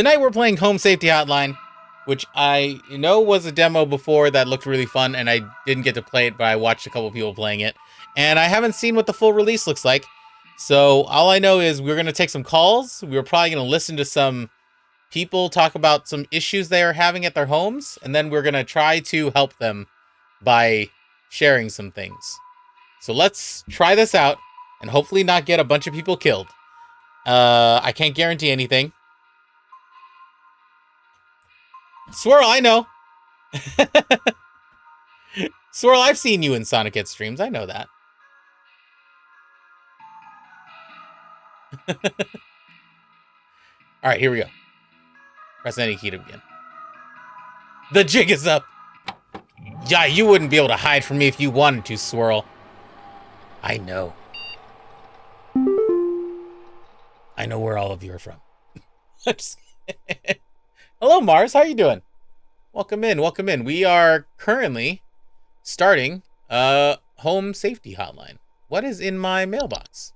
Tonight we're playing Home Safety Hotline, which I know was a demo before that looked really fun, and I didn't get to play it, but I watched a couple people playing it. And I haven't seen what the full release looks like. So all I know is we're going to take some calls. We're probably going to listen to some people talk about some issues they are having at their homes, and then we're going to try to help them by sharing some things. So let's try this out and hopefully not get a bunch of people killed. I can't guarantee anything. Swirl, I know. Swirl, I've seen you in Sonic Hit streams. I know that. All right, here we go. Press any key to begin. The jig is up. Yeah, you wouldn't be able to hide from me if you wanted to, Swirl. I know. I know where all of you are from. Hello, Mars. How are you doing? Welcome in. Welcome in. We are currently starting Home Safety Hotline. What is in my mailbox?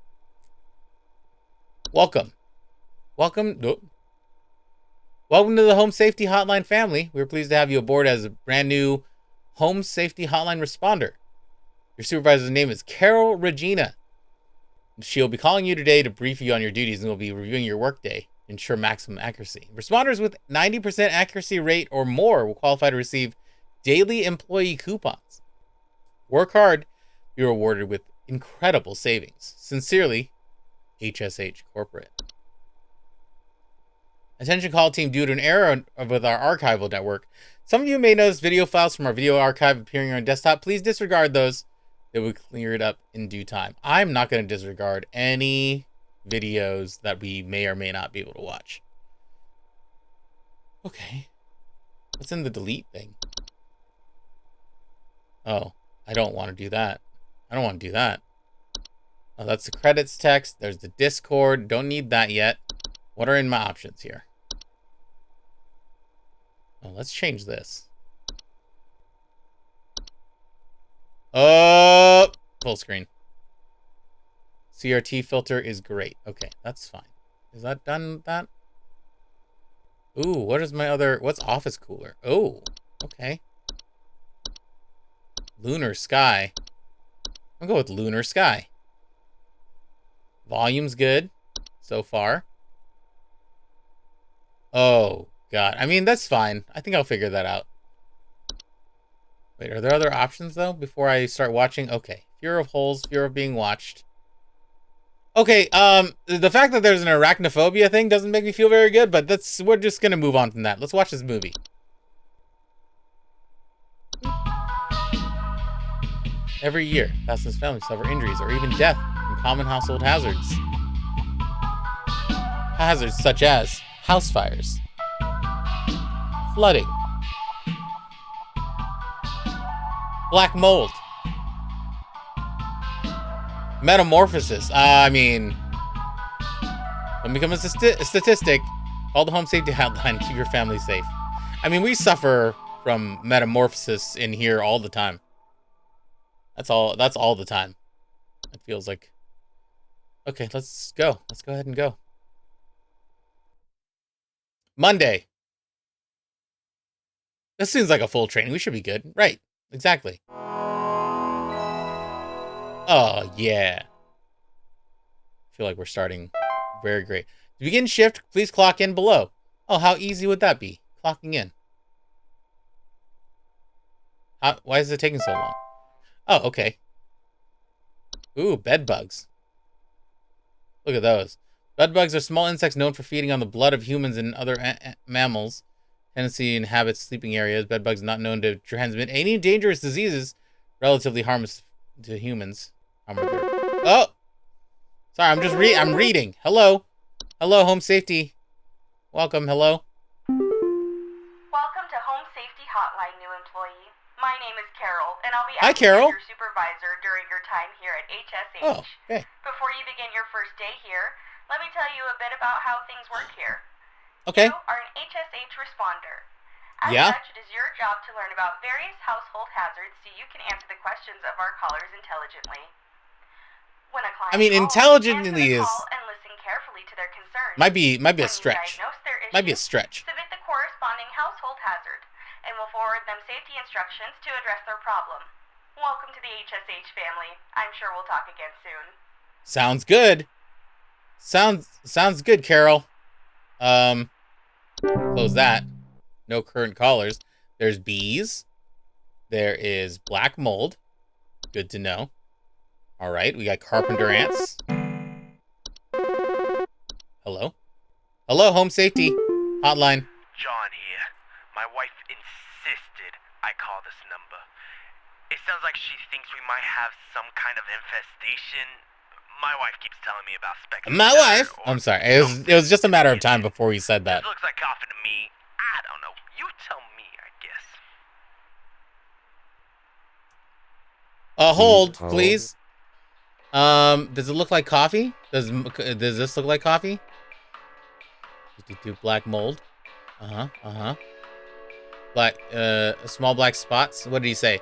Welcome. Welcome. Welcome to the Home Safety Hotline family. We're pleased to have you aboard as a brand new Home Safety Hotline responder. Your supervisor's name is Carol Regina. She'll be calling you today to brief you on your duties and will be reviewing your workday. Ensure maximum accuracy. Responders with 90% accuracy rate or more will qualify to receive daily employee coupons. Work hard, be rewarded with incredible savings. Sincerely, HSH Corporate. Attention call team, due to an error with our archival network, some of you may notice video files from our video archive appearing on your desktop. Please disregard those. They will clear it up in due time. I'm not going to disregard any videos that we may or may not be able to watch. Okay. What's in the delete thing? Oh, I don't want to do that. I don't want to do that. Oh, that's the credits text. There's the Discord. Don't need that yet. What are in my options here? Oh, let's change this. Full screen. CRT filter is great. Okay, that's fine. Is that done with that? Ooh, what is my other... What's Office Cooler? Oh, okay. Lunar Sky. I'll go with Lunar Sky. Volume's good so far. Oh, God. I mean, that's fine. I think I'll figure that out. Wait, are there other options, though, before I start watching? Okay. Fear of holes, fear of being watched. Okay, the fact that there's an arachnophobia thing doesn't make me feel very good, but we're just gonna move on from that. Let's watch this movie. Every year, Fastest families suffer injuries or even death from common household hazards. Hazards such as house fires, flooding, black mold, metamorphosis. I mean, don't become a statistic. Call the Home Safety Hotline. Keep your family safe. I mean, we suffer from metamorphosis in here all the time. That's all the time. It feels like. Okay, let's go. Let's go ahead and go. Monday. This seems like a full training. We should be good. Right. Exactly. Oh, yeah. I feel like we're starting very great. To begin shift, please clock in below. Oh, how easy would that be? Clocking in. Why is it taking so long? Oh, okay. Ooh, bed bugs. Look at those. Bed bugs are small insects known for feeding on the blood of humans and other mammals. Tendency to inhabit sleeping areas. Bed bugs not known to transmit any dangerous diseases. Relatively harmless to humans. Oh! Sorry, I'm reading. Hello. Hello, Home Safety. Welcome, hello. Welcome to Home Safety Hotline, new employee. My name is Carol, and I'll be Hi, Carol. your supervisor during your time here at HSH. Oh, okay. Before you begin your first day here, let me tell you a bit about how things work here. Okay. You are an HSH responder. As Yeah. such, it is your job to learn about various household hazards so you can answer the questions of our callers intelligently. When a I client mean, calls, answer intelligently the is call and listen carefully to their concerns. might be a When you stretch. diagnose their Might be a issue, stretch. submit the corresponding household hazard, and we'll forward them safety instructions to address their problem. Welcome to the HSH family. I'm sure we'll talk again soon. Sounds good. Sounds good, Carol. Close that. No current callers. There's bees. There is black mold. Good to know. All right, we got carpenter ants. Hello? Hello, home safety hotline. John here. My wife insisted I call this number. It sounds like she thinks we might have some kind of infestation. My wife keeps telling me about speculative. My wife? I'm sorry. It was just a matter of time before he said that. This looks like coughing to me. I don't know. You tell me, I guess. Hold, please. Does it look like coffee? Does this look like coffee? Black mold. Black, small black spots. What did he say?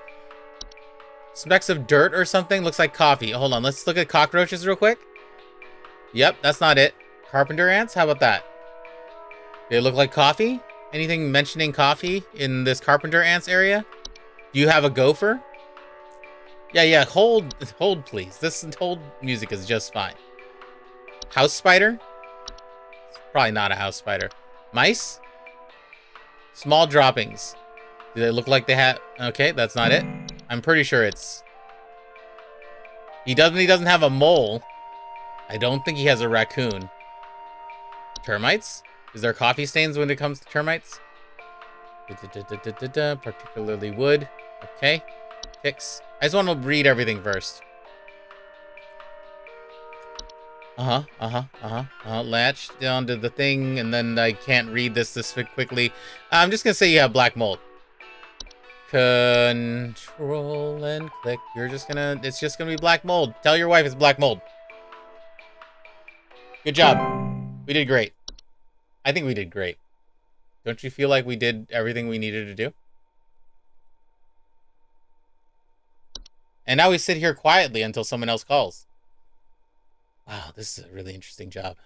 Specks of dirt or something? Looks like coffee. Hold on, let's look at cockroaches real quick. Yep, that's not it. Carpenter ants? How about that? They look like coffee? Anything mentioning coffee in this carpenter ants area? Do you have a gopher? Yeah, hold please. This hold music is just fine. House spider? It's probably not a house spider. Mice? Small droppings. Do they look like they have... Okay, that's not it. I'm pretty sure it's... He doesn't have a mole. I don't think he has a raccoon. Termites? Is there coffee stains when it comes to termites? Particularly wood. Okay. Ticks. I just want to read everything first. Latched down to the thing, and then I can't read this quickly. I'm just gonna say you have black mold. Control and click. It's just gonna be black mold. Tell your wife it's black mold. Good job. We did great. I think we did great. Don't you feel like we did everything we needed to do? And now we sit here quietly until someone else calls. Wow, this is a really interesting job.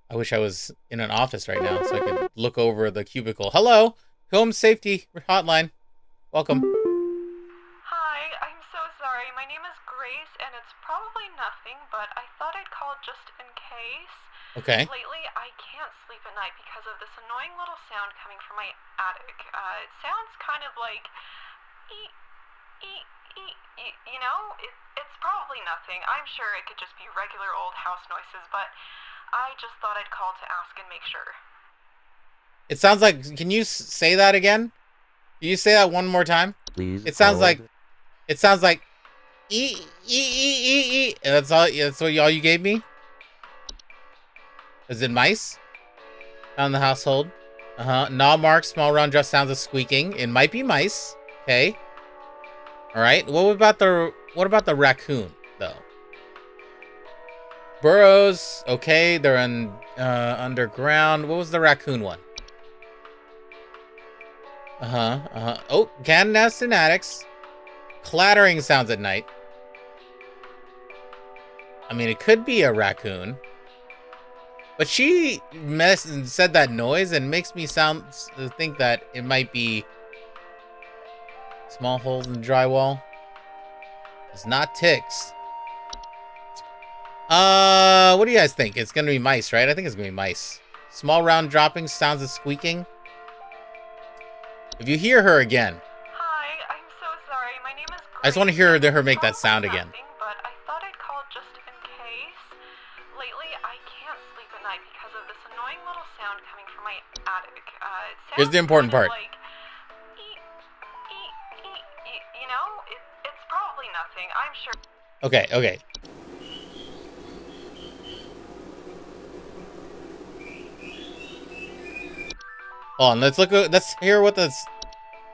I wish I was in an office right now so I could look over the cubicle. Hello, home safety hotline. Welcome. Hi, I'm so sorry. My name is Grace, and it's probably nothing, but I thought I'd call just in case. Okay. Lately, I can't sleep at night because of this annoying little sound coming from my attic. It sounds kind of like... You know, it's probably nothing. I'm sure it could just be regular old house noises, but I just thought I'd call to ask and make sure. It sounds like... Can you say that again? Can you say that one more time? Please. It sounds like... It sounds like... E. That's all you gave me? Is it mice? Found the household. Gnaw marks, small round just sounds of squeaking. It might be mice. Okay. Alright. What about the raccoon, though? Burrows. Okay, they're underground. What was the raccoon one? Oh, can nest in attics. Clattering sounds at night. I mean, it could be a raccoon. But she said that noise and makes me think that it might be small holes in the drywall. It's not ticks. What do you guys think? It's gonna be mice, right? I think it's gonna be mice. Small round droppings, sounds of squeaking. If you hear her again. Hi, I'm so sorry. My name is Grace. I just want to hear her make that sound again. But I thought I'd call just in case. Lately, I can't sleep at night because of this annoying little sound coming from my attic. Here's the important part. Like, you know, it's probably nothing. I'm sure. Okay. Hold on, let's hear what this...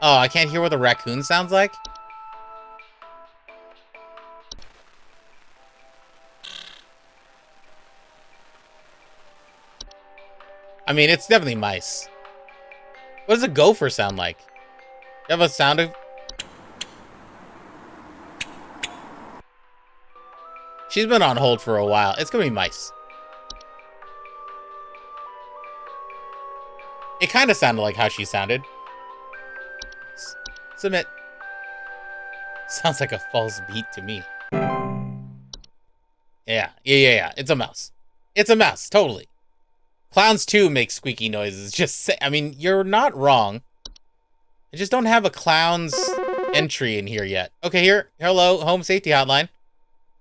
Oh, I can't hear what the raccoon sounds like? I mean, it's definitely mice. What does a gopher sound like? You have a sound of... She's been on hold for a while. It's gonna be mice. It kind of sounded like how she sounded. Submit. Sounds like a false beat to me. Yeah. It's a mouse. It's a mouse, totally. Clowns too make squeaky noises. Just say, I mean, you're not wrong. I just don't have a clown's entry in here yet. Okay, here. Hello, home safety hotline.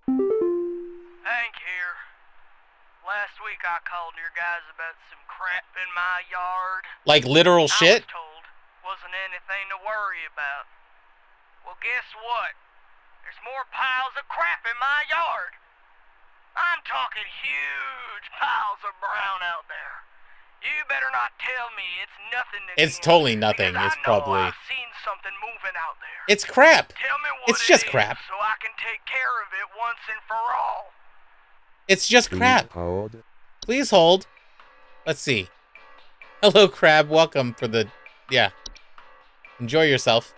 Hank here. Last week I called your guys about some crap in my yard. Like literal shit? I was told wasn't anything to worry about. Well, guess what? There's more piles of crap in my yard. I'm talking huge piles of brown out there. You better not tell me it's nothing. It's totally nothing. It's probably. I've seen something moving out there. It's crap. Tell me what it's just it is crap. so I can take care of it once and for all. It's just crap. Please hold. Let's see. Hello, Crab. Welcome for the... Yeah. Enjoy yourself.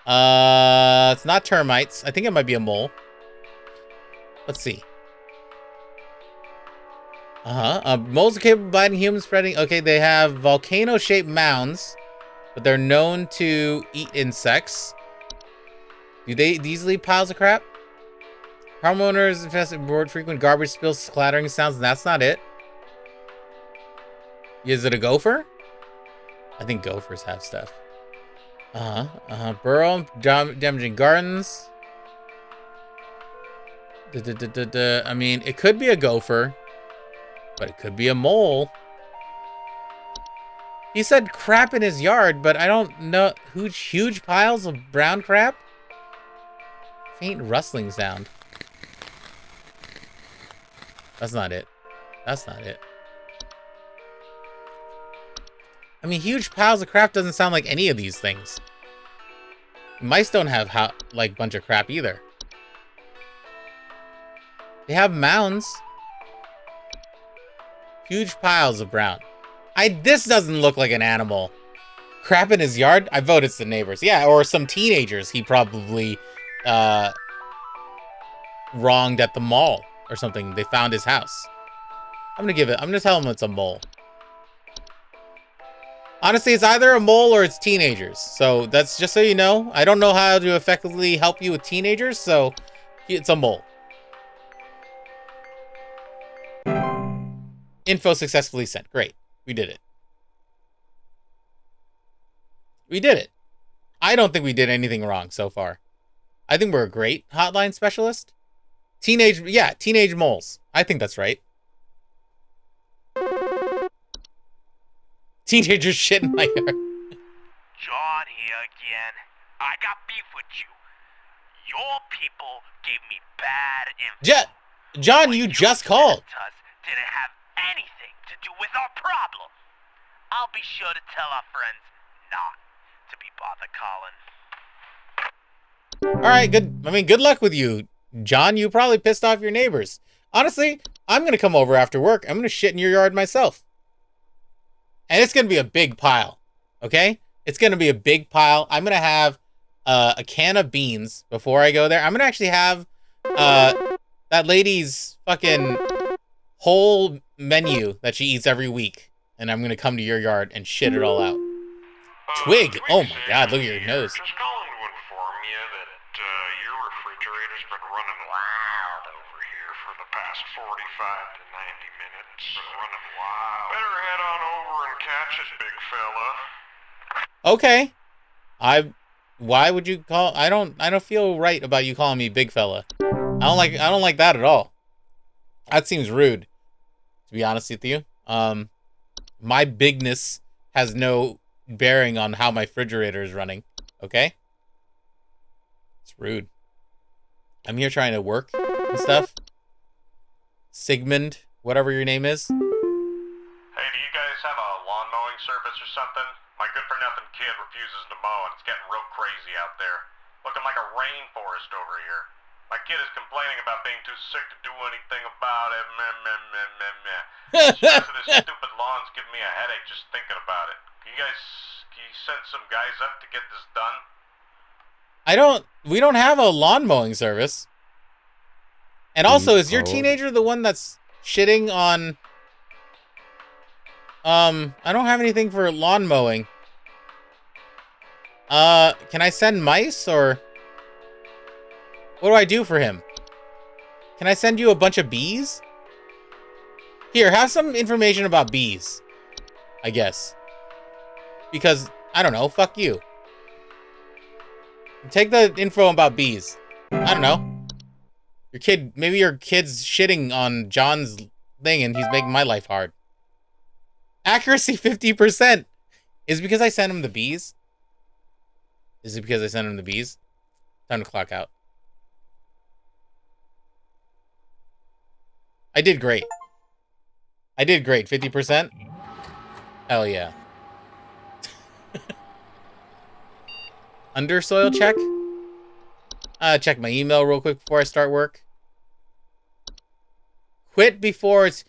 It's not termites. I think it might be a mole. Let's see. Moles are capable of biting humans, spreading... Okay, they have volcano-shaped mounds, but they're known to eat insects. Do these leave piles of crap? Homeowners infested board frequent garbage spills, clattering sounds, and that's not it. Is it a gopher? I think gophers have stuff. Burrow, damaging gardens. I mean, it could be a gopher, but it could be a mole. He said crap in his yard, but I don't know. Huge piles of brown crap? Faint rustling sound. That's not it. That's not it. I mean, huge piles of crap doesn't sound like any of these things. Mice don't have, like, bunch of crap either. They have mounds. Huge piles of brown. This doesn't look like an animal. Crap in his yard? I vote it's the neighbors. Yeah, or some teenagers he probably wronged at the mall or something. They found his house. I'm gonna tell him it's a mole. Honestly, it's either a mole or it's teenagers. So that's just so you know. I don't know how to effectively help you with teenagers, so it's a mole. Info successfully sent. Great. We did it. We did it. I don't think we did anything wrong so far. I think we're a great hotline specialist. Teenage moles. I think that's right. Teenagers shit in my yard. John here again. I got beef with you. Your people gave me bad info. John, you just called. Didn't have anything to do with our problem. I'll be sure to tell our friends not to be bothered calling. All right, good. I mean, good luck with you, John. You probably pissed off your neighbors. Honestly, I'm gonna come over after work. I'm gonna shit in your yard myself. And it's going to be a big pile, okay? It's going to be a big pile. I'm going to have a can of beans before I go there. I'm going to actually have that lady's fucking whole menu that she eats every week. And I'm going to come to your yard and shit it all out. Twig. Oh, my God. Look at your nose. Just calling to inform you that your refrigerator's been running wild over here for the past 45 to 90 minutes. Been running wild. Better head on over and catch it, big fella. Okay. Why would you call? I don't feel right about you calling me big fella. I don't like that at all. That seems rude, to be honest with you. My bigness has no bearing on how my refrigerator is running. Okay? It's rude. I'm here trying to work and stuff. Sigmund, whatever your name is. Hey, do you guys have a lawn mowing service or something? My good-for-nothing kid refuses to mow, and it's getting real crazy out there. Looking like a rainforest over here. My kid is complaining about being too sick to do anything about it. The stress of this stupid lawn's giving me a headache just thinking about it. Can you send some guys up to get this done? We don't have a lawn mowing service. And also, is your teenager the one that's shitting on... I don't have anything for lawn mowing. Can I send mice, or... What do I do for him? Can I send you a bunch of bees? Here, have some information about bees. I guess. Because, I don't know, fuck you. Take the info about bees. I don't know. Maybe your kid's shitting on John's thing and he's making my life hard. Accuracy 50%. Is it because I sent him the bees? Is it because I sent him the bees? Time to clock out. I did great. I did great. 50%? Hell yeah. Undersoil check? Check my email real quick before I start work. Quit before it's...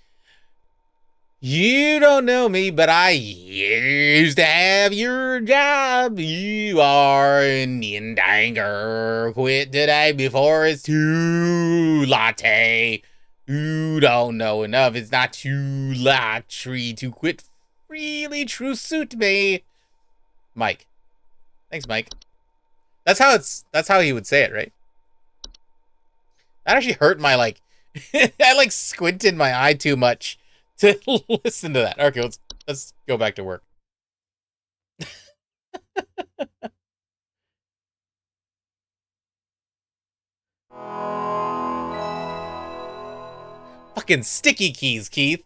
You don't know me, but I used to have your job. You are an Indinger. Quit today before it's too latte. You don't know enough. It's not too lottery to quit freely. True suit me. Mike. Thanks, Mike. That's how he would say it, right? That actually hurt my, like... I, like, squinted my eye too much to listen to that. Okay, let's go back to work. Fucking sticky keys, Keith.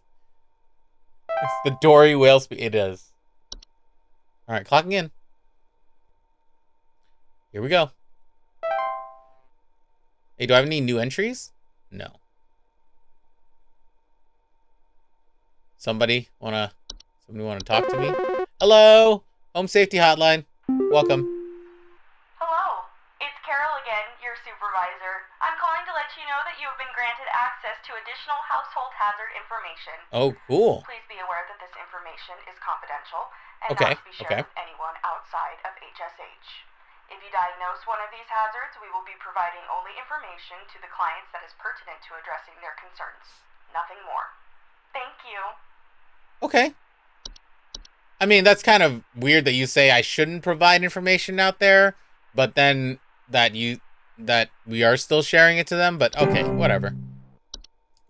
It's the Dory whale speed. It is. Alright, clocking in. Here we go. Hey, do I have any new entries? No. Somebody wanna talk to me? Hello, Home Safety Hotline. Welcome. Hello, it's Carol again, your supervisor. I'm calling to let you know that you have been granted access to additional household hazard information. Oh, cool. Please be aware that this information is confidential and Okay, not to be shared with anyone outside of HSH. If you diagnose one of these hazards, we will be providing only information to the clients that is pertinent to addressing their concerns. Nothing more. Thank you. Okay. I mean, that's kind of weird that you say I shouldn't provide information out there, but then that we are still sharing it to them, but okay, whatever.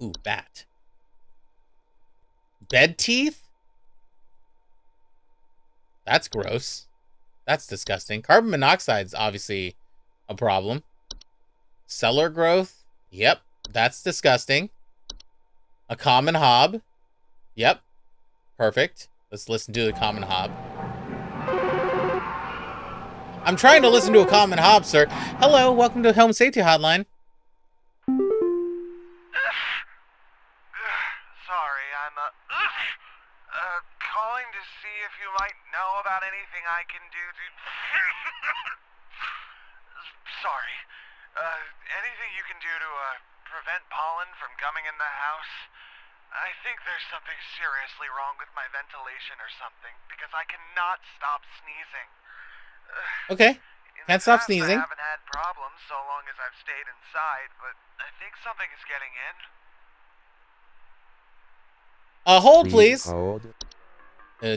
Ooh, bat. Bed teeth? That's gross. That's disgusting. Carbon monoxide's obviously a problem. Cellar growth? Yep, that's disgusting. A common hob? Yep. Perfect. Let's listen to the common hob. I'm trying to listen to a common hob, sir. Hello, welcome to Home Safety Hotline. Sorry, I'm calling to see if you might know about anything I can do to... Sorry. Anything you can do to prevent pollen from coming in the house? I think there's something seriously wrong with my ventilation or something, because I cannot stop sneezing. Okay. Can't stop sneezing. I haven't had problems so long as I've stayed inside, but I think something is getting in. Hold, please.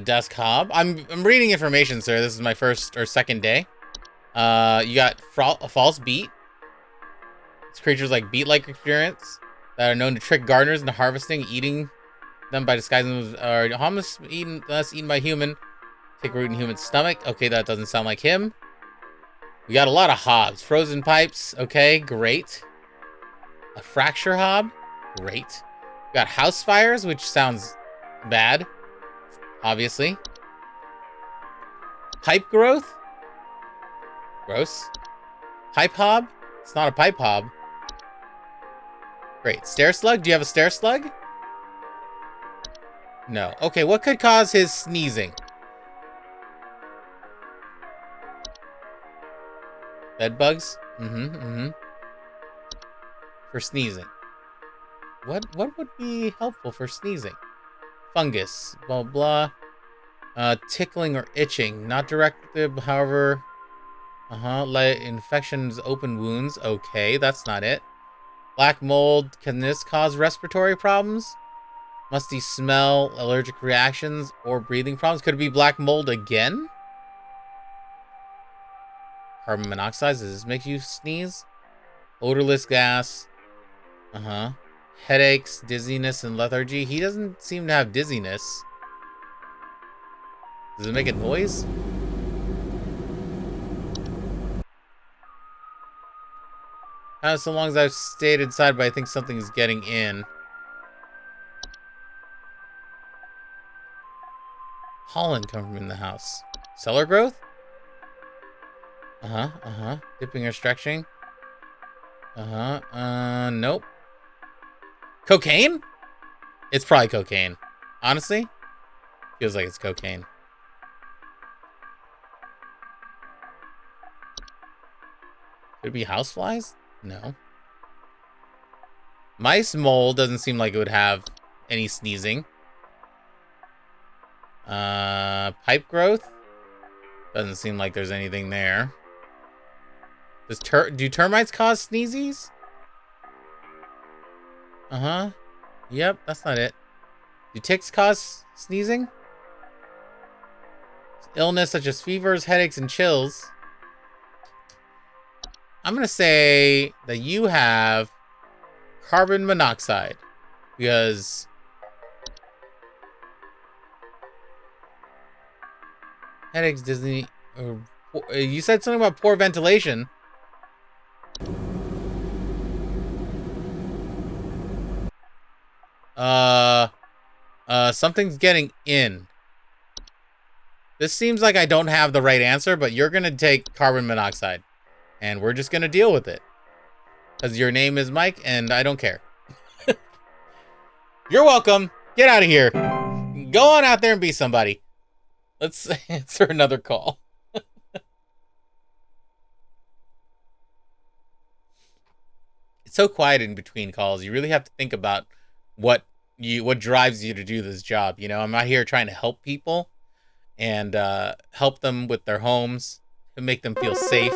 Desk hob. I'm reading information, sir. This is my first or second day. You got a false beat. It's creatures like beet-like experience that are known to trick gardeners into harvesting, eating them by disguising them as harmless, eaten by human. Take root in human stomach. Okay, that doesn't sound like him. We got a lot of hobs. Frozen pipes. Okay, great. A fracture hob. Great. We got house fires, which sounds bad. Obviously. Pipe growth. Gross. Pipe hob. It's not a pipe hob. Great. Stair slug. Do you have a stair slug? No. Okay, what could cause his sneezing? Bed bugs? For sneezing. What would be helpful for sneezing? Fungus. Blah, blah. Tickling or itching. Not directed, however... Like infections, open wounds. Okay, that's not it. Black mold. Can this cause respiratory problems? Musty smell, allergic reactions, or breathing problems? Could it be black mold again? Carbon monoxide. Does this make you sneeze? Odorless gas. Headaches, dizziness, and lethargy. He doesn't seem to have dizziness. Does it make a noise? So long as I've stayed inside, but I think something's getting in. Pollen coming from in the house. Cellar growth? Dipping or stretching? Nope. Cocaine? It's probably cocaine. Honestly? Feels like it's cocaine. Could it be houseflies? No. Mice mold doesn't seem like it would have any sneezing. Pipe growth? Doesn't seem like there's anything there. Do termites cause sneezies? Yep, that's not it. Do ticks cause sneezing? Illness such as fevers, headaches, and chills. I'm gonna say that you have carbon monoxide because headaches, Disney. You said something about poor ventilation. Something's getting in. This seems like I don't have the right answer, but you're gonna take carbon monoxide. And we're just gonna deal with it. Because your name is Mike, and I don't care. You're welcome. Get out of here. Go on out there and be somebody. Let's answer another call. It's so quiet in between calls. You really have to think about what drives you to do this job. You know, I'm out here trying to help people and help them with their homes and make them feel safe.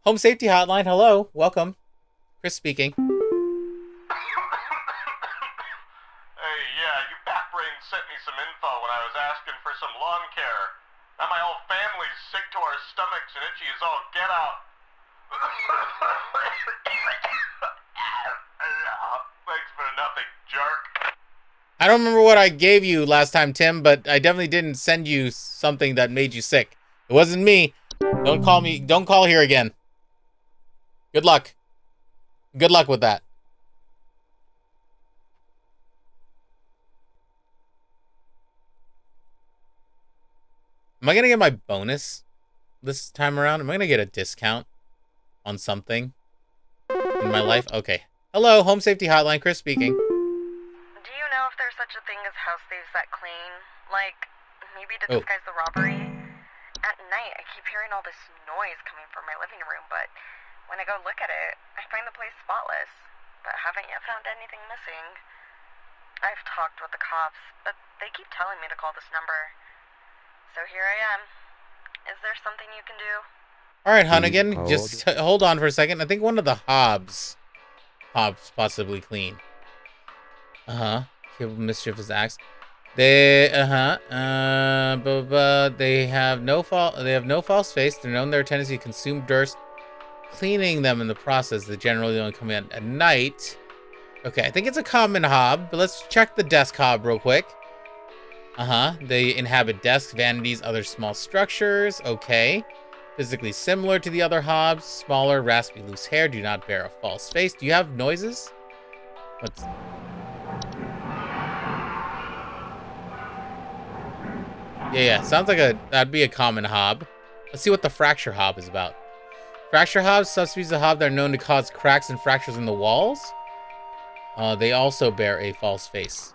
Home Safety Hotline, hello, welcome. Chris speaking. Hey, yeah, you backbrain sent me some info when I was asking for some lawn care. Now my whole family's sick to our stomachs and itchy as all get out. Thanks for nothing, jerk. I don't remember what I gave you last time, Tim, but I definitely didn't send you something that made you sick. It wasn't me. Don't call me. Don't call here again. Good luck. Good luck with that. Am I going to get my bonus this time around? Am I going to get a discount on something in my life? Okay. Hello, Home Safety Hotline. Chris speaking. Do you know if there's such a thing as house thieves that clean? Like, maybe to disguise the robbery? At night, I keep hearing all this noise coming from my living room, but when I go look at it, I find the place spotless, but haven't yet found anything missing. I've talked with the cops, but they keep telling me to call this number. So here I am. Is there something you can do? All right, Hunnigan, just hold on for a second. I think one of the hobs possibly clean. Kill mischievous acts. They have no false face. They're known their tendency to consume dirt, cleaning them in the process. They generally only come in at night. Okay, I think it's a common hob, but let's check the desk hob real quick. They inhabit desks, vanities, other small structures. Okay. Physically similar to the other hobs. Smaller, raspy, loose hair. Do not bear a false face. Do you have noises? Let's... Yeah. Sounds like that'd be a common hob. Let's see what the fracture hob is about. Fracture hobs, subspecies of hob that are known to cause cracks and fractures in the walls. They also bear a false face.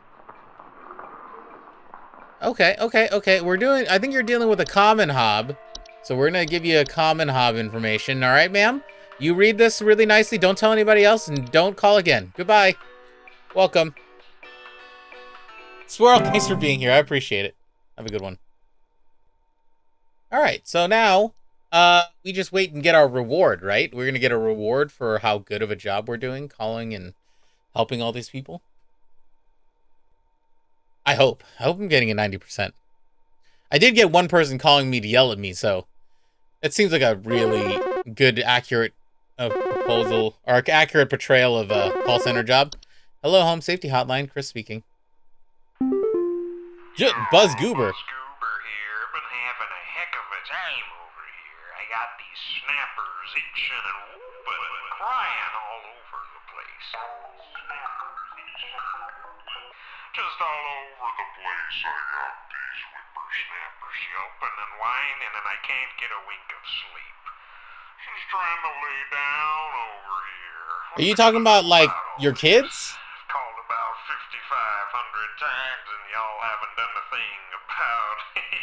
Okay. I think you're dealing with a common hob. So we're going to give you a common hob information. All right, ma'am? You read this really nicely. Don't tell anybody else and don't call again. Goodbye. Welcome. Swirl, thanks for being here. I appreciate it. Have a good one. All right. So now We just wait and get our reward, right? We're gonna get a reward for how good of a job we're doing, calling and helping all these people. I hope. I hope I'm getting a 90%. I did get one person calling me to yell at me, so it seems like a really good, accurate proposal, or accurate portrayal of a call center job. Hello, Home Safety Hotline. Chris speaking. Buzz Goober. Buzz Goober here. Been having a heck of a time over here. I got these snappers itching and whooping and crying all over the place. Just all over the place. I got these whippersnappers yelping and whining, and I can't get a wink of sleep. She's trying to lay down over here. Are you talking about, like, your kids? Called about 5,500 times, and y'all haven't done a thing about it.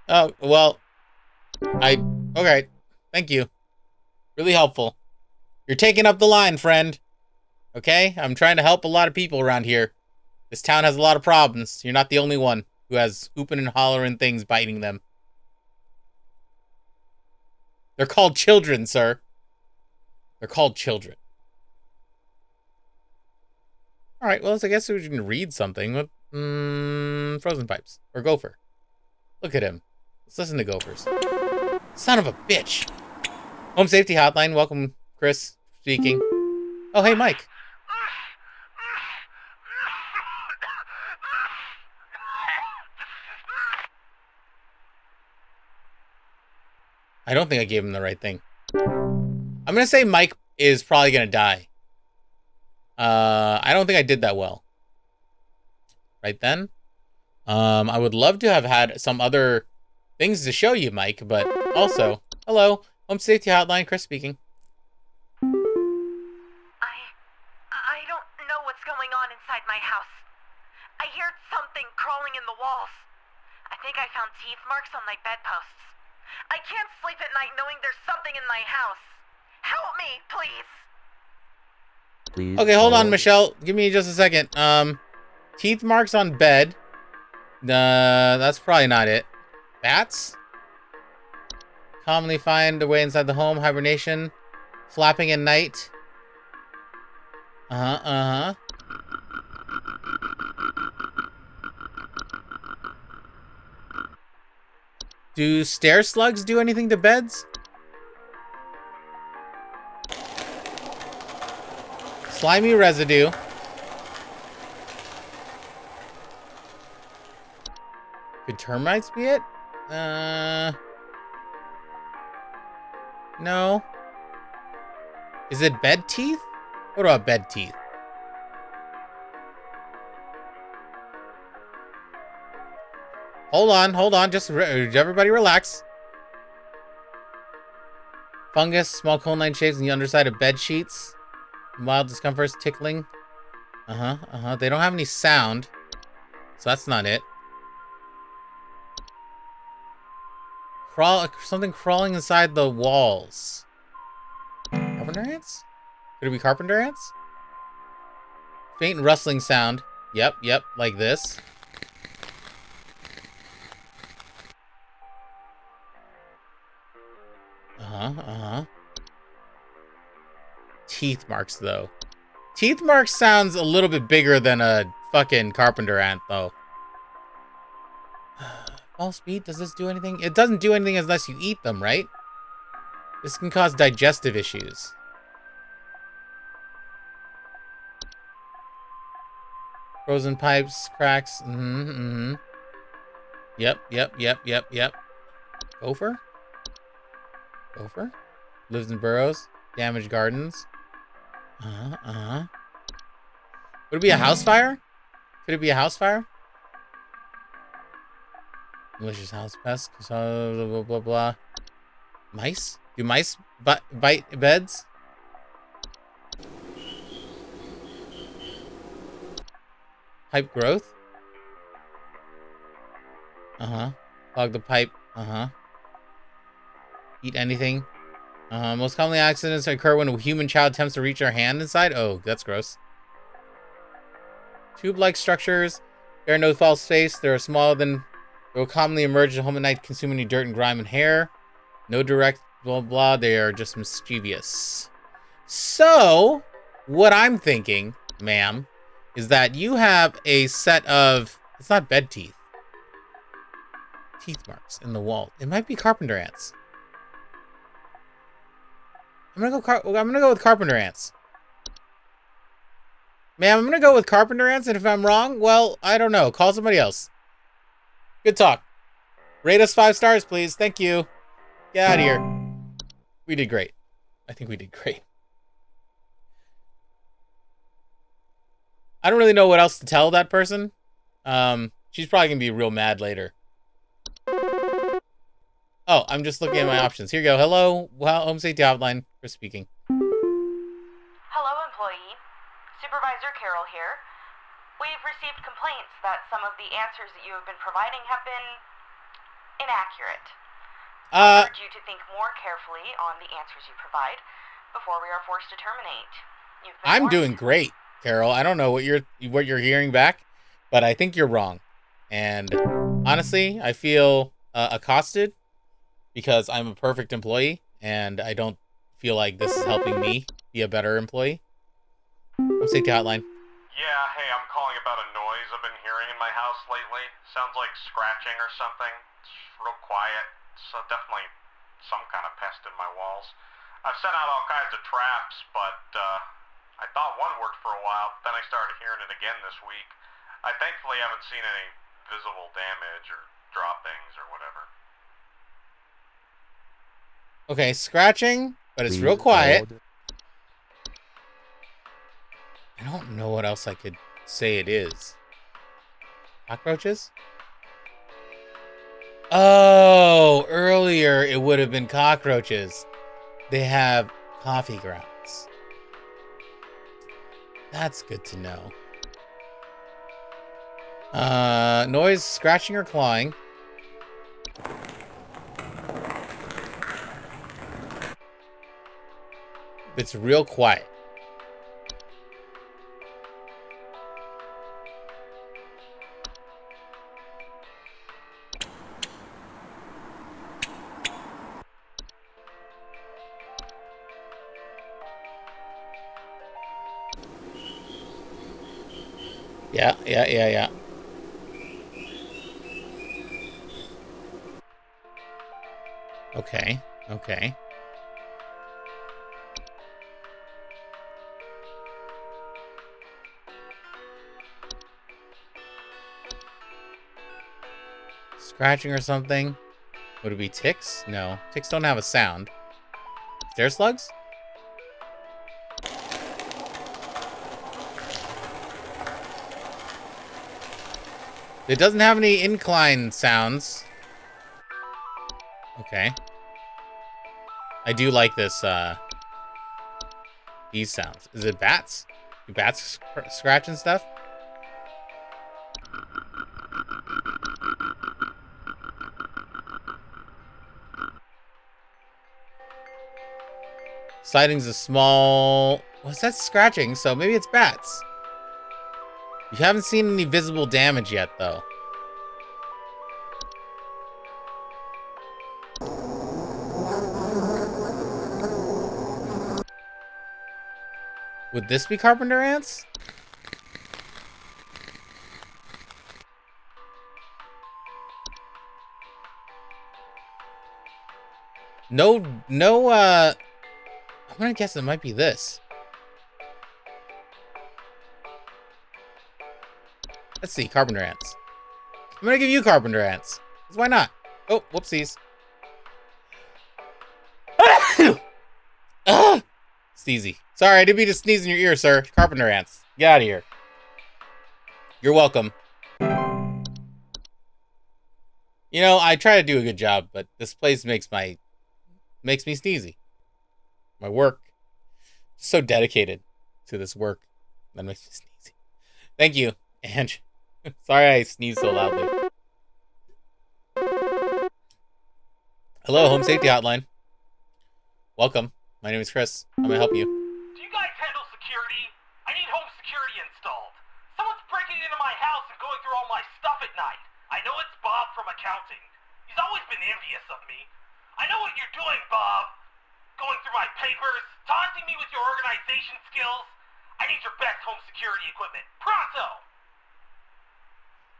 Oh, well, okay. Thank you. Really helpful. You're taking up the line, friend. Okay? I'm trying to help a lot of people around here. This town has a lot of problems. You're not the only one who has hooping and hollering things biting them. They're called children, sir. They're called children. Alright, well, I guess we can read something. What? Frozen Pipes. Or Gopher. Look at him. Let's listen to Gophers. Son of a bitch. Home Safety Hotline. Welcome, Chris speaking. Oh, hey, Mike. I don't think I gave him the right thing. I'm going to say Mike is probably going to die. I don't think I did that well. Right then? I would love to have had some other things to show you, Mike, but also, hello, Home Safety Hotline, Chris speaking. I don't know what's going on inside my house. I heard something crawling in the walls. I think I found teeth marks on my bedposts. I can't sleep at night knowing there's something in my house. Help me, please. Please. Okay, hold on, Michelle. Give me just a second. Teeth marks on bed. That's probably not it. Bats? Commonly find a way inside the home. Hibernation. Flapping at night. Do stair slugs do anything to beds? Slimy residue. Could termites be it? No. Is it bed teeth? What about bed teeth? Hold on. Just everybody relax. Fungus, small cone-like shapes on the underside of bed sheets. Mild discomfort, tickling. They don't have any sound, so that's not it. Something crawling inside the walls. Carpenter ants? Could it be carpenter ants? Faint rustling sound. Yep, like this. Teeth marks, though. Teeth marks sounds a little bit bigger than a fucking carpenter ant, though. False meat, does this do anything? It doesn't do anything unless you eat them, right? This can cause digestive issues. Frozen pipes, cracks. Yep. Gopher? Lives in burrows. Damaged gardens. Would it be a house fire? Could it be a house fire? Malicious house pest. Blah, blah, blah. Mice? Do mice bite beds? Pipe growth? Clog the pipe. Eat anything? Most commonly accidents occur when a human child attempts to reach their hand inside. Oh, that's gross. Tube-like structures bear no false face. They are smaller than They will commonly emerge at home at night, consuming dirt and grime and hair. No direct blah blah. They are just mischievous. So, what I'm thinking, ma'am, is that you have a set of, it's not bed teeth. Teeth marks in the wall. It might be carpenter ants. I'm gonna go with carpenter ants. Ma'am, I'm gonna go with carpenter ants, and if I'm wrong, well, I don't know. Call somebody else. Good talk. Rate us 5 stars, please. Thank you. Get out of here. We did great. I think we did great. I don't really know what else to tell that person. She's probably gonna be real mad later. Oh, I'm just looking at my options. Here you go. Hello, Home Safety Hotline. Chris speaking. Hello, employee. Supervisor Carol here. We've received complaints that some of the answers that you have been providing have been inaccurate. I urge you to think more carefully on the answers you provide before we are forced to terminate. I'm doing great, Carol. I don't know what you're hearing back, but I think you're wrong. And honestly, I feel accosted because I'm a perfect employee, and I don't feel like this is helping me be a better employee. Home Safety Hotline. Yeah, hey, I'm calling about a noise I've been hearing in my house lately. Sounds like scratching or something. It's real quiet. So definitely some kind of pest in my walls. I've sent out all kinds of traps, but I thought one worked for a while, but then I started hearing it again this week. I thankfully haven't seen any visible damage or droppings or whatever. Okay, scratching, but it's real quiet. I don't know what else I could say it is. Cockroaches? Oh, earlier it would have been cockroaches. They have coffee grounds. That's good to know. Noise, scratching or clawing. It's real quiet. Yeah. Okay. Scratching or something? Would it be ticks? No. Ticks don't have a sound. Stair slugs? It doesn't have any incline sounds. Okay. I do like this, these sounds. Is it bats? Do bats scratch and stuff? Sightings a small... What's that scratching? So maybe it's bats. You haven't seen any visible damage yet, though. Would this be carpenter ants? No, I'm gonna guess it might be this. Let's see, carpenter ants. I'm gonna give you carpenter ants. 'Cause why not? Oh, whoopsies. Sneezy. Sorry, I didn't mean to sneeze in your ear, sir. Carpenter ants. Get out of here. You're welcome. You know, I try to do a good job, but this place makes me sneezy. My work. So dedicated to this work. That makes me sneezy. Thank you, Ange. Sorry I sneezed so loudly. Hello, Home Safety Hotline. Welcome. My name is Chris. How may I help you? Do you guys handle security? I need home security installed. Someone's breaking into my house and going through all my stuff at night. I I know it's Bob from accounting. He's always been envious of me. I know what you're doing, Bob. Going through my papers, taunting me with your organization skills. I need your best home security equipment. Pronto!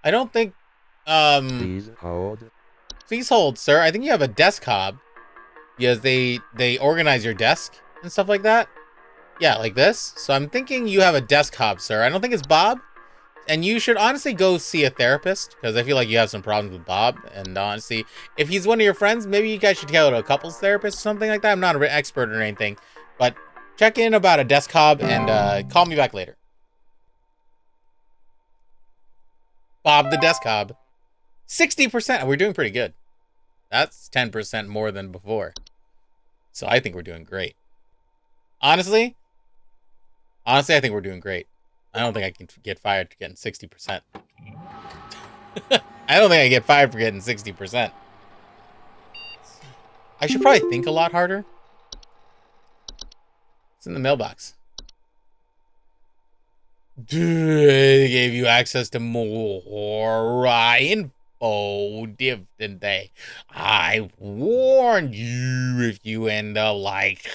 I don't think, Please hold. Please hold, sir. I think you have a desk hob. Yes, they organize your desk and stuff like that. Yeah, like this. So I'm thinking you have a desk hob, sir. I don't think it's Bob. And you should honestly go see a therapist, because I feel like you have some problems with Bob. And honestly, if he's one of your friends, maybe you guys should go to a couples therapist or something like that. I'm not an expert or anything, but check in about a desk hob and call me back later. Bob the desk hob. 60%. We're doing pretty good. That's 10% more than before. So I think we're doing great. Honestly, I think we're doing great. I don't think I can get fired for getting 60%. I don't think I get fired for getting 60%. I should probably think a lot harder. It's in the mailbox. They gave you access to more info, didn't they? I warned you if you end up like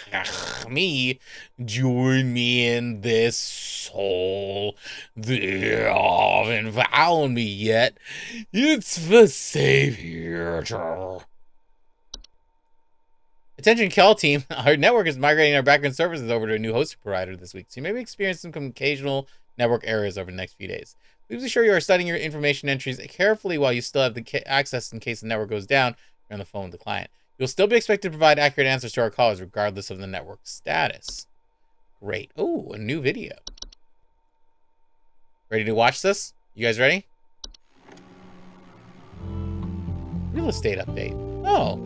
me, join me in this soul. They haven't found me yet. It's the savior. Attention Cal team, our network is migrating our backend services over to a new hosting provider this week, so you may be experiencing some occasional network errors over the next few days. Please be sure you are studying your information entries carefully while you still have the access in case the network goes down. You're on the phone with the client. You'll still be expected to provide accurate answers to our callers regardless of the network status. Great. Oh, a new video. Ready to watch this? You guys ready? Real estate update. Oh.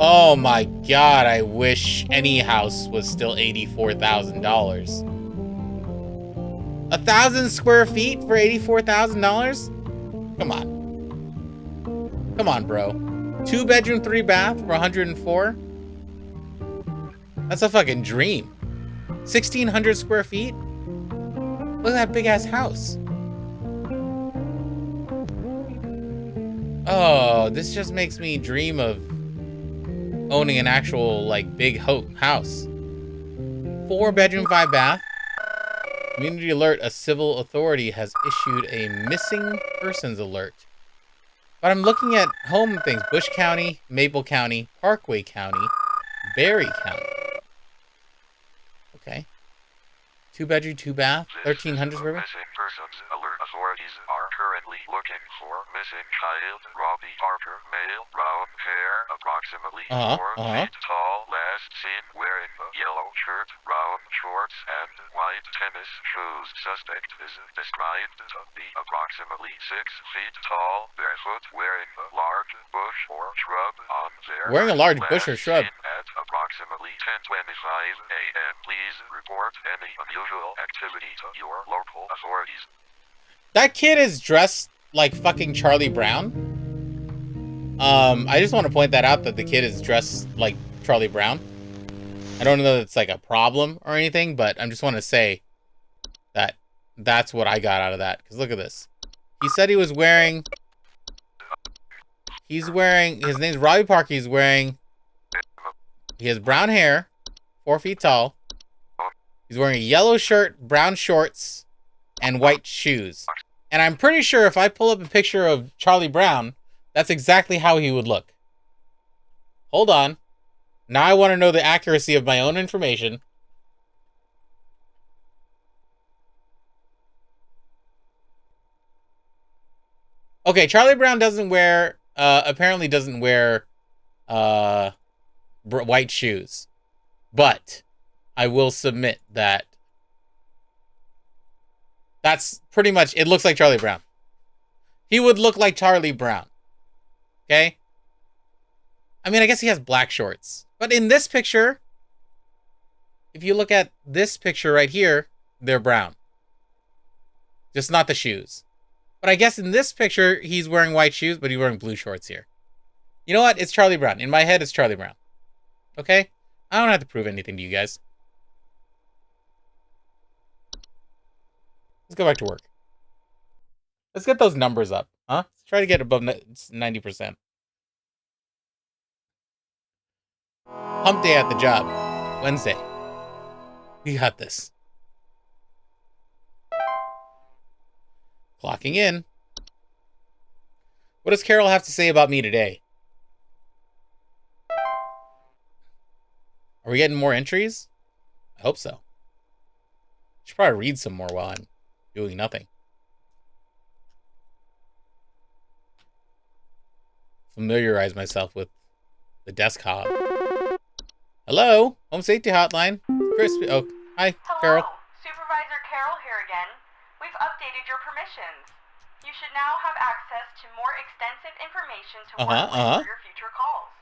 Oh my god, I wish any house was still $84,000. 1,000 square feet for $84,000? Come on. Come on, bro. 2 bedroom, 3 bath for 104? That's a fucking dream. 1,600 square feet? Look at that big ass house. Oh, this just makes me dream of owning an actual, like, big house. 4 bedroom, 5 bath. Community alert, a civil authority has issued a missing persons alert. But I'm looking at home things. Bush County, Maple County, Parkway County, Berry County. Okay. 2 bedroom, 2 bath, 1,300 square feet. Missing persons alert. Authorities are currently looking for missing child Robbie Parker, male, brown hair, approximately 4 feet tall, last seen wearing a yellow shirt, brown shorts, and white tennis shoes. Suspect is described to be approximately 6 feet tall, barefoot, wearing a large bush or shrub on their Wearing a large bush or shrub. At approximately 10:25 a.m. Please report any unusual activity to your local authorities. That kid is dressed like fucking Charlie Brown. I just want to point that out, that the kid is dressed like Charlie Brown. I don't know that it's like a problem or anything, but I just want to say that that's what I got out of that. Because look at this. He said he was wearing... He's wearing... His name's Robbie Parker. He's wearing... He has brown hair, 4 feet tall. He's wearing a yellow shirt, brown shorts, and white shoes. And I'm pretty sure if I pull up a picture of Charlie Brown, that's exactly how he would look. Hold on. Now I want to know the accuracy of my own information. Okay, Charlie Brown doesn't wear, apparently doesn't wear, white shoes. But I will submit that that's pretty much, it looks like Charlie Brown. He would look like Charlie Brown. Okay? I mean, I guess he has black shorts. But in this picture, if you look at this picture right here, they're brown. Just not the shoes. But I guess in this picture, he's wearing white shoes, but he's wearing blue shorts here. You know what? It's Charlie Brown. In my head, it's Charlie Brown. Okay? I don't have to prove anything to you guys. Let's go back to work. Let's get those numbers up, huh? Let's try to get above 90%. Hump day at the job. Wednesday. We got this. Clocking in. What does Carol have to say about me today? Are we getting more entries? I hope so. Should probably read some more while I'm doing nothing. Familiarize myself with the desk hob. Hello, Home Safety Hotline. Chris. Oh, hi, Carol. Hello, Supervisor Carol here again. We've updated your permissions. You should now have access to more extensive information to work with for your future calls.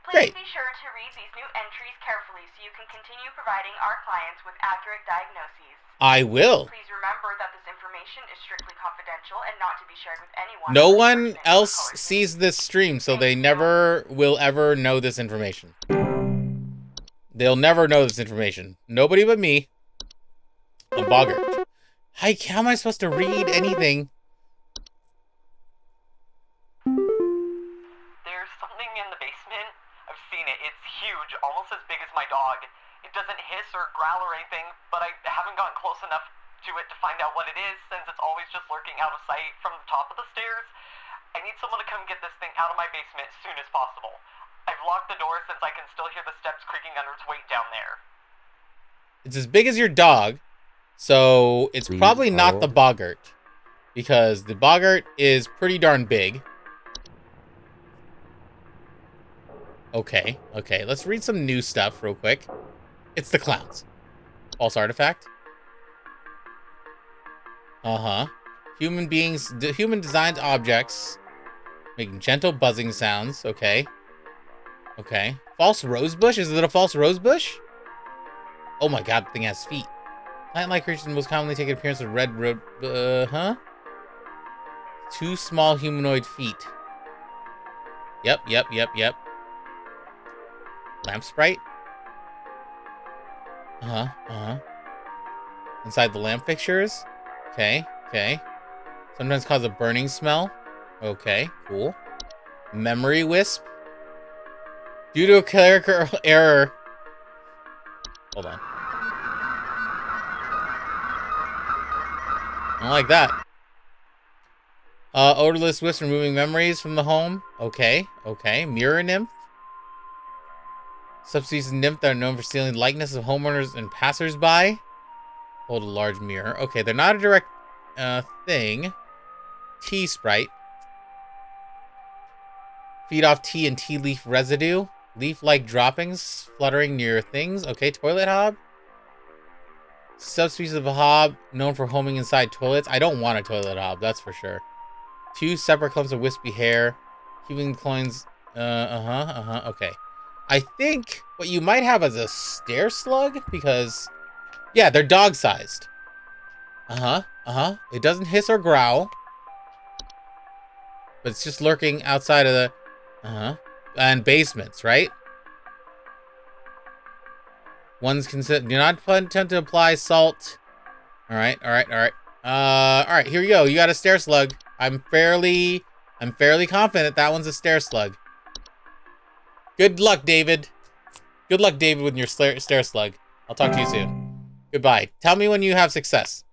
Please be sure to read these new entries carefully so you can continue providing our clients with accurate diagnoses. I will. Please remember that this information is strictly confidential and not to be shared with anyone. No one else sees this stream, so they never will ever know this information. They'll never know this information. Nobody but me. A boggart. How am I supposed to read anything? There's something in the basement. I've seen it. It's huge, almost as big as my dog. It doesn't hiss or growl or anything, but I haven't gotten close enough to it to find out what it is, since it's always just lurking out of sight from the top of the stairs. I need someone to come get this thing out of my basement as soon as possible. I've locked the door since I can still hear the steps creaking under its weight down there. It's as big as your dog, so it's probably not the boggart, because the boggart is pretty darn big. Okay, let's read some new stuff real quick. It's the clowns. False artifact. Human beings, human designed objects making gentle buzzing sounds. Okay. False rosebush? Is it a false rosebush? Oh my god, the thing has feet. Plant-like creatures most commonly take an appearance of red road. Two small humanoid feet. Yep. Lamp sprite? Inside the lamp fixtures? Okay. Sometimes cause a burning smell. Okay, cool. Memory wisp? Due to a clerical error. Hold on. I don't like that. Odorless wisp removing memories from the home. Okay. Mirror nymph. Subspecies nymph that are known for stealing likeness of homeowners and passersby. Hold a large mirror. Okay, they're not a direct thing. Tea sprite. Feed off tea and tea leaf residue. Leaf-like droppings fluttering near things. Okay, toilet hob. Subspecies of a hob known for homing inside toilets. I don't want a toilet hob, that's for sure. Two separate clumps of wispy hair. Human coins. Okay. I think what you might have is a stair slug, because yeah, they're dog-sized. It doesn't hiss or growl, but it's just lurking outside of the and basements, right? One's consider. Do not attempt to apply salt. All right. Here we go. You got a stair slug. I'm fairly confident that one's a stair slug. Good luck, David. Good luck, David, with your stair slug. I'll talk to you soon. Goodbye. Tell me when you have success.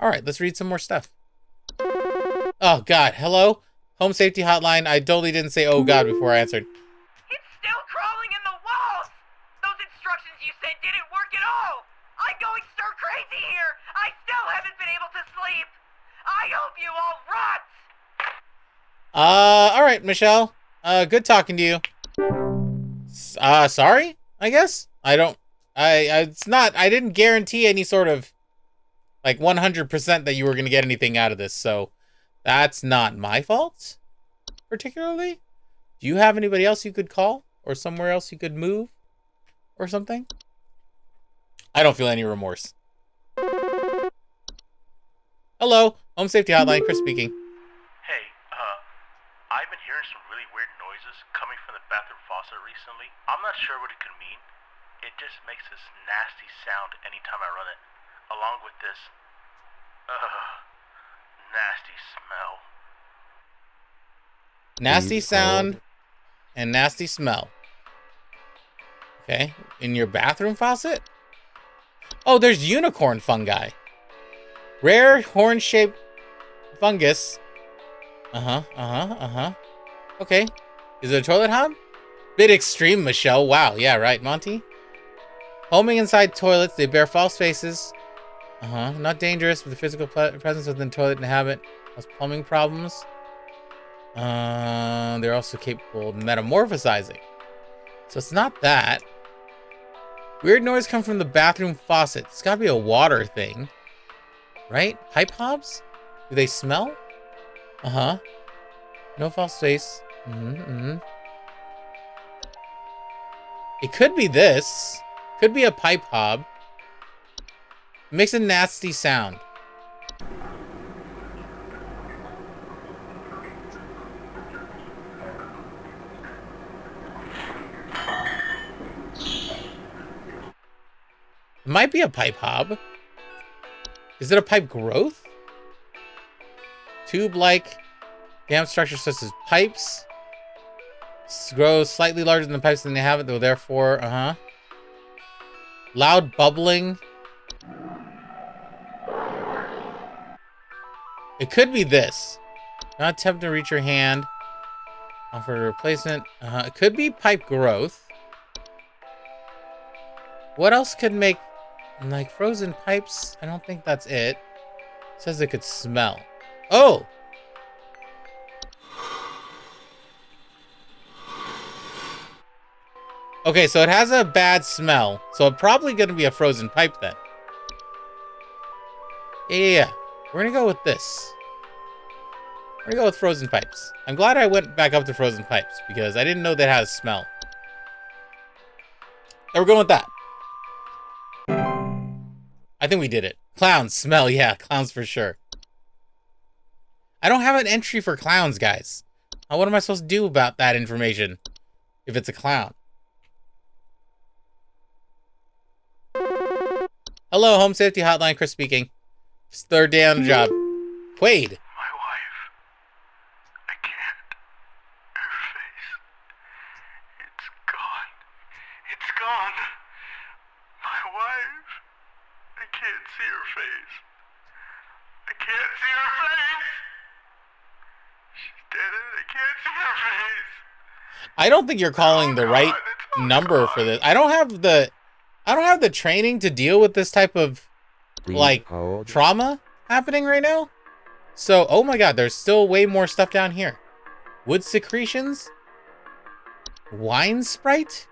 All right, let's read some more stuff. Oh, God. Hello? Home Safety Hotline. I totally didn't say, oh, God, before I answered. It's still crawling in the walls! Those instructions you said didn't work at all! I'm going stir crazy here! I still haven't been able to sleep! I hope you all rot! All right, Michelle. Good talking to you. Sorry, I guess? It's not, I didn't guarantee any sort of, like, 100% that you were going to get anything out of this, so that's not my fault, particularly. Do you have anybody else you could call? Or somewhere else you could move? Or something? I don't feel any remorse. Hello, Home Safety Hotline, Chris speaking. Hey, I've been hearing some really weird noises coming from the bathroom faucet recently. I'm not sure what it could mean. It just makes this nasty sound anytime I run it. Along with this Nasty smell. Nasty sound and nasty smell. Okay. In your bathroom faucet? Oh, there's unicorn fungi. Rare horn-shaped fungus. Okay. Is it a toilet hob? Bit extreme, Michelle. Wow. Yeah, right, Monty. Homing inside toilets, they bear false faces. Not dangerous, but the physical presence within the toilet inhabit cause plumbing problems. They're also capable of metamorphosizing. So it's not that. Weird noise come from the bathroom faucet. It's gotta be a water thing. Right? Pipe hobs? Do they smell? No false face. It could be this. Could be a pipe hob. It makes a nasty sound. It might be a pipe hob. Is it a pipe growth? Tube-like dam structures such as pipes. Grows slightly larger than the pipes than they have it, though therefore, loud bubbling. It could be this. Not attempt to reach your hand. Offer a replacement. It could be pipe growth. What else could make, like, frozen pipes? I don't think that's it. It says it could smell. Oh! Okay, so it has a bad smell. So it's probably going to be a frozen pipe then. Yeah. We're going to go with this. We're going to go with frozen pipes. I'm glad I went back up to frozen pipes because I didn't know that had a smell. So we're going with that. I think we did it. Clowns smell. Yeah, clowns for sure. I don't have an entry for clowns, guys. What am I supposed to do about that information if it's a clown? Hello, Home Safety Hotline. Chris speaking. It's third day on the job. Quaid. My wife. I can't. Her face. It's gone. It's gone. My wife. I can't see her face. I can't see her face. She's dead and I can't see her face. I don't think you're calling the right number for this. I don't have the training to deal with this type of like trauma happening right now. So, oh my god, there's still way more stuff down here. Wood secretions? Wine sprite?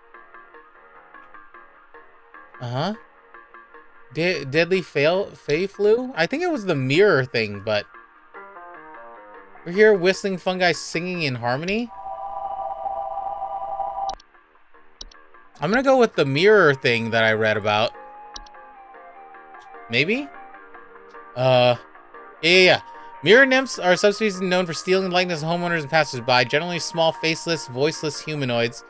Deadly fey flu? I think it was the mirror thing, but we're here whistling fungi singing in harmony. I'm gonna go with the mirror thing that I read about. Maybe? Yeah. Mirror nymphs are a subspecies known for stealing the likeness of homeowners and passers-by, generally small, faceless, voiceless humanoids.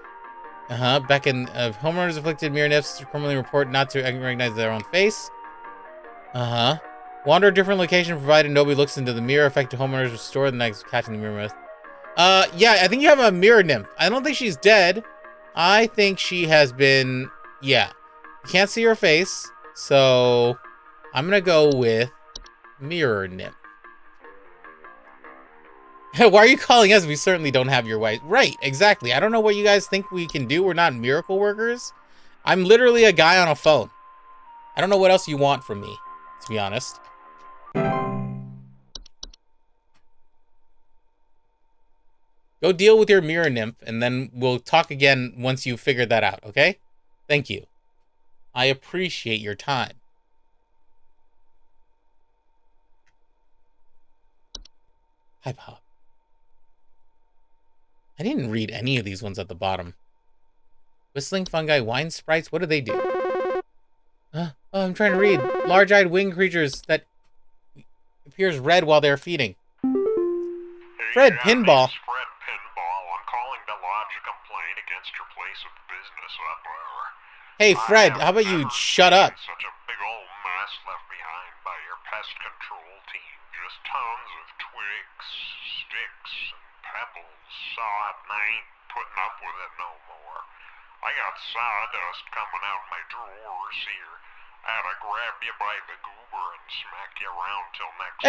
Beckon of homeowners afflicted mirror nymphs commonly report not to recognize their own face. Wander a different location provided nobody looks into the mirror. Affected homeowners restore the next catching the mirror myth. Yeah, I think you have a mirror nymph. I don't think she's dead. I think she has been, yeah. You can't see her face, so I'm gonna go with mirror nymph. Why are you calling us? We certainly don't have your wife. Right, exactly. I don't know what you guys think we can do. We're not miracle workers. I'm literally a guy on a phone. I don't know what else you want from me, to be honest. Go deal with your mirror nymph, and then we'll talk again once you figure that out, okay? Thank you. I appreciate your time. Hi, Pop. I didn't read any of these ones at the bottom. Whistling fungi, wine sprites, what do they do? Oh, I'm trying to read. Large-eyed winged creatures that appears red while they're feeding. Fred Pinball. Fred Pinball. I'm calling to lodge a complaint against your place of business. Hey, Fred, how about you shut up? Such a big old mess left behind by your pest control team. Just tons of twigs, sticks, and pebbles. So I ain't putting up with it no more. I got sawdust coming out my drawers here. I had to grab you by the goober and smack you around till next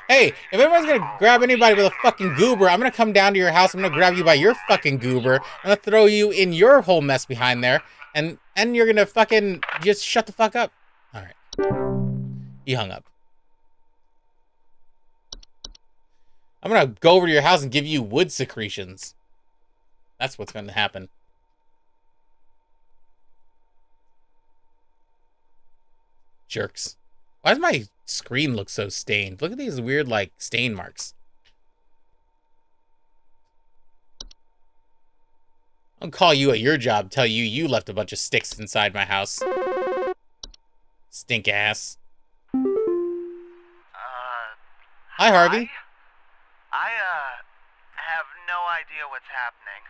Hey, if anyone's gonna grab anybody with a fucking goober, I'm gonna come down to your house, I'm gonna grab you by your fucking goober, I'm gonna throw you in your whole mess behind there, and you're gonna fucking just shut the fuck up. Alright. He hung up. I'm gonna go over to your house and give you wood secretions. That's what's gonna happen. Jerks. Why does my screen look so stained? Look at these weird, like, stain marks. I'll call you at your job, tell you you left a bunch of sticks inside my house. Stink ass. Hi, Harvey. I have no idea what's happening.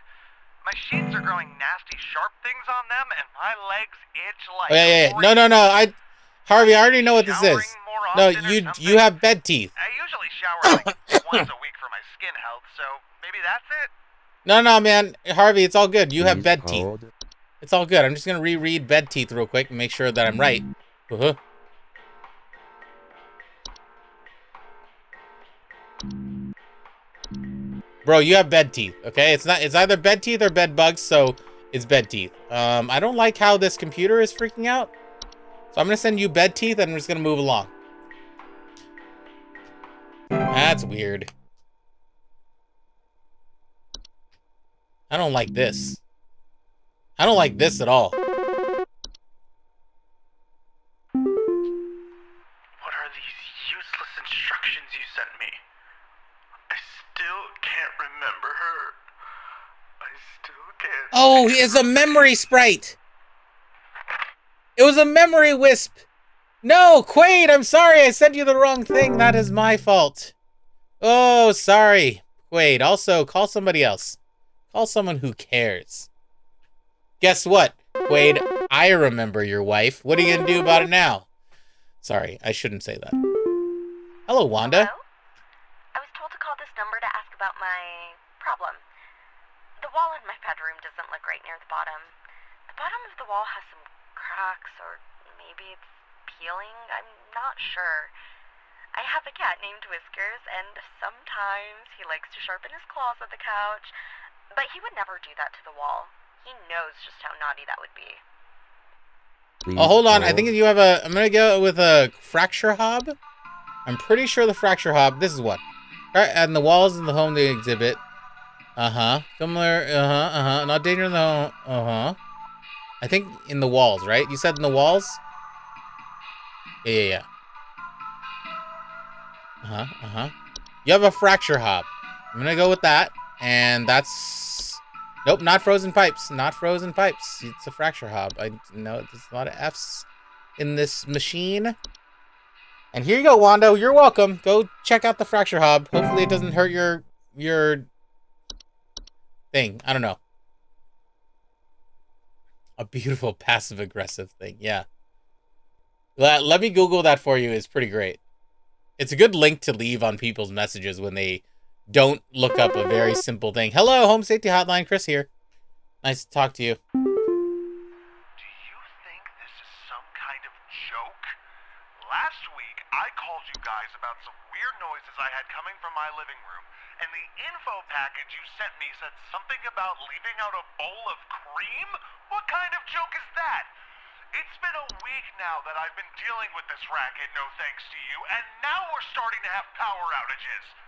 My sheets are growing nasty sharp things on them, and my legs itch like... Oh, yeah. No. Harvey, I already know what this is. No, you have bed teeth. I usually shower like once a week for my skin health, so maybe that's it? No, man. Harvey, it's all good. You have bed teeth. It's all good. I'm just going to reread bed teeth real quick and make sure that I'm right. Bro, you have bed teeth, okay? It's either bed teeth or bed bugs, so it's bed teeth. I don't like how this computer is freaking out. So I'm going to send you bed teeth, and I'm just going to move along. That's weird. I don't like this. I don't like this at all. What are these useless instructions you sent me? I still can't remember her. I still can't... Oh, he is a memory sprite! It was a memory wisp! No, Quaid, I'm sorry, I sent you the wrong thing. That is my fault. Oh, sorry. Quaid, also, call somebody else. Call someone who cares. Guess what, Quaid? I remember your wife. What are you gonna do about it now? Sorry, I shouldn't say that. Hello, Wanda. Hello? I was told to call this number to ask about my problem. The wall in my bedroom doesn't look right near the bottom. The bottom of the wall has some cracks, or maybe it's peeling. I'm not sure. I have a cat named Whiskers, and sometimes he likes to sharpen his claws at the couch, but he would never do that to the wall. He knows just how naughty that would be. Oh, hold on. I think you have a... I'm going to go with a fracture hob. I'm pretty sure the fracture hob... This is what. And the walls in the home they exhibit. Similar... Not danger in the home. I think in the walls, right? You said in the walls? Yeah. You have a fracture hob. I'm going to go with that. And that's... Nope, not frozen pipes. Not frozen pipes. It's a fracture hob. I know there's a lot of F's in this machine. And here you go, Wando. You're welcome. Go check out the fracture hob. Hopefully it doesn't hurt your thing. I don't know. A beautiful passive-aggressive thing. Yeah. Let me Google that for you. It's pretty great. It's a good link to leave on people's messages when they don't look up a very simple thing. Hello, Home Safety Hotline. Chris here. Nice to talk to you. Do you think this is some kind of joke? Last week, I called you guys about some weird noises I had coming from my living room, and the info package you sent me said something about leaving out a bowl of cream? What kind of joke is that? It's been a week now that I've been dealing with this racket, no thanks to you, and now we're starting to have power outages.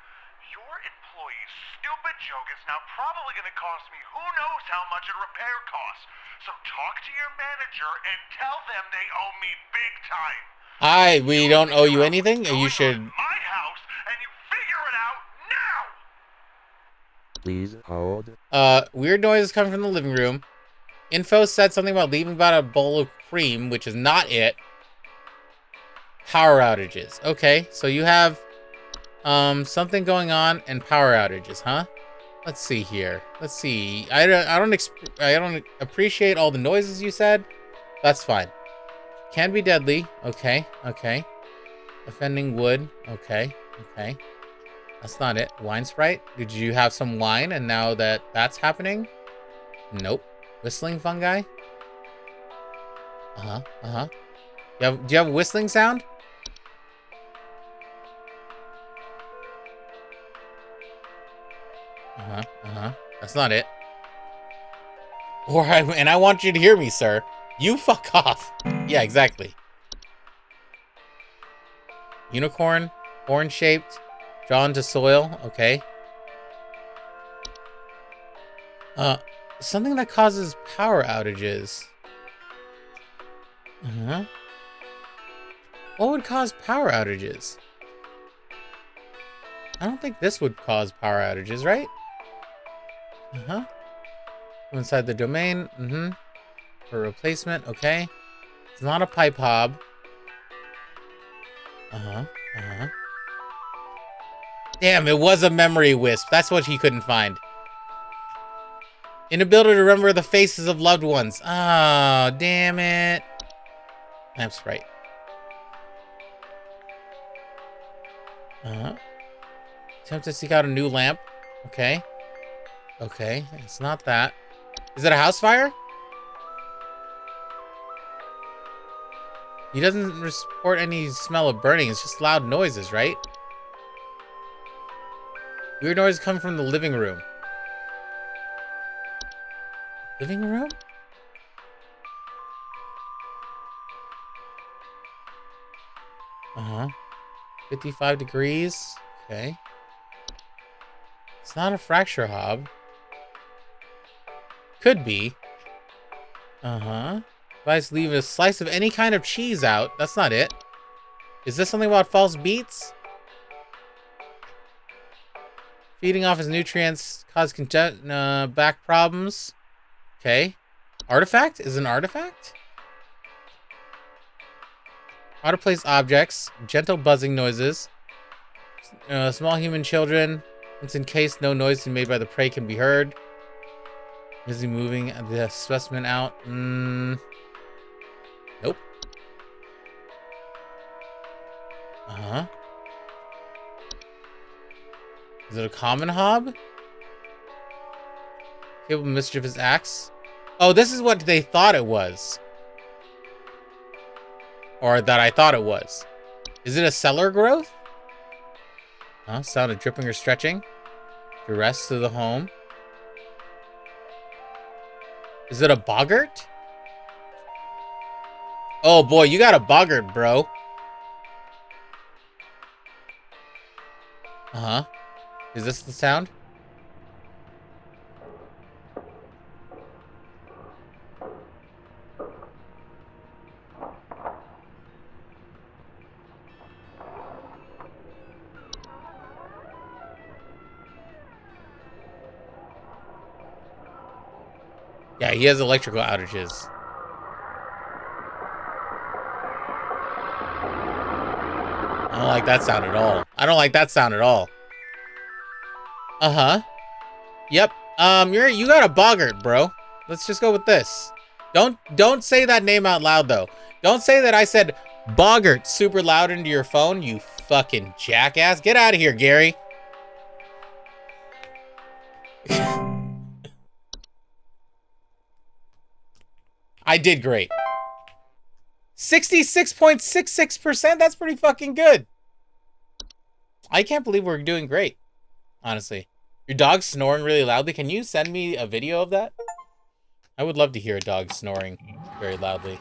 Your employee's stupid joke is now probably going to cost me who knows how much in repair costs. So talk to your manager and tell them they owe me big time. We don't owe you anything. You should... My house, and you figure it out now! Please hold. Weird noises coming from the living room. Info said something about leaving about a bowl of cream, which is not it. Power outages. Okay, so you have... something going on and power outages, huh? Let's see here. Let's see. I don't appreciate all the noises you said. That's fine. Can be deadly. Okay. Offending wood. Okay. Okay. That's not it. Wine Sprite? Did you have some wine and now that's happening? Nope. Whistling fungi? Uh-huh. Uh-huh. Do you have a whistling sound? Uh-huh. Uh-huh. That's not it. And I want you to hear me, sir. You fuck off. Yeah, exactly. Unicorn. Horn-shaped. Drawn to soil. Okay. Something that causes power outages. Uh-huh. What would cause power outages? I don't think this would cause power outages, right? Uh-huh. Inside the domain. Mm-hmm. For replacement. Okay. It's not a pipe hob. Uh-huh. Uh-huh. Damn, it was a memory wisp. That's what he couldn't find. Inability to remember the faces of loved ones. Oh, damn it. Lamp Sprite. Uh-huh. Attempt to seek out a new lamp. Okay. Okay, it's not that. Is it a house fire? He doesn't report any smell of burning. It's just loud noises, right? Weird noises come from the living room. Living room? Uh-huh. 55 degrees. Okay. It's not a fracture hob. Could be. Uh-huh. Advice leave a slice of any kind of cheese out. That's not it. Is this something about false beets? Feeding off his nutrients cause back problems. Okay. Artifact? Is it an artifact? Auto-placed objects. Gentle buzzing noises. Small human children. It's in case no noise made by the prey can be heard. Is he moving the specimen out? Nope. Uh-huh. Is it a common hob? Capable of mischievous acts? Oh, this is what they thought it was. Or that I thought it was. Is it a cellar growth? Huh? Sound of dripping or stretching. Duress to the home. Is it a boggart? Oh boy, you got a boggart, bro. Uh-huh. Is this the sound? Yeah, he has electrical outages. I don't like that sound at all. I don't like that sound at all. Uh-huh. Yep. You got a boggart, bro. Let's just go with this. Don't say that name out loud though. Don't say that I said boggart super loud into your phone, you fucking jackass. Get out of here, Gary. I did great. 66.66%. That's pretty fucking good. I can't believe we're doing great. Honestly. Your dog's snoring really loudly. Can you send me a video of that? I would love to hear a dog snoring very loudly.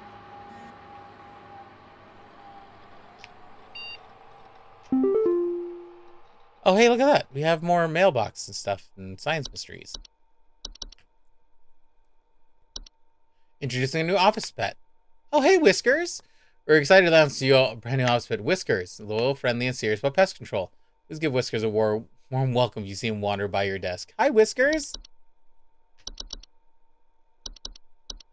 Oh, hey, look at that. We have more mailbox and stuff and science mysteries. Introducing a new office pet. Oh, hey, Whiskers. We're excited to announce to you a brand new office pet, Whiskers. Loyal, friendly, and serious about pest control. Please give Whiskers a warm welcome if you see him wander by your desk. Hi, Whiskers.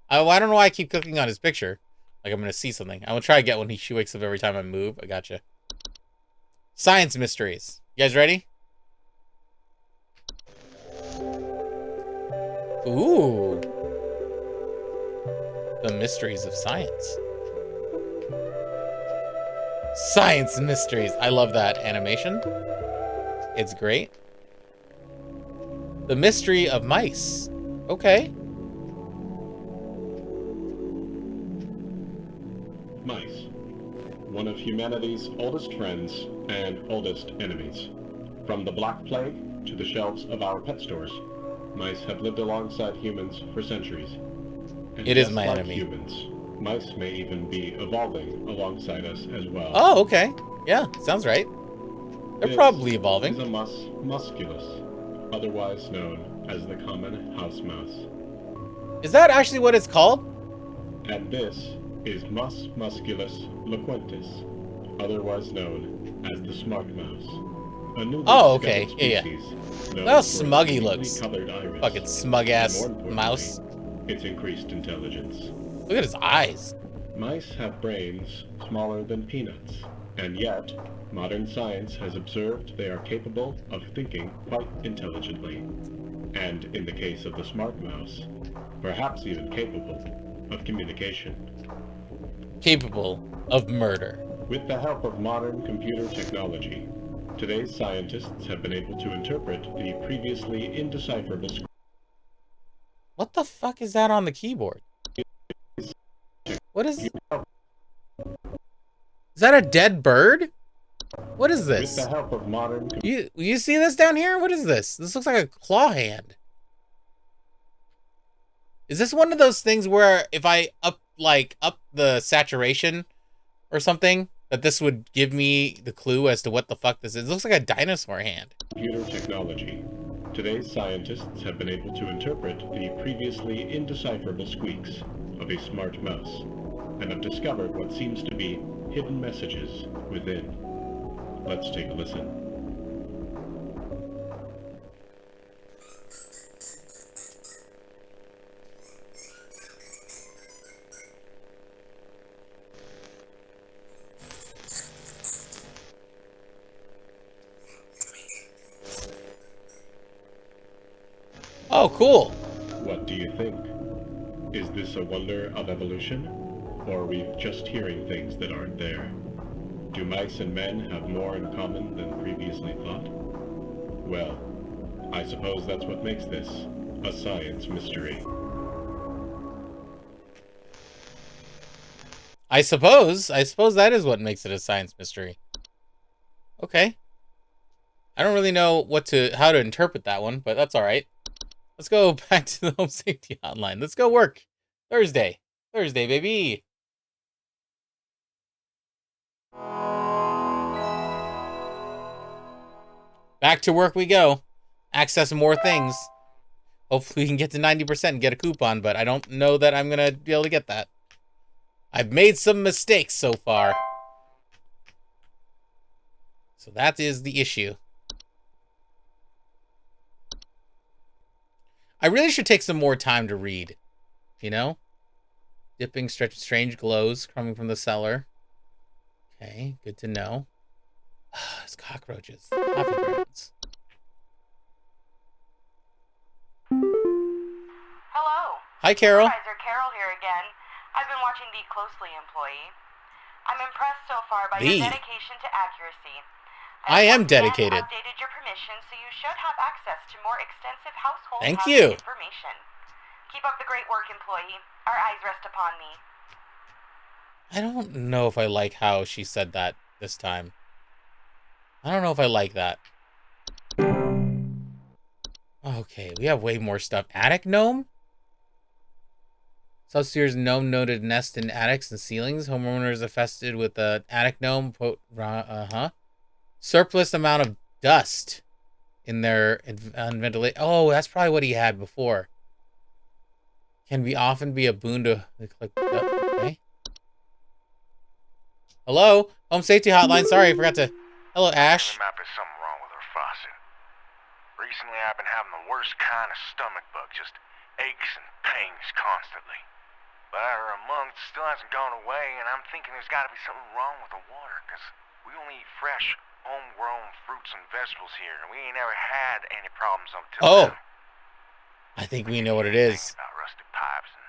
Oh, I don't know why I keep clicking on his picture. Like I'm going to see something. I will try to get one. She wakes up every time I move. I gotcha. Science mysteries. You guys ready? Ooh. The mysteries of science. Science mysteries. I love that animation. It's great. The mystery of mice. Okay. Mice. One of humanity's oldest friends and oldest enemies. From the Black Plague to the shelves of our pet stores, mice have lived alongside humans for centuries. And it is just my like enemy. Humans, mice may even be evolving alongside us as well. Oh, okay. Yeah, sounds right. They're probably evolving. This is a mus musculus, otherwise known as the common house mouse. Is that actually what it's called? And this is Mus musculus loquentis, otherwise known as the smart mouse. A newly okay. species Well, smuggy looks. Iris, fucking smug-ass mouse. Its increased intelligence. Look at his eyes. Mice have brains smaller than peanuts, and yet, modern science has observed they are capable of thinking quite intelligently. And in the case of the smart mouse, perhaps even capable of communication. Capable of murder. With the help of modern computer technology, today's scientists have been able to interpret the previously indecipherable. What the fuck is that on the keyboard? What is... Is that a dead bird? What is this? With the help of modern... You see this down here? What is this? This looks like a claw hand. Is this one of those things where if I up the saturation or something, that this would give me the clue as to what the fuck this is? It looks like a dinosaur hand. Computer technology. Today's scientists have been able to interpret the previously indecipherable squeaks of a smart mouse, and have discovered what seems to be hidden messages within. Let's take a listen. Oh, cool. What do you think? Is this a wonder of evolution? Or are we just hearing things that aren't there? Do mice and men have more in common than previously thought? Well, I suppose that's what makes this a science mystery. I suppose that is what makes it a science mystery. Okay. I don't really know how to interpret that one, but that's all right. Let's go back to the home safety hotline. Let's go work. Thursday, baby. Back to work we go. Access more things. Hopefully we can get to 90% and get a coupon, but I don't know that I'm going to be able to get that. I've made some mistakes so far. So that is the issue. I really should take some more time to read. You know? Dipping strange glows coming from the cellar. Okay, good to know. It's cockroaches. Coffee grounds. Hello. Hi, Carol. Supervisor Carol here again. I've been watching the closely, employee. I'm impressed so far by your dedication to accuracy. I am dedicated. Updated your permission, so you should have access to more extensive household information. Keep up the great work, employee. Our eyes rest upon me. I don't know if I like how she said that this time. I don't know if I like that. Okay, we have way more stuff. Attic gnome? Upstairs gnome noted nest in attics and ceilings. Homeowners affested with the attic gnome. Surplus amount of dust in their ventilation. Oh, that's probably what he had before. Can be often be a boon to click. Okay. Hello, home safety hotline. Sorry, I forgot to. Hello, Ash. There might be something wrong with our faucet. Recently, I've been having the worst kind of stomach bug, just aches and pains constantly. But after a month, it still hasn't gone away, and I'm thinking there's got to be something wrong with the water, because we only eat fresh, homegrown fruits and vegetables here, and we ain't ever had any problems until now. I think we know what it is. About rusted pipes and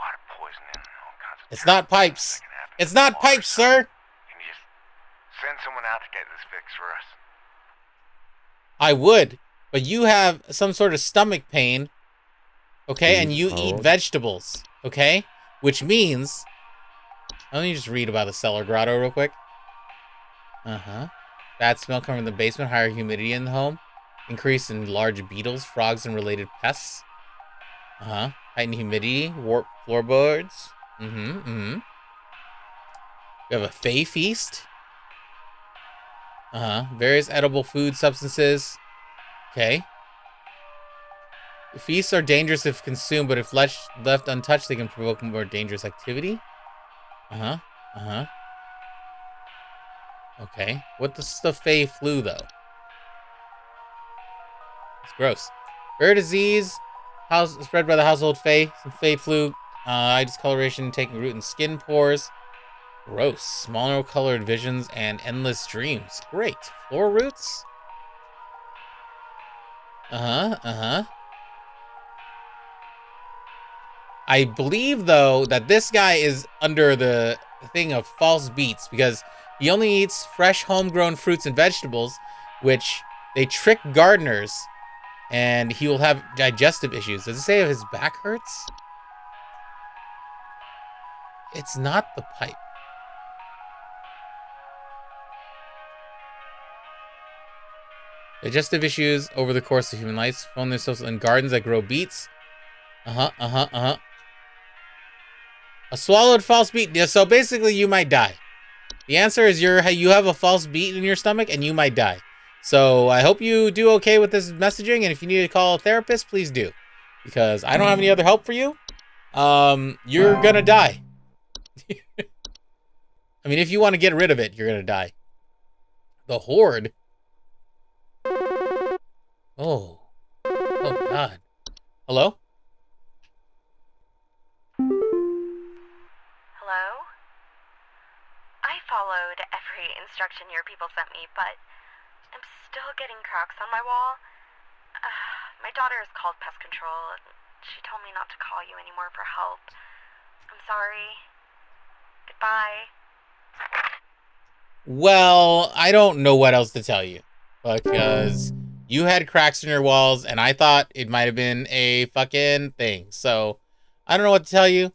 water poisoning and all kinds of. It's not pipes. It's not pipes, sir. Can you just send someone out to get this fixed for us. I would, but you have some sort of stomach pain, okay? And you eat vegetables, okay? Which means, let me just read about the cellar grotto real quick. Bad smell coming from the basement, higher humidity in the home, increase in large beetles, frogs, and related pests. Heightened humidity, warped floorboards. We have a Fey feast. Various edible food substances. Okay. Feasts are dangerous if consumed, but if left untouched, they can provoke more dangerous activity. Okay. What's the Fey flu, though? It's gross. Rare disease. Spread by the household Fey. Some Fey flu. Eye discoloration taking root in skin pores. Gross. Smaller colored visions and endless dreams. Great. Floor roots? I believe, though, that this guy is under the thing of false beats because he only eats fresh homegrown fruits and vegetables, which they trick gardeners, and he will have digestive issues. Does it say if his back hurts? It's not the pipe. Digestive issues over the course of human life. Found themselves in gardens that grow beets. A swallowed false beet. Yeah, so basically, you might die. The answer is you have a false beet in your stomach, and you might die. So I hope you do okay with this messaging, and if you need to call a therapist, please do. Because I don't have any other help for you. You're gonna die. I mean, if you want to get rid of it, you're gonna die. The Horde? Oh God. Hello? Hello? I followed every instruction your people sent me, but I'm still getting cracks on my wall. My daughter has called pest control. She told me not to call you anymore for help. I'm sorry. Goodbye. Well, I don't know what else to tell you. Because you had cracks in your walls, and I thought it might have been a fucking thing. So, I don't know what to tell you.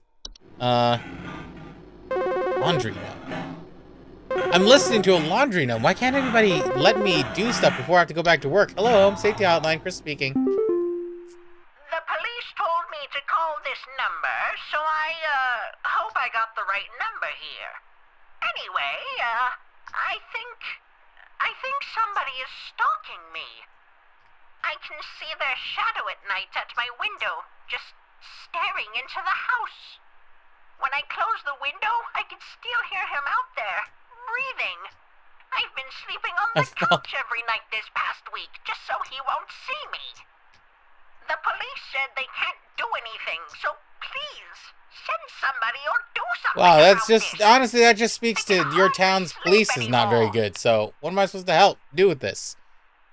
Laundry gnome. I'm listening to a laundry gnome. Why can't anybody let me do stuff before I have to go back to work? Hello, Home Safety Hotline, Chris speaking. The police told me to call this number, so I hope I got the right number here. Anyway, I think somebody is stalking me. I can see their shadow at night at my window, just staring into the house. When I close the window, I can still hear him out there, breathing. I've been sleeping on the couch every night this past week, just so he won't see me. The police said they can't do anything, so please, send somebody or do something. Wow, that's just, honestly, that just speaks to your town's police is not very good. So, what am I supposed to do with this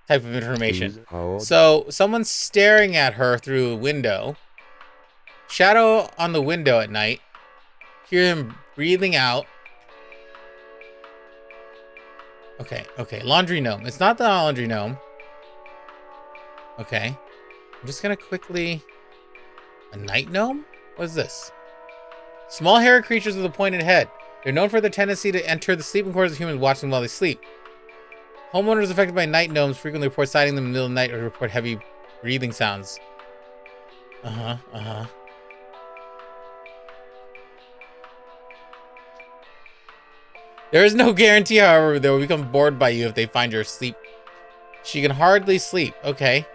type of information? So, someone's staring at her through a window. Shadow on the window at night. Hear him breathing out. Okay. Laundry gnome. It's not the laundry gnome. Okay. I'm just gonna quickly... A night gnome? What is this? Small hairy creatures with a pointed head. They're known for their tendency to enter the sleeping quarters of humans, watching them while they sleep. Homeowners affected by night gnomes frequently report sighting them in the middle of the night or report heavy breathing sounds. There is no guarantee, however, they will become bored by you if they find you asleep. She can hardly sleep. Okay.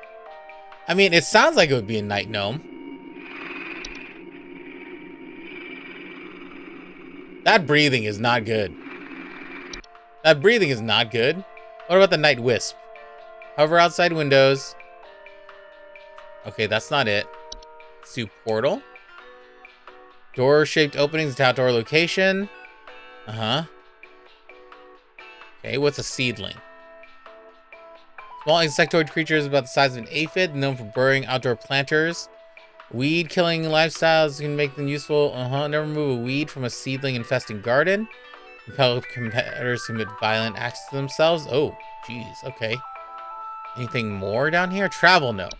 I mean, it sounds like it would be a night gnome. That breathing is not good. That breathing is not good. What about the night wisp? Hover outside windows. Okay, that's not it. See portal. Door-shaped openings to outdoor location. Okay, what's a seedling? Small insectoid creatures about the size of an aphid, known for burrowing outdoor planters. Weed-killing lifestyles can make them useful. Never remove a weed from a seedling infesting garden. Compel competitors to commit violent acts to themselves. Oh, jeez. Okay. Anything more down here? Travel note.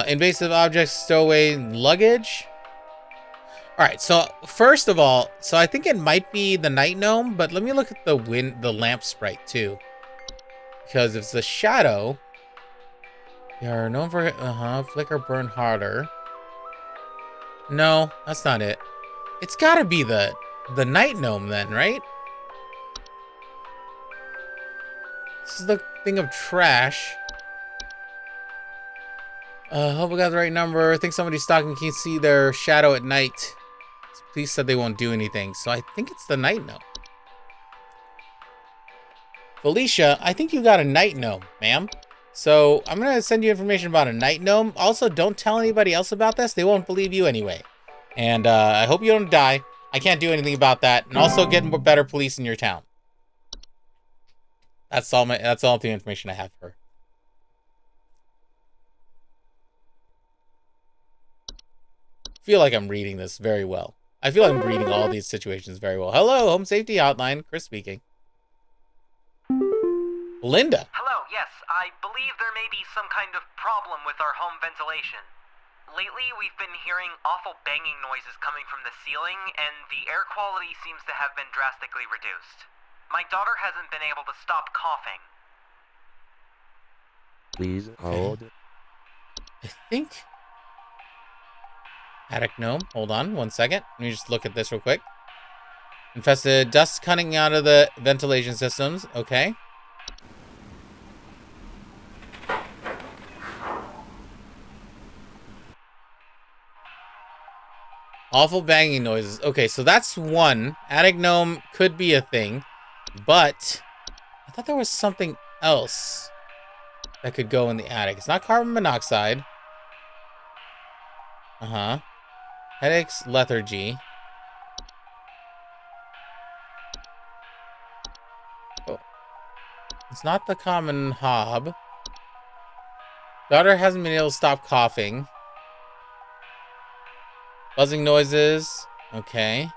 Invasive objects, stow away luggage. All right. So first of all, so I think it might be the night gnome, but let me look at the lamp sprite too, because if it's a shadow, they are known for flicker, burn harder. No, that's not it. It's got to be the night gnome then, right? This is the thing of trash. Hope we got the right number. I think somebody's stalking can see their shadow at night. Police said they won't do anything, so I think it's the night gnome. Felicia, I think you got a night gnome, ma'am. So I'm gonna send you information about a night gnome. Also, don't tell anybody else about this. They won't believe you anyway. And I hope you don't die. I can't do anything about that. And also get more better police in your town. That's all the information I have for her. I feel like I'm reading this very well. I feel like I'm reading all these situations very well. Hello, Home Safety Hotline. Chris speaking. Linda. Hello, yes. I believe there may be some kind of problem with our home ventilation. Lately, we've been hearing awful banging noises coming from the ceiling, and the air quality seems to have been drastically reduced. My daughter hasn't been able to stop coughing. Please hold. I think... Attic gnome. Hold on 1 second. Let me just look at this real quick. Infested dust coming out of the ventilation systems. Okay. Awful banging noises. Okay, so that's one. Attic gnome could be a thing. But I thought there was something else that could go in the attic. It's not carbon monoxide. Headaches, lethargy. Oh. It's not the common hob. Daughter hasn't been able to stop coughing. Buzzing noises. Okay.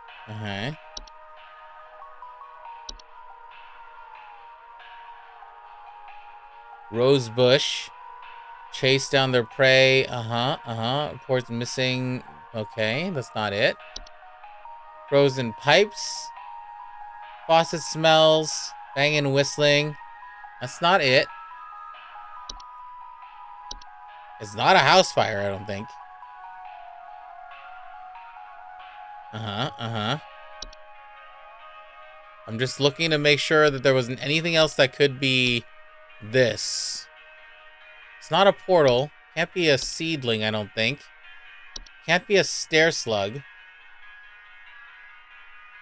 Rosebush. Chase down their prey. Reports missing. Okay, that's not it. Frozen pipes. Faucet smells. Banging, whistling. That's not it. It's not a house fire, I don't think. I'm just looking to make sure that there wasn't anything else that could be this. It's not a portal. Can't be a seedling, I don't think. Can't be a stair slug.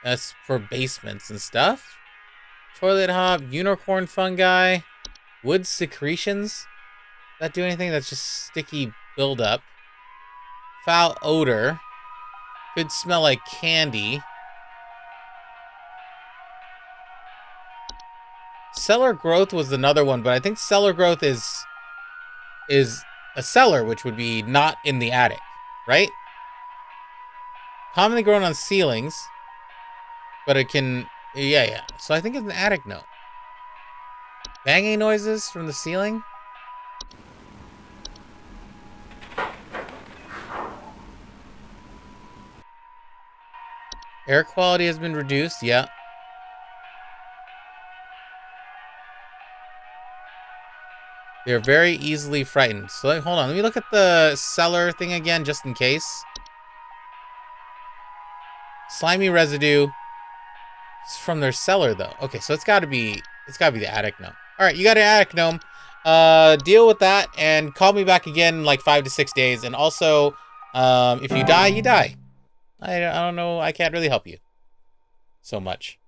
That's for basements and stuff. Toilet hop, unicorn fungi, wood secretions. Does that do anything? That's just sticky buildup. Foul odor. Could smell like candy. Cellar growth was another one, but I think cellar growth is a cellar, which would be not in the attic, right? Commonly grown on ceilings, but it can, yeah. So I think it's an attic note. Banging noises from the ceiling. Air quality has been reduced, yeah. They're very easily frightened. So hold on, let me look at the cellar thing again, just in case. Slimy residue. It's from their cellar, though. Okay, so it's gotta be the attic gnome. Alright, you got an attic gnome. Deal with that and call me back again in like 5 to 6 days. And also, if you die, you die. I don't know, I can't really help you so much.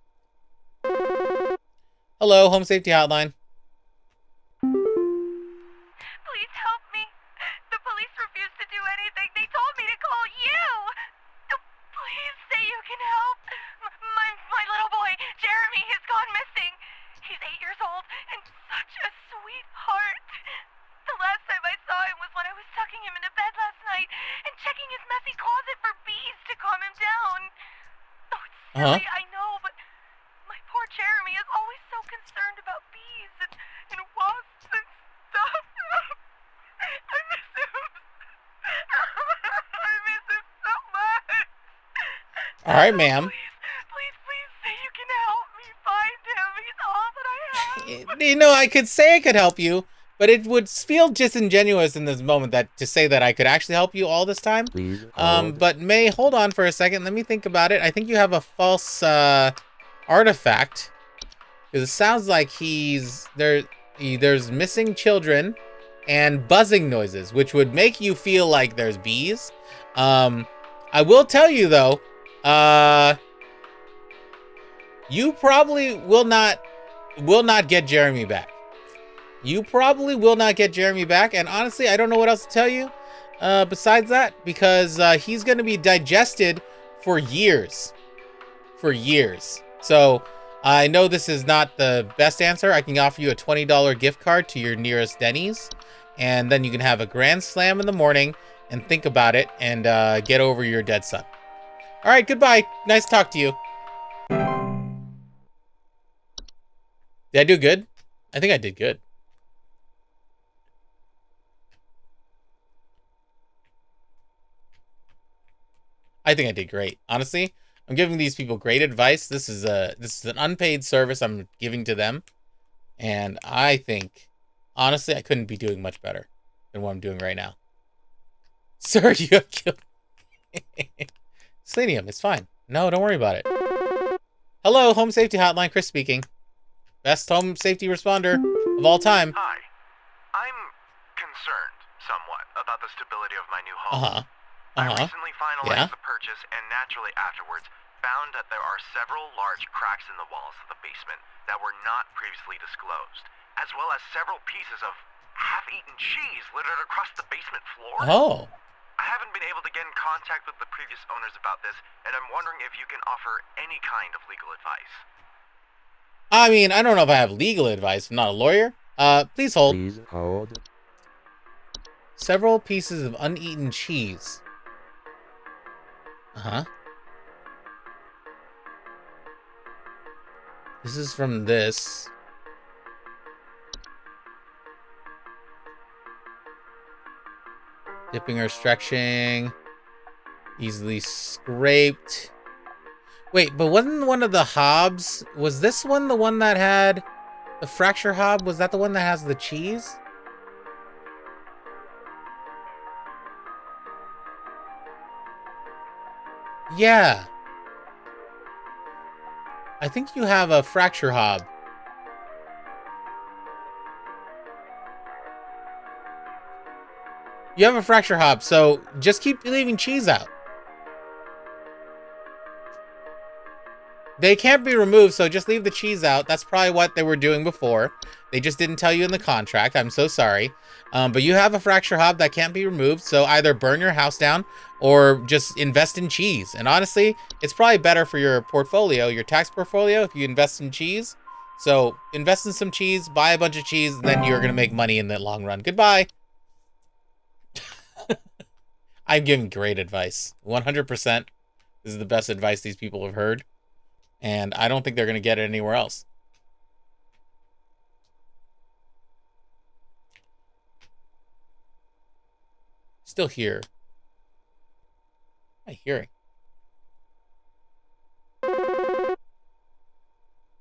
Hello, Home Safety Hotline. Please help me. The police refuse to do anything. They told me to call you. Please say you can help. My little boy, Jeremy, has gone missing. He's 8 years old and such a sweetheart. The last time I saw him was when I was tucking him into bed last night and checking his messy closet for bees to calm him down. Oh, it's Really, I know, but my poor Jeremy is always so concerned about bees and wasps and stuff. I miss him. I miss him so much. All right, ma'am. Please say you can help me find him. He's all that I have. You know, I could say I could help you, but it would feel disingenuous in this moment that to say that I could actually help you all this time. Please hold. But May, hold on for a second. Let me think about it. I think you have a false artifact. Because it sounds like there's missing children and buzzing noises, which would make you feel like there's bees. I will tell you though, you probably will not get Jeremy back. You probably will not get Jeremy back, and honestly, I don't know what else to tell you besides that, because he's going to be digested for years. For years. So, I know this is not the best answer. I can offer you a $20 gift card to your nearest Denny's, and then you can have a grand slam in the morning and think about it and get over your dead son. All right, goodbye. Nice to talk to you. Did I do good? I think I did good. I think I did great. Honestly, I'm giving these people great advice. This is an unpaid service I'm giving to them. And I think, honestly, I couldn't be doing much better than what I'm doing right now. Sir, you have killed Selenium, it's fine. No, don't worry about it. Hello, Home Safety Hotline, Chris speaking. Best home safety responder of all time. Hi. I'm concerned somewhat about the stability of my new home. I recently finalized the purchase and naturally afterwards found that there are several large cracks in the walls of the basement that were not previously disclosed, as well as several pieces of half-eaten cheese littered across the basement floor. Oh. I haven't been able to get in contact with the previous owners about this, and I'm wondering if you can offer any kind of legal advice. I mean, I don't know if I have legal advice. I'm not a lawyer. Please hold. Please hold. Several pieces of uneaten cheese. This is from this. Dipping or stretching. Easily scraped. Wait, but wasn't one of the hobs? Was this one the one that had the fracture hob? Was that the one that has the cheese? Yeah. I think you have a fracture hob. You have a fracture hob, so just keep leaving cheese out. They can't be removed, so just leave the cheese out. That's probably what they were doing before. They just didn't tell you in the contract. I'm so sorry. But you have a fracture hob that can't be removed, so either burn your house down or just invest in cheese. And honestly, it's probably better for your portfolio, your tax portfolio, if you invest in cheese. So invest in some cheese, buy a bunch of cheese, and then you're going to make money in the long run. Goodbye. I'm giving great advice. 100%. This is the best advice these people have heard. And I don't think they're going to get it anywhere else. Still here. What am I hearing?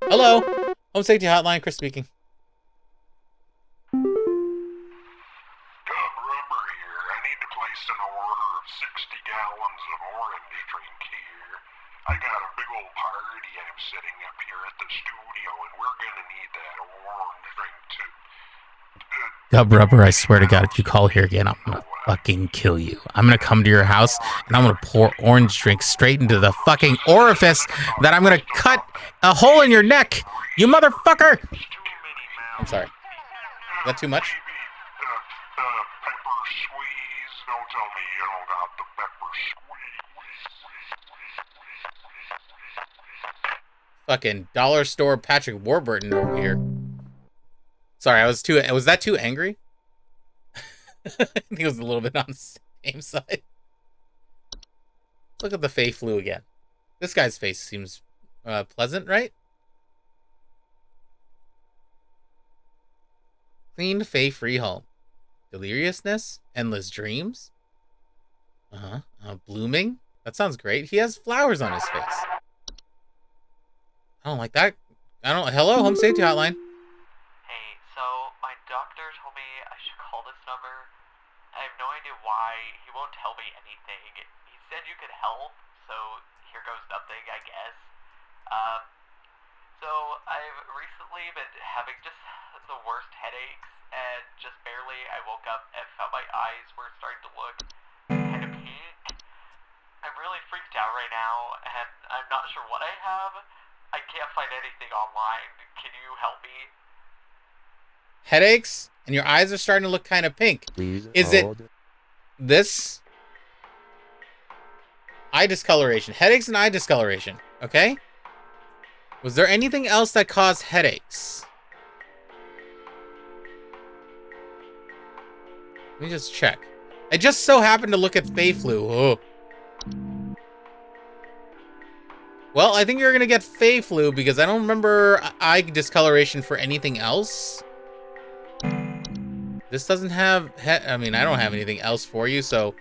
Hello. Home Safety Hotline, Chris speaking. Rubber here. I need to place an order of 60 gallons of orange drink here. I got a big old party I'm setting up here at the studio, and we're gonna need that orange drink too. Dub Rubber, I swear to God, if you call here again, I'm gonna fucking kill you. I'm gonna come to your house, and I'm gonna pour orange drink straight into the fucking orifice that I'm gonna cut a hole in your neck, you motherfucker! I'm sorry. Is that too much? Pepper squeeze. Don't tell me you don't got the pepper squeeze. Fucking dollar store Patrick Warburton over here. Sorry, was that too angry? I think it was a little bit on the same side. Look at the Fey flu again. This guy's face seems pleasant, right? Clean, fae-free home. Deliriousness? Endless dreams? Blooming? That sounds great. He has flowers on his face. I don't like that. Hello, Home Safety Hotline. Hey, so my doctor told me I should call this number. I have no idea why. He won't tell me anything. He said you could help, so here goes nothing, I guess. So I've recently been having just the worst headaches, and just barely I woke up and felt my eyes were starting to look kind of pink. I'm really freaked out right now, and I'm not sure what I have. I can't find anything online. Can you help me? Headaches, and your eyes are starting to look kind of pink. Please Is hold. it this? Eye discoloration. Headaches and eye discoloration. Okay? Was there anything else that caused headaches? Let me just check. I just so happened to look at Fae Flu. Oh. Well, I think you're going to get Fae Flu because I don't remember eye discoloration for anything else. This doesn't have... I mean, I don't have anything else for you, so...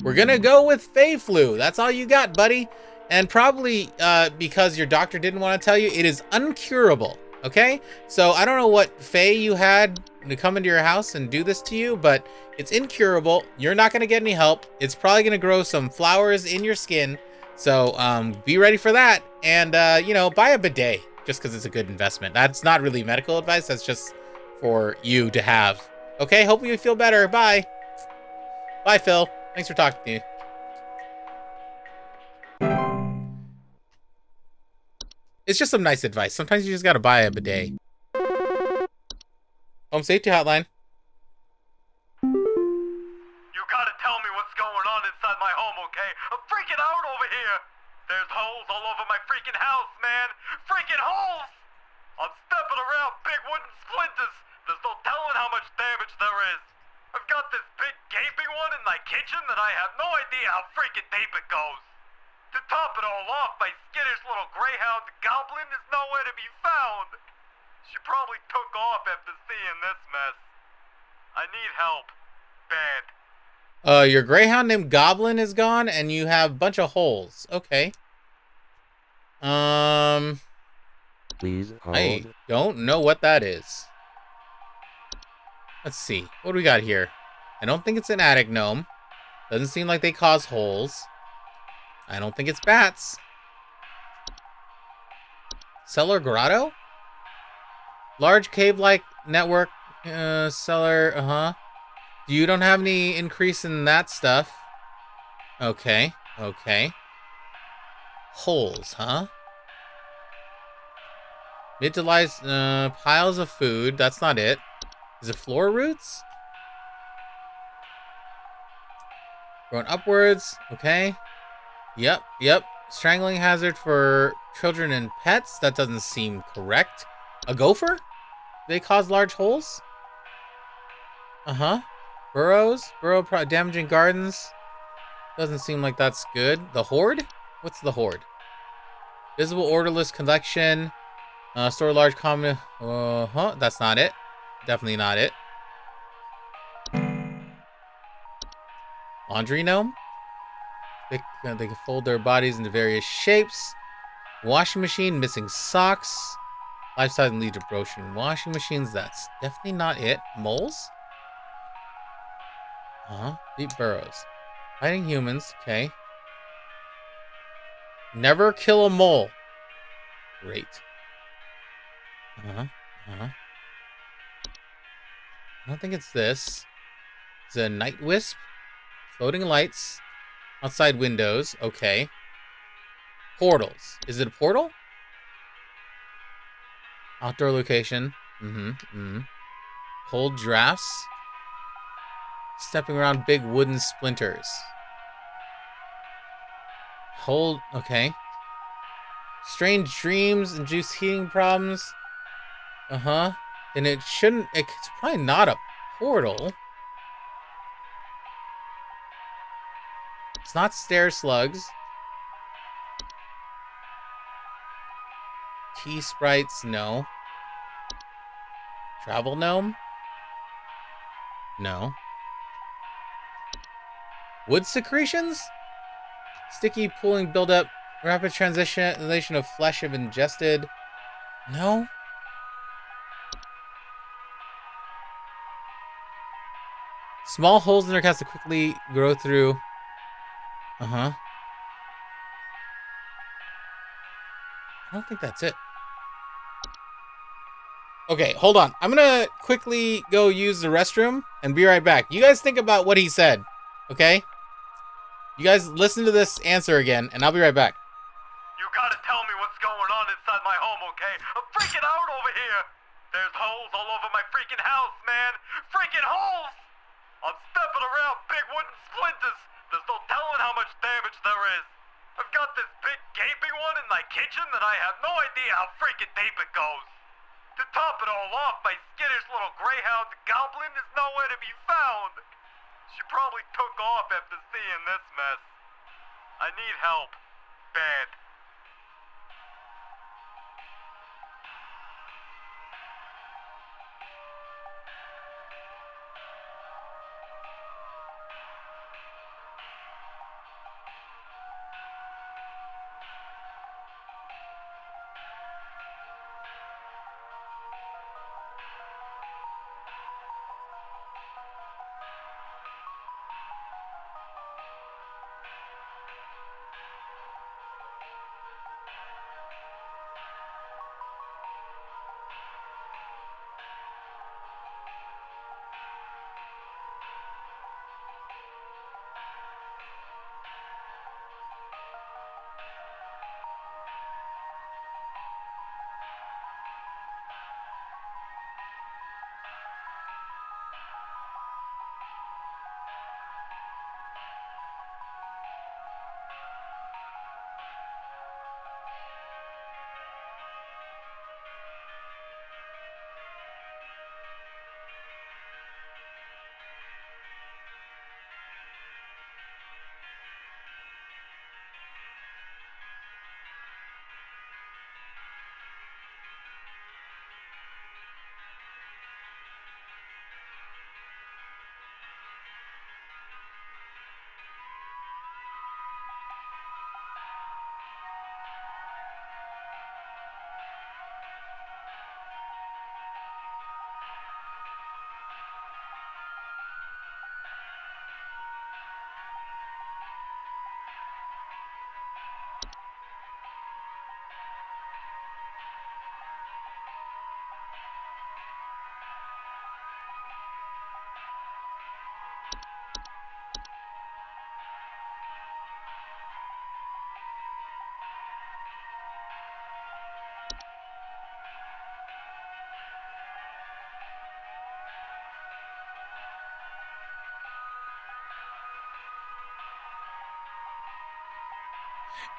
We're going to go with Fae Flu. That's all you got, buddy. And probably because your doctor didn't want to tell you, it is uncurable, okay? So I don't know what Fae you had to come into your house and do this to you, but it's incurable. You're not going to get any help. It's probably going to grow some flowers in your skin. So be ready for that. And, you know, buy a bidet just because it's a good investment. That's not really medical advice. That's just for you to have. Okay, hope you feel better. Bye. Bye, Phil. Thanks for talking to me. It's just some nice advice. Sometimes you just gotta buy a bidet. Home Safety Hotline. You gotta tell me what's going on inside my home, okay? I'm freaking out over here! There's holes all over my freaking house, man! Freaking holes! I'm stepping around big wooden splinters! There's no telling how much damage there is! I've got this big gaping one in my kitchen that I have no idea how freaking deep it goes! To top it all off, my skittish little greyhound goblin is nowhere to be found! She probably took off after seeing this mess. I need help. Bad. Your greyhound named Goblin is gone, and you have a bunch of holes. Okay. Please hold. I don't know what that is. Let's see. What do we got here? I don't think it's an attic gnome. Doesn't seem like they cause holes. I don't think it's bats. Cellar grotto? Large cave-like network. Cellar, You don't have any increase in that stuff. Okay, okay. Holes, huh? Mid to lies, piles of food. That's not it. Is it floor roots? Going upwards. Okay. Yep, yep. Strangling hazard for children and pets. That doesn't seem correct. A gopher? Do they cause large holes? Burrows? Damaging gardens? Doesn't seem like that's good. The horde? What's the horde? Visible orderless collection. Store large common... That's not it. Definitely not it. Laundry gnome? They can fold their bodies into various shapes. Washing machine, missing socks. Life-size and lead broken washing machines. That's definitely not it. Moles? Deep burrows. Fighting humans. Okay. Never kill a mole. Great. I don't think it's this. It's a night wisp. Floating lights. Outside windows. Okay. Portals. Is it a portal? Outdoor location. Cold drafts. Stepping around big wooden splinters. Okay. Strange dreams, induced heating problems. And it's probably not a portal. It's not stair slugs. Tea sprites, no. Travel gnome? No. Wood secretions? Sticky pooling buildup. Rapid translation of flesh if ingested. No. Small holes in their cast to quickly grow through. Uh-huh. I don't think that's it. Okay, hold on. I'm gonna quickly go use the restroom and be right back. You guys think about what he said, okay? You guys listen to this answer again, and I'll be right back. You gotta tell me what's going on inside my home, okay? I'm freaking out over here. There's holes all over my freaking house, man. Freaking holes! I'm stepping around big wooden splinters. There's no telling how much damage there is. I've got this big gaping one in my kitchen that I have no idea how freaking deep it goes. To top it all off, my skittish little greyhound goblin is nowhere to be found. She probably took off after seeing this mess. I need help. Bad.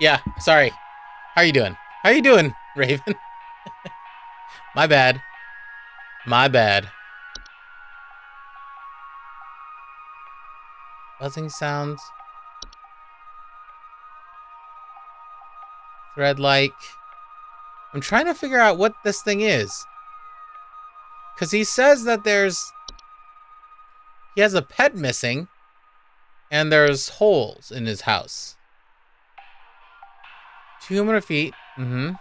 Yeah, sorry. How you doing? How you doing, Raven? My bad. My bad. Buzzing sounds. Thread-like. I'm trying to figure out what this thing is. Because he says that he has a pet missing, and there's holes in his house. 200 feet. Mm-hmm.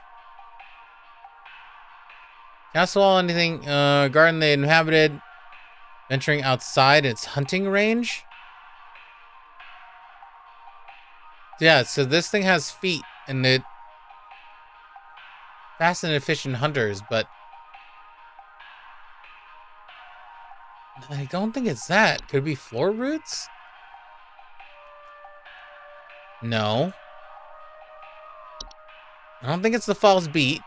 Can't swallow anything. Garden they inhabited. Venturing outside its hunting range. Yeah, so this thing has feet, and it fast and efficient hunters, but I don't think it's that. Could it be floor roots? No. I don't think it's the false beat.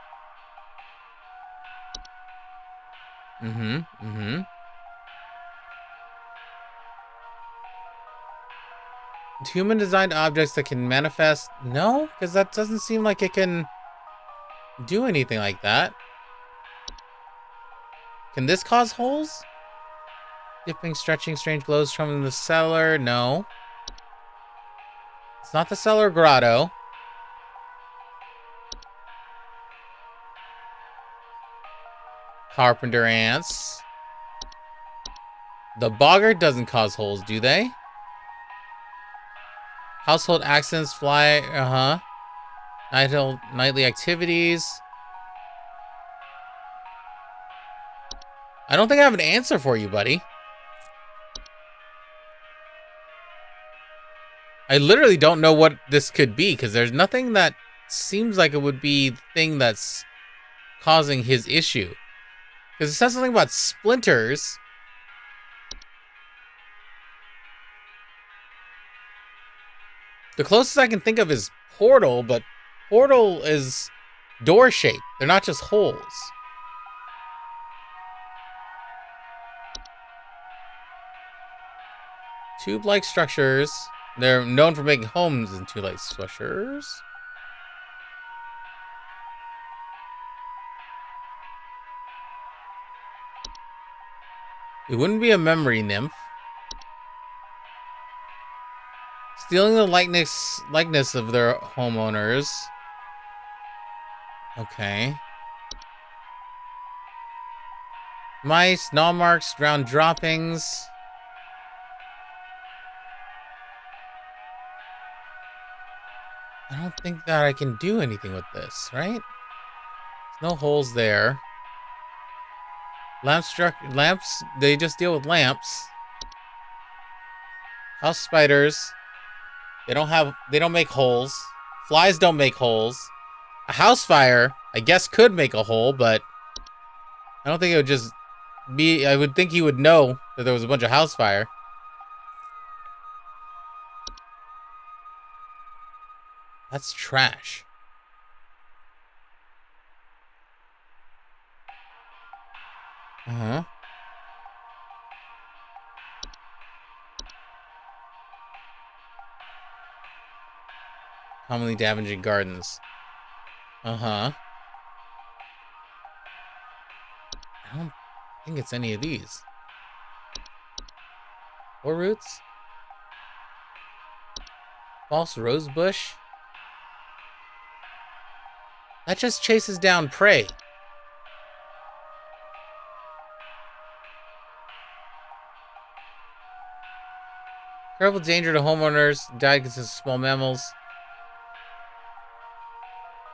Human-designed objects that can manifest? No, because that doesn't seem like it can do anything like that. Can this cause holes? Dipping, stretching, strange glows from the cellar? No. It's not the cellar grotto. Carpenter ants. The boggart doesn't cause holes, do they? Household accidents, fly, nightly activities. I don't think I have an answer for you, buddy. I literally don't know what this could be, because there's nothing that seems like it would be the thing that's causing his issue. Because it says something about splinters. The closest I can think of is portal, but portal is door shaped. They're not just holes. Tube-like structures. They're known for making homes in tube-like structures. It wouldn't be a memory nymph. Stealing the likeness of their homeowners. Okay. Mice, gnaw marks, drowned droppings. I don't think that I can do anything with this, right? There's no holes there. Lamps, they just deal with lamps. House spiders. They don't make holes. Flies don't make holes. A house fire, I guess, could make a hole, but I don't think it would just be, I would think he would know that there was a bunch of house fire. That's trash. Commonly damaging gardens. I don't think it's any of these. Or roots? False rose bush? That just chases down prey. Incredible danger to homeowners. Diet consists of small mammals.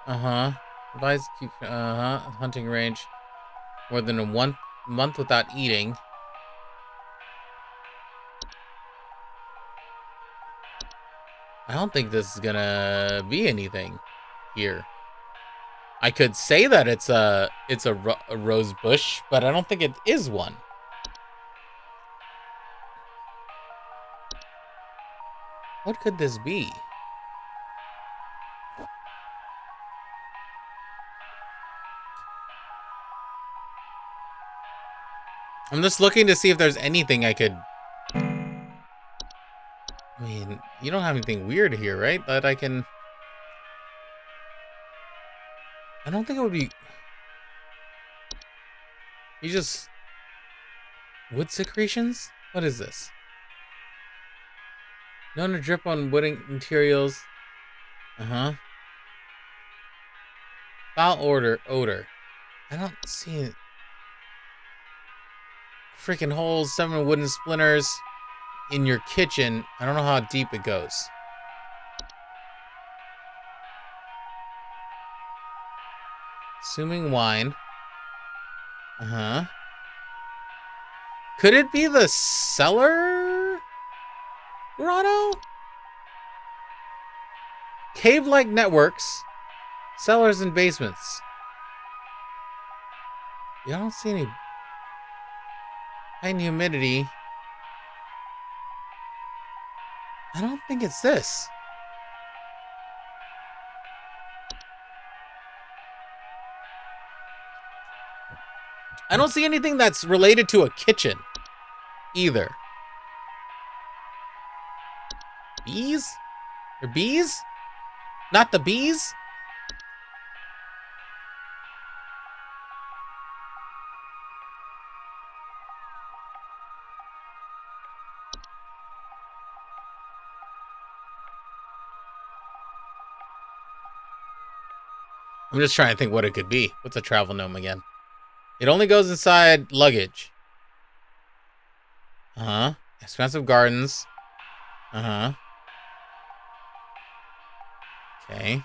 Advise keep hunting range more than a month without eating. I don't think this is gonna be anything here. I could say that it's a rose bush, but I don't think it is one. What could this be? I'm just looking to see if there's anything I could... I mean, you don't have anything weird here, right? That I can... I don't think it would be... You just... Wood secretions? What is this? Known to drip on wooden materials. Foul odor. I don't see it. Freaking holes, 7 wooden splinters in your kitchen. I don't know how deep it goes. Assuming wine. Could it be the cellar grotto? Cave-like networks, cellars and basements. You don't see any high humidity. I don't think it's this. I don't see anything that's related to a kitchen either. Bees? Or bees? Not the bees? I'm just trying to think what it could be. What's a travel gnome again? It only goes inside luggage. Uh-huh. Expensive gardens. Uh-huh. Okay.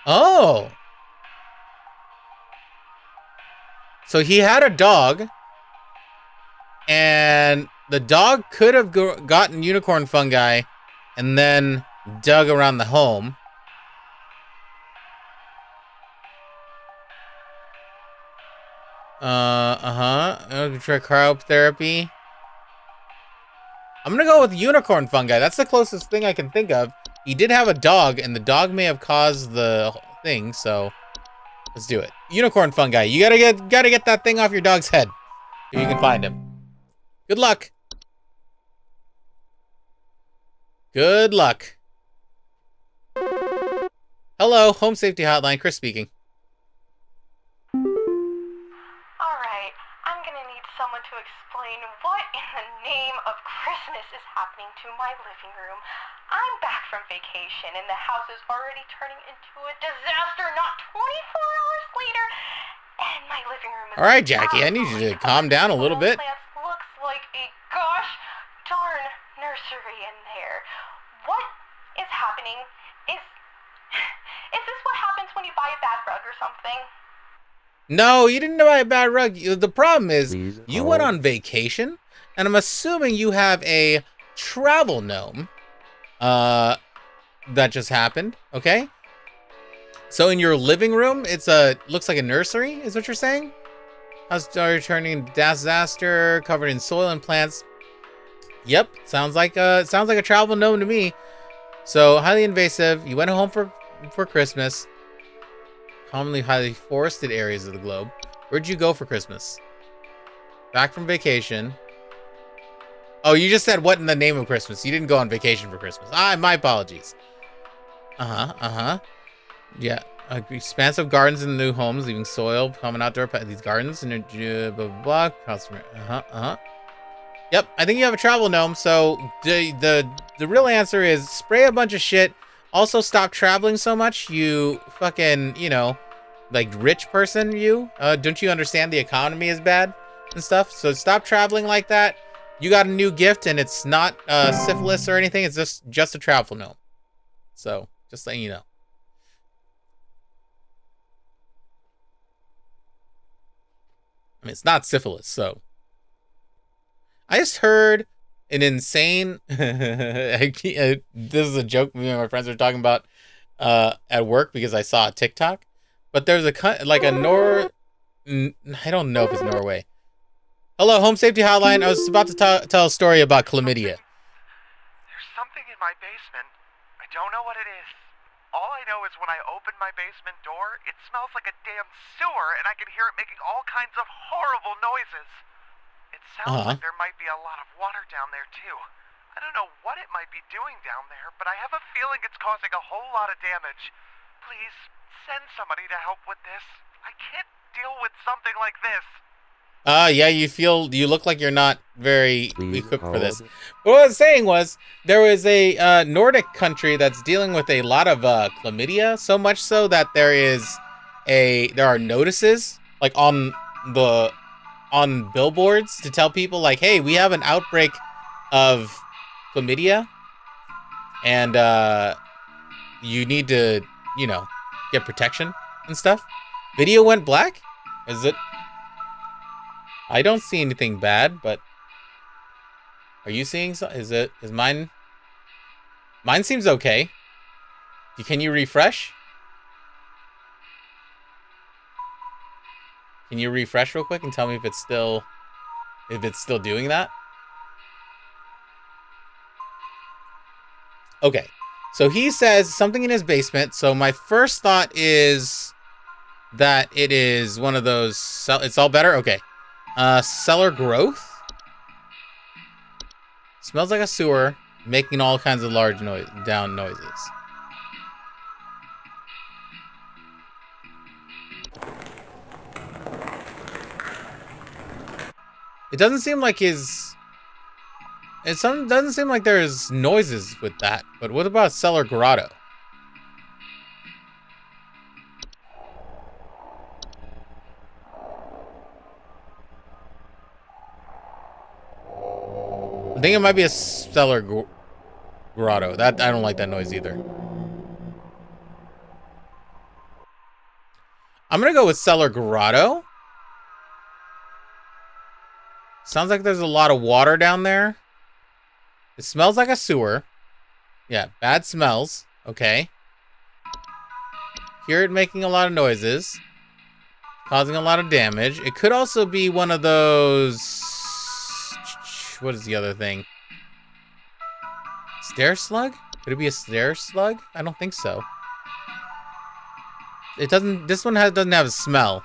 Oh. So he had a dog, and the dog could have gotten unicorn fungi and then dug around the home. Try cryotherapy. I'm gonna go with unicorn fungi. That's the closest thing I can think of. He did have a dog, and the dog may have caused the thing, so let's do it. Unicorn fungi. You gotta get that thing off your dog's head if you can find him. Good luck. Good luck. Hello, Home Safety Hotline. Chris speaking. Alright, I'm gonna need someone to explain what in the name of Christmas is happening to my living room. I'm back from vacation and the house is already turning into a disaster not 24 hours later. And my living room is... Alright, Jackie, I need you to calm down a little bit. Looks like a gosh darn nursery in there. What is happening? Is this what happens when you buy a bad rug or something? No, you didn't buy a bad rug. The problem is you went on vacation, and I'm assuming you have a travel gnome that just happened, okay? So in your living room, looks like a nursery, is what you're saying? House turning disaster, covered in soil and plants. Yep, sounds like a travel gnome to me. So highly invasive. You went home for Christmas. Commonly highly forested areas of the globe. Where'd you go for Christmas? Back from vacation. Oh, you just said what in the name of Christmas. You didn't go on vacation for Christmas. My apologies. Yeah. Expansive gardens in the new homes, leaving soil, common outdoor these gardens, and blah blah blah. Customer. Yep, I think you have a travel gnome. So the real answer is spray a bunch of shit. Also, stop traveling so much. You fucking, like rich person. Don't you understand the economy is bad and stuff? So stop traveling like that. You got a new gift, and it's not syphilis or anything. It's just a travel gnome. So just letting you know. I mean, it's not syphilis, so. I just heard an insane... this is a joke me and my friends are talking about at work because I saw a TikTok. But there's I don't know if it's Norway. Hello, Home Safety Hotline. I was about to tell a story about chlamydia. There's something in my basement. I don't know what it is. All I know is when I open my basement door, it smells like a damn sewer, and I can hear it making all kinds of horrible noises. It sounds like there might be a lot of water down there, too. I don't know what it might be doing down there, but I have a feeling it's causing a whole lot of damage. Please, send somebody to help with this. I can't deal with something like this. Yeah, you look like you're not very equipped for this. But what I was saying was, there was a Nordic country that's dealing with a lot of chlamydia, so much so that there are notices like on billboards to tell people like, hey, we have an outbreak of chlamydia, and you need to, get protection and stuff. Video went black? Is it? I don't see anything bad, but are you seeing so? Is mine? Mine seems okay. Can you refresh? Can you refresh real quick and tell me if it's still doing that? Okay. So he says something in his basement. So my first thought is that it is one of those. It's all better. Okay. Cellar growth. Smells like a sewer, making all kinds of large noises. It doesn't seem like doesn't seem like there's noises with that. But what about cellar grotto? I think it might be a cellar grotto. That I don't like that noise either. I'm gonna go with cellar grotto. Sounds like there's a lot of water down there. It smells like a sewer. Yeah, bad smells. Okay. Hear it making a lot of noises. Causing a lot of damage. It could also be one of those... What is the other thing? Stair slug? Could it be a stair slug? I don't think so. It doesn't... This one doesn't have a smell.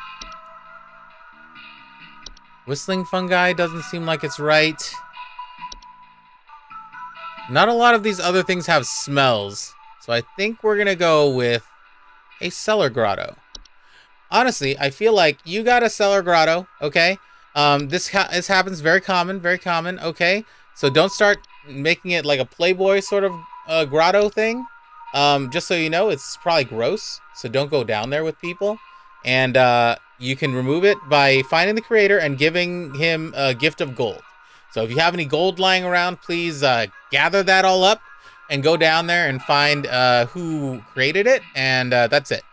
Whistling fungi doesn't seem like it's right. Not a lot of these other things have smells. So I think we're gonna go with a cellar grotto. Honestly, I feel like you got a cellar grotto, okay? This happens very common, okay? So don't start making it like a Playboy sort of grotto thing. Just so you know, it's probably gross, so don't go down there with people. And you can remove it by finding the creator and giving him a gift of gold. So if you have any gold lying around, please gather that all up and go down there and find who created it, and that's it.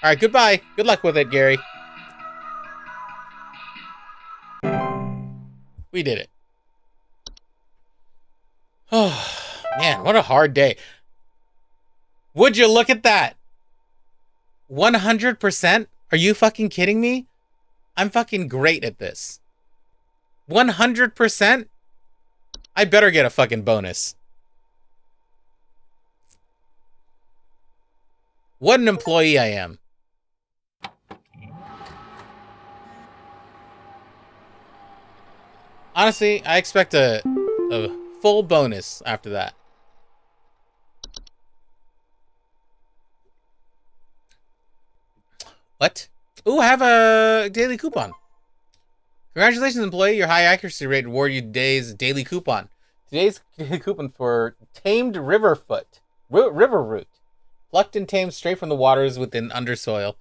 All right, goodbye. Good luck with it, Gary. We did it. Oh, man, what a hard day. Would you look at that? 100%? Are you fucking kidding me? I'm fucking great at this. 100%? I better get a fucking bonus. What an employee I am. Honestly, I expect a full bonus after that. What? Ooh, I have a daily coupon. Congratulations, employee. Your high accuracy rate reward you today's daily coupon. Today's coupon for tamed river root. Plucked and tamed straight from the waters within undersoil.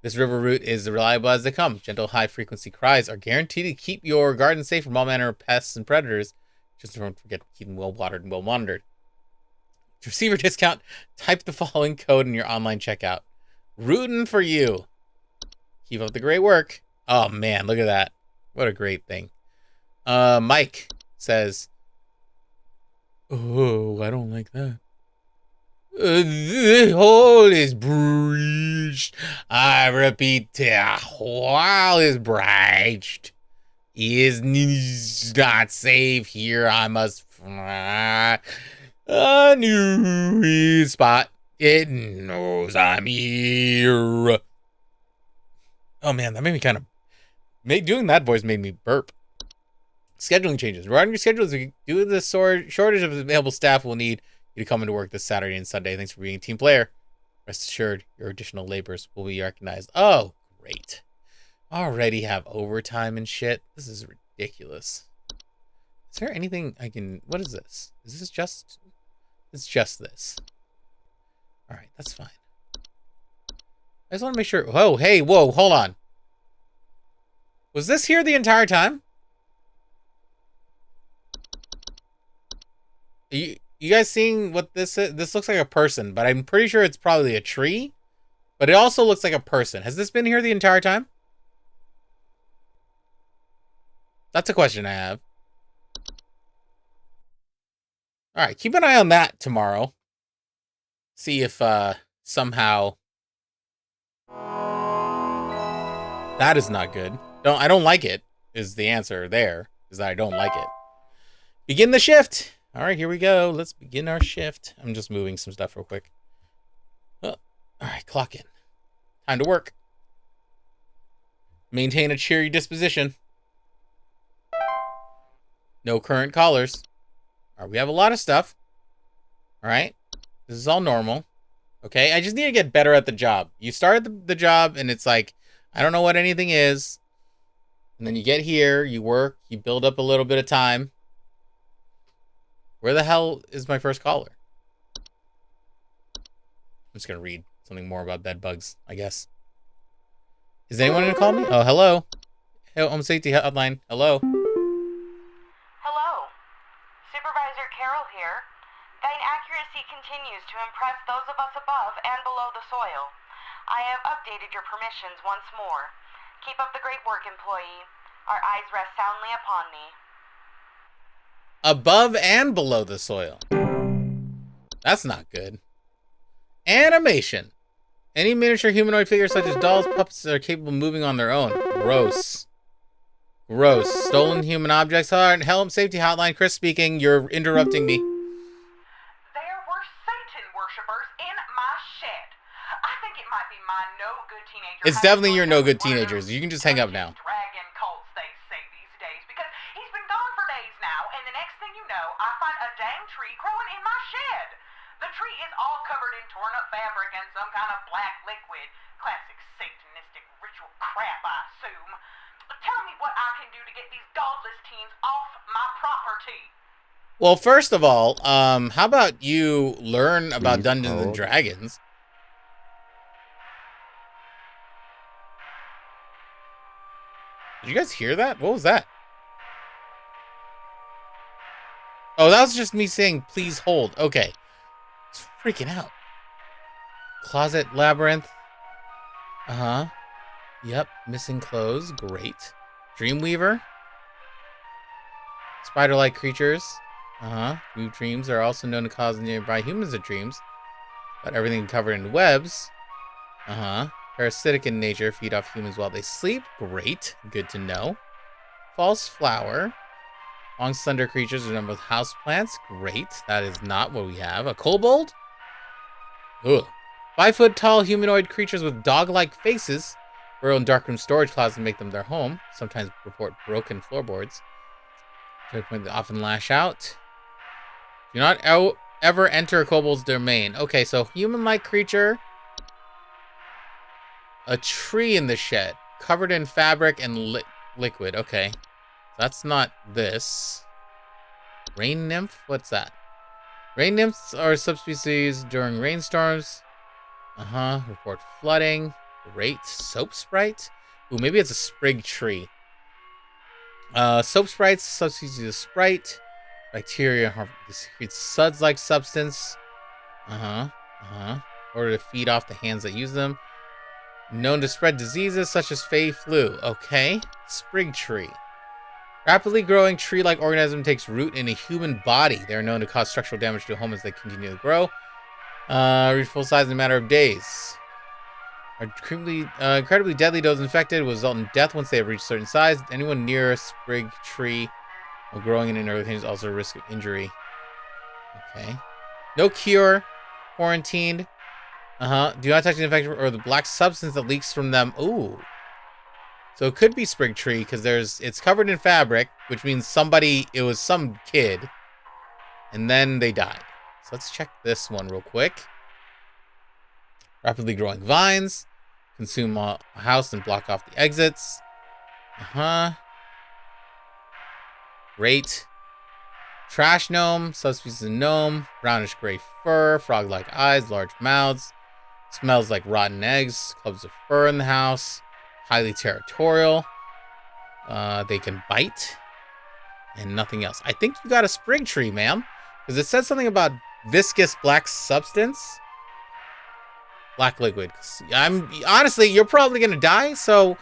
This river root is reliable as they come. Gentle, high-frequency cries are guaranteed to keep your garden safe from all manner of pests and predators. Just don't forget to keep them well-watered and well-monitored. To receive your discount, type the following code in your online checkout. Rootin' for you. Keep up the great work. Oh, man, look at that. What a great thing. Mike says, oh, I don't like that. The hole is breached. I repeat, the hole is breached. Is not safe here. I must find a new spot. It knows I'm here. Oh man, that made me kind of... Doing that voice made me burp. Scheduling changes. Regarding your schedules, due to the shortage of available staff, we'll need you to come into work this Saturday and Sunday. Thanks for being a team player. Rest assured, your additional labors will be recognized. Oh, great. Already have overtime and shit. This is ridiculous. Is there anything I can... What is this? Is this just... It's just this. Alright, that's fine. I just want to make sure... Oh, hey, whoa, hold on. Was this here the entire time? You guys seeing what this is? This looks like a person, but I'm pretty sure it's probably a tree. But it also looks like a person. Has this been here the entire time? That's a question I have. Alright, keep an eye on that tomorrow. See if somehow... That is not good. I don't like it, is the answer there. Is that I don't like it. Begin the shift! Alright, here we go. Let's begin our shift. I'm just moving some stuff real quick. Oh, alright, clock in. Time to work. Maintain a cheery disposition. No current callers. Alright, we have a lot of stuff. Alright. This is all normal. Okay, I just need to get better at the job. You start the job and it's like, I don't know what anything is. And then you get here, you work, you build up a little bit of time. Where the hell is my first caller? I'm just gonna read something more about bed bugs, I guess. Is anyone gonna call me? Oh, hello. Home Safety Hotline. Hello. Hello. accuracy continues to impress those of us above and below the soil. I have updated your permissions once more. Keep up the great work, employee. Our eyes rest soundly upon thee. Above and below the soil. That's not good. Animation. Any miniature humanoid figures such as dolls, puppets are capable of moving on their own. Gross. Gross. Stolen human objects. Help Safety Hotline. Chris speaking. You're interrupting me. There were Satan worshippers in my shed. I think it might be my no-good teenager. It's definitely your no-good teenagers. You can just hang up now. Dragon cults, they say these days, because he's been gone for days now, and the next thing you know, I find a dang tree growing in my shed. The tree is all covered in torn-up fabric and some kind of black liquid. Classic satanistic ritual crap, I assume. Tell me what I can do to get these godless teens off my property. Well, first of all, how about you learn about Dungeons and Dragons? Did you guys hear that? What was that? Oh, that was just me saying, please hold. Okay. It's freaking out. Closet labyrinth. Uh-huh. Yep. Missing clothes. Great. Dreamweaver. Spider-like creatures. Uh-huh. New dreams are also known to cause nearby humans of dreams. But everything covered in webs. Uh-huh. Parasitic in nature. Feed off humans while they sleep. Great. Good to know. False flower. Long slender creatures are known with houseplants. Great. That is not what we have. A kobold? Ugh. 5-foot tall humanoid creatures with dog-like faces burrow in darkroom storage closets and make them their home. Sometimes report broken floorboards. To a point they often lash out. Do not ever enter a kobold's domain. Okay, so human-like creature. A tree in the shed. Covered in fabric and liquid. Okay. That's not this. Rain nymph? What's that? Rain nymphs are subspecies during rainstorms. Uh-huh. Report flooding. Great. Soap sprite? Ooh, maybe it's a sprig tree. Soap sprites, subspecies of sprite. Bacteria secretes suds-like substance. Uh-huh. Uh-huh. In order to feed off the hands that use them. Known to spread diseases such as Fey flu. Okay. Sprig tree. Rapidly growing tree-like organism takes root in a human body. They are known to cause structural damage to a home as they continue to grow. Reach full size in a matter of days. Are incredibly deadly. Those infected will result in death once they have reached a certain size. Anyone near a sprig tree while growing in an early conditions also a risk of injury. Okay. No cure. Quarantined. Uh-huh. Do not touch the infection or the black substance that leaks from them. Ooh. So it could be sprig tree because it's covered in fabric, which means it was some kid, and then they died. So let's check this one real quick. Rapidly growing vines, consume a house and block off the exits. Uh-huh. Great. Trash gnome, subspecies of gnome, brownish gray fur, frog-like eyes, large mouths. Smells like rotten eggs, clubs of fur in the house. Highly territorial. They can bite. And nothing else. I think you got a sprig tree, ma'am. Because it said something about viscous black substance. Black liquid. Honestly, you're probably going to die. So,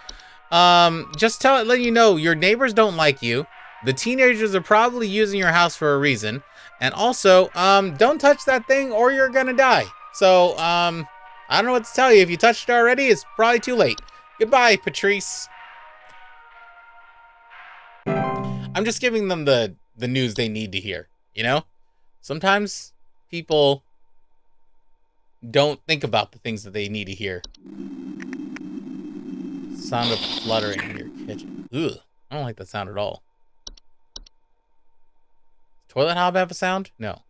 just let you know, your neighbors don't like you. The teenagers are probably using your house for a reason. And also, don't touch that thing or you're going to die. So, I don't know what to tell you. If you touched it already, it's probably too late. Goodbye, Patrice. I'm just giving them the news they need to hear, you know? Sometimes people don't think about the things that they need to hear. Sound of fluttering in your kitchen. Ugh, I don't like that sound at all. Toilet hob have a sound? No.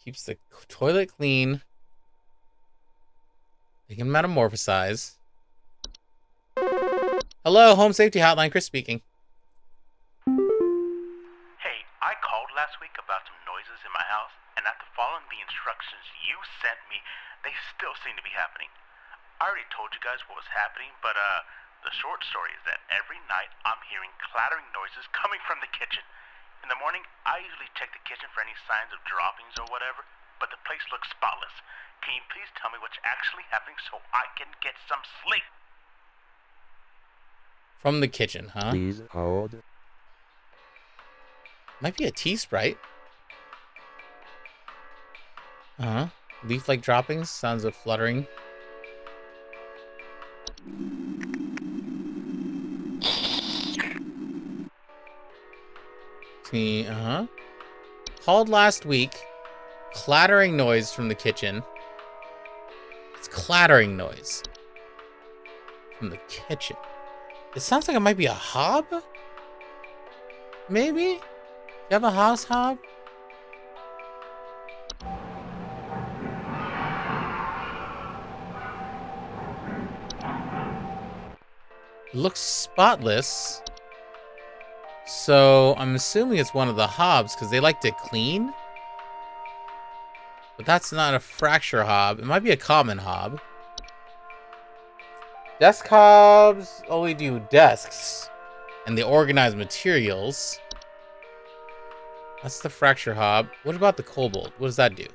Keeps the toilet clean. They can metamorphosize. Hello, Home Safety Hotline. Chris speaking. Hey, I called last week about some noises in my house, and after following the instructions you sent me, they still seem to be happening. I already told you guys what was happening, but the short story is that every night I'm hearing clattering noises coming from the kitchen. In the morning, I usually check the kitchen for any signs of droppings or whatever, but the place looks spotless. Can you please tell me what's actually happening so I can get some sleep? From the kitchen, huh? Please hold. Might be a tea sprite. Uh-huh. Leaf-like droppings, sounds of fluttering. Uh-huh. Called last week. Clattering noise from the kitchen. It's clattering noise from the kitchen. It sounds like it might be a hob? Maybe? You have a house hob? It looks spotless. So I'm assuming it's one of the hobs because they like to clean. But that's not a fracture hob. It might be a common hob. Desk hobs only do desks. And they organize materials. That's the fracture hob. What about the kobold? What does that do?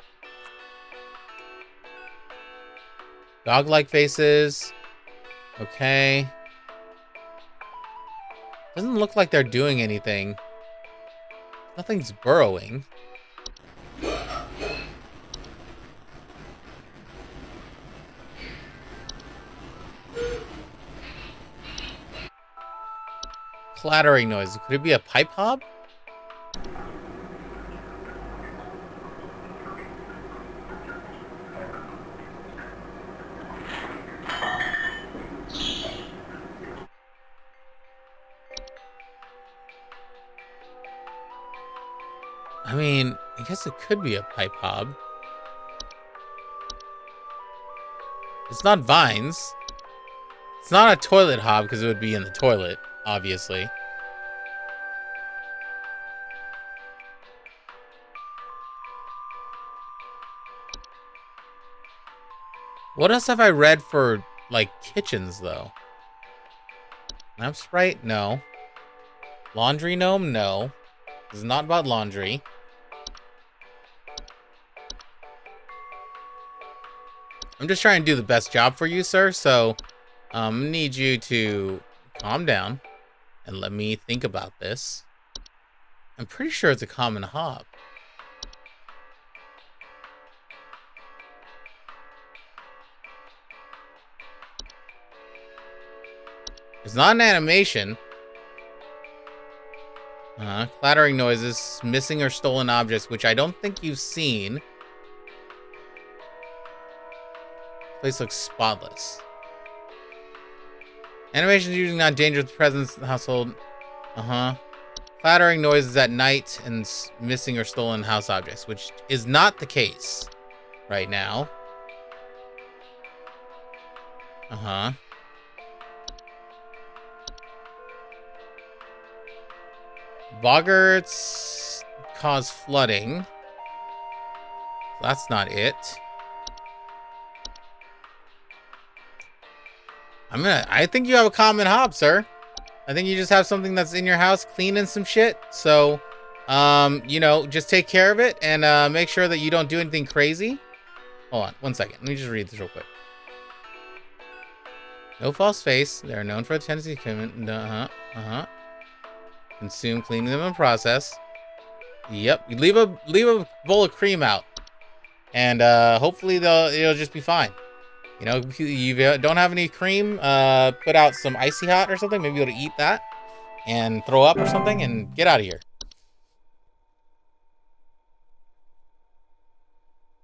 Dog-like faces. Okay. Doesn't look like they're doing anything. Nothing's burrowing. Clattering noise. Could it be a pipe hob? I mean, I guess it could be a pipe hob. It's not vines. It's not a toilet hob because it would be in the toilet, obviously. What else have I read for, like, kitchens, though? Lamp sprite? No. Laundry gnome? No. This is not about laundry. I'm just trying to do the best job for you, sir, so I need you to calm down and let me think about this. I'm pretty sure it's a common hob. It's not an animation. Clattering noises, missing or stolen objects, which I don't think you've seen. Place looks spotless. Animations usually not dangerous presence in the household. Clattering noises at night and missing or stolen house objects, which is not the case right now. Boggarts cause flooding. That's not it. I think you have a common hob, sir. I think you just have something that's in your house cleaning some shit. So, you know, just take care of it and make sure that you don't do anything crazy. Hold on, 1 second. Let me just read this real quick. No false face. They are known for a tendency to commit. Consume, cleaning them, and process. Yep. You leave a bowl of cream out, and hopefully it'll just be fine. You know, if you don't have any cream, put out some icy hot or something. Maybe you'll be able to eat that and throw up or something and get out of here.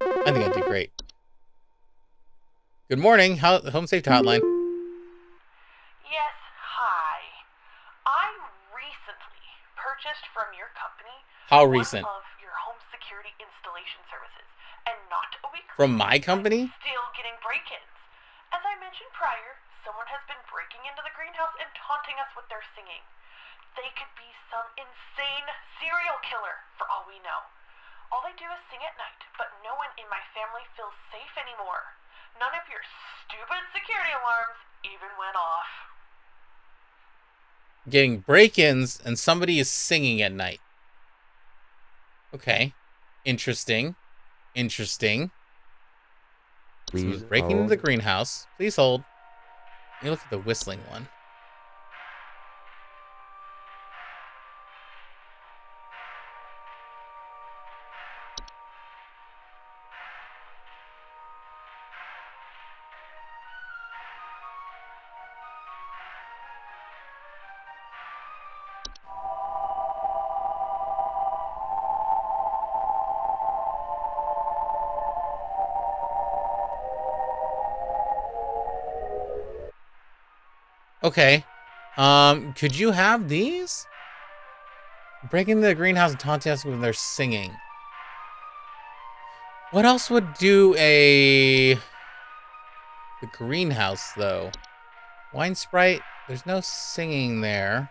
I think I did great. Good morning, Home Safety Hotline. Yes, hi. I recently purchased from your company How recent? one of your home security installation services, and not a week From my company? still getting break-ins. As I mentioned prior, someone has been breaking into the greenhouse and taunting us with their singing. They could be some insane serial killer, for all we know. All they do is sing at night, but no one in my family feels safe anymore. None of your stupid security alarms even went off. Getting break-ins and somebody is singing at night. Okay. Interesting. Interesting. Please breaking into hold. the greenhouse. Please hold. Let me look at the whistling one. Okay. Could you have these? Breaking into the greenhouse and taunting us when they're singing. What else would do the greenhouse, though? Wine Sprite, there's no singing there.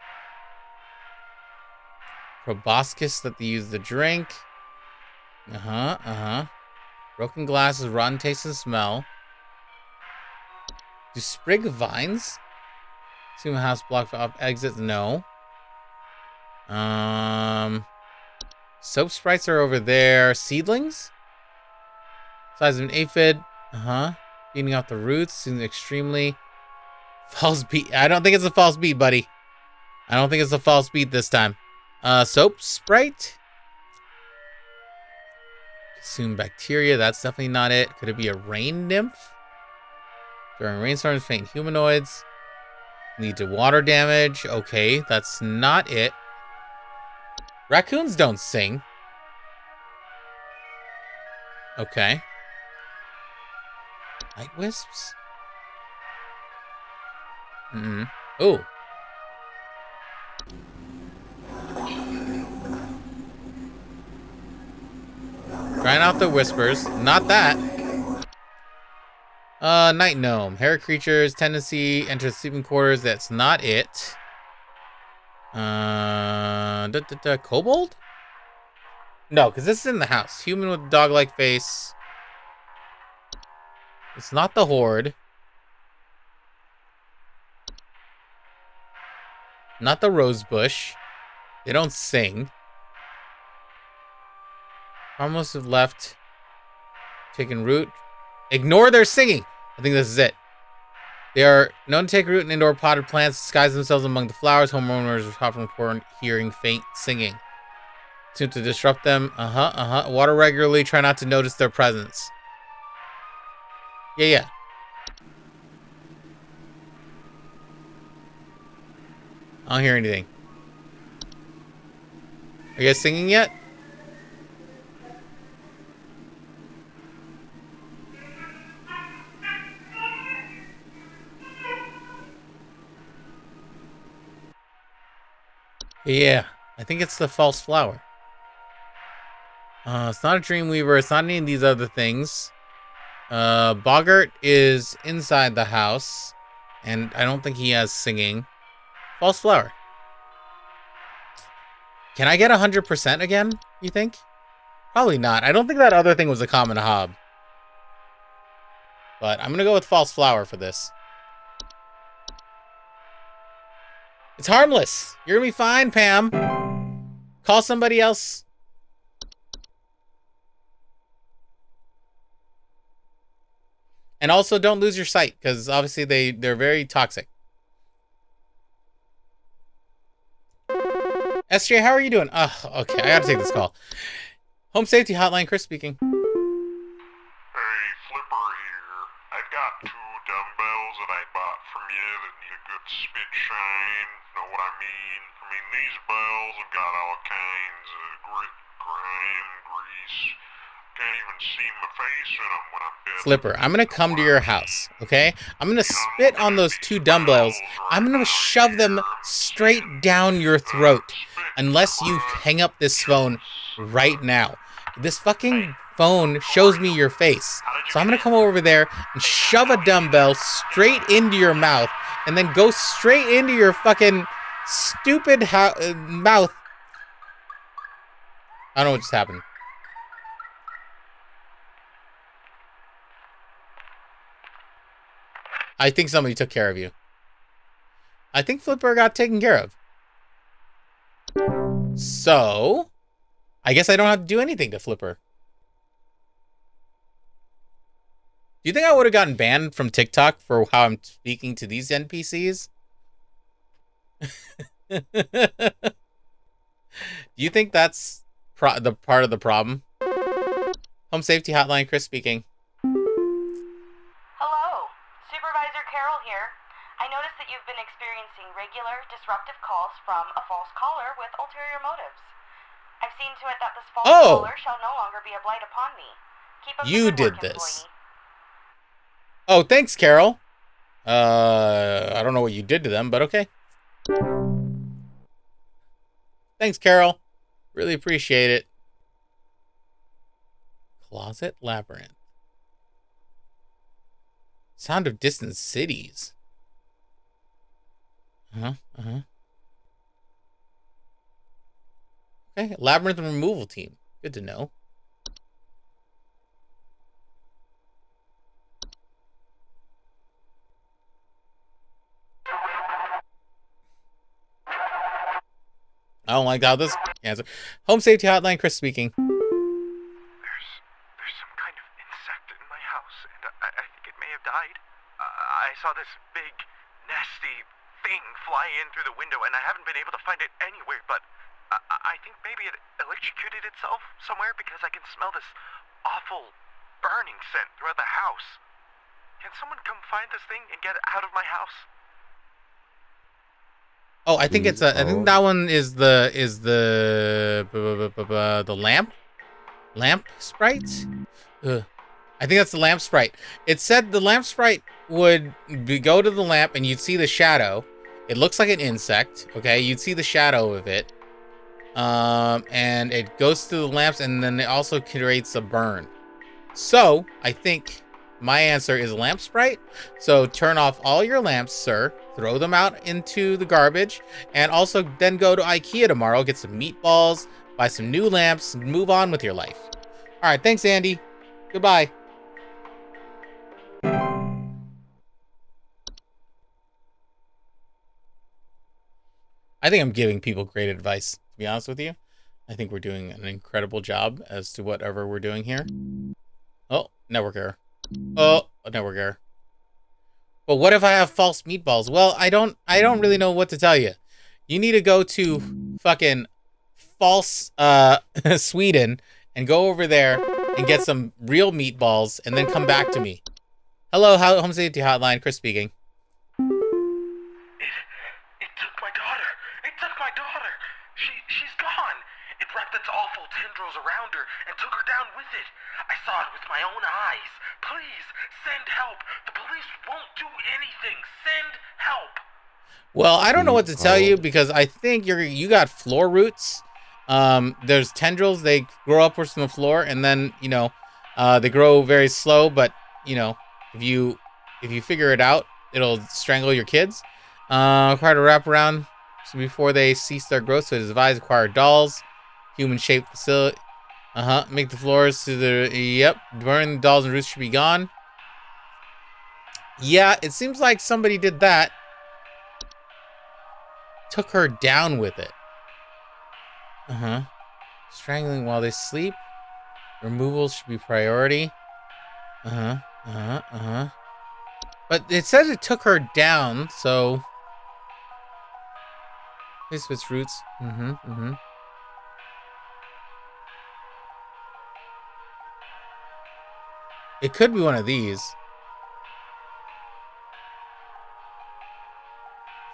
Proboscis that they use to drink. Broken glasses, rotten taste and smell. Do sprig vines? Assume a house blocked off exits? No. Soap sprites are over there. Seedlings? Size of an aphid. Feeding off the roots. Seems extremely false beat. I don't think it's a false beat, buddy. I don't think it's a false beat this time. Soap sprite? Consume bacteria. That's definitely not it. Could it be a rain nymph? During rainstorms, faint humanoids. Lead to water damage. Okay, that's not it. Raccoons don't sing. Okay. Night wisps? Oh. Trying out the whispers. Not that. Night gnome. Hair creatures. Tendency. Enter sleeping quarters. That's not it. Kobold? No, because this is in the house. Human with dog-like face. It's not the horde. Not the rose bush. They don't sing. Almost have left. Taken root. Ignore their singing. I think this is it. They are known to take root in indoor potted plants, disguise themselves among the flowers. Homeowners are often reported hearing faint singing. Seem to disrupt them. Water regularly. Try not to notice their presence. Yeah. I don't hear anything. Are you guys singing yet? Yeah, I think it's the false flower. It's not a Dreamweaver. It's not any of these other things. Boggart is inside the house, and I don't think he has singing. False flower. Can I get 100% again, you think? Probably not. I don't think that other thing was a common hob. But I'm going to go with false flower for this. It's harmless. You're going to be fine, Pam. Call somebody else. And also don't lose your sight, because obviously they're very toxic. SJ, how are you doing? Okay, I gotta take this call. Home Safety Hotline, Chris speaking. Hey, Flipper here. I've got 2 dumbbells that I bought from you that need a good spit shine. Know what I mean? These bells have got all kinds of grit, grime, grease. Can't even see my face in them when I'm dead. Flipper, I'm gonna come to your house, okay? I'm gonna spit on those 2 dumbbells. I'm gonna shove them straight down your throat. Unless you hang up this phone right now. This fucking phone shows me your face. So I'm gonna come over there and shove a dumbbell straight into your mouth. And then go straight into your fucking stupid mouth. I don't know what just happened. I think somebody took care of you. I think Flipper got taken care of. So, I guess I don't have to do anything to flip her. Do you think I would have gotten banned from TikTok for how I'm speaking to these NPCs? Do you think that's the part of the problem? Home Safety Hotline, Chris speaking. Hello, Supervisor Carol here. I noticed that you've been experiencing regular, disruptive calls from a false caller with ulterior motives. I've seen to it that this false caller shall no longer be a blight upon me. Keep up you the good did work, this. employee. Oh, thanks, Carol. I don't know what you did to them, but okay. Thanks, Carol. Really appreciate it. Closet Labyrinth. Sound of Distant Cities. Okay, Labyrinth removal team. Good to know. I don't like how this answer. Home Safety Hotline, Chris speaking. There's some kind of insect in my house, and I think it may have died. I saw this big, nasty thing fly in through the window, and I haven't been able to find it anywhere, but I think maybe it electrocuted itself somewhere because I can smell this awful burning scent throughout the house. Can someone come find this thing and get it out of my house? Oh, I think it's I think that one is the lamp sprite. I think that's the lamp sprite. It said the lamp sprite would go to the lamp and you'd see the shadow. It looks like an insect. Okay, you'd see the shadow of it, and it goes to the lamps, and then it also creates a burn. So I think my answer is lamp sprite. So turn off all your lamps, sir. Throw them out into the garbage. And also then go to IKEA tomorrow. Get some meatballs. Buy some new lamps. And move on with your life. All right. Thanks, Andy. Goodbye. I think I'm giving people great advice, to be honest with you. I think we're doing an incredible job as to whatever we're doing here. Oh, network error. Oh, a network error. But what if I have false meatballs? Well, I don't really know what to tell you. You need to go to fucking false Sweden and go over there and get some real meatballs and then come back to me. Hello, Home Safety Hotline, Chris speaking. It took my daughter. It took my daughter. She's gone. It wrapped its awful tendrils around her and took her down with it. I saw it with my own eyes. Please, send help. The police won't do anything. Send help. Well, I don't know what to tell you because I think you got floor roots. There's tendrils. They grow upwards from the floor, and then they grow very slow. But if you figure it out, it'll strangle your kids. Required to wrap around before they cease their growth. So it is advised acquire dolls, human-shaped facility. Make the floors to the burn the dolls and roots should be gone. Yeah, it seems like somebody did that. Took her down with it. Strangling while they sleep. Removal should be priority. But it says it took her down, so this with roots. It could be one of these.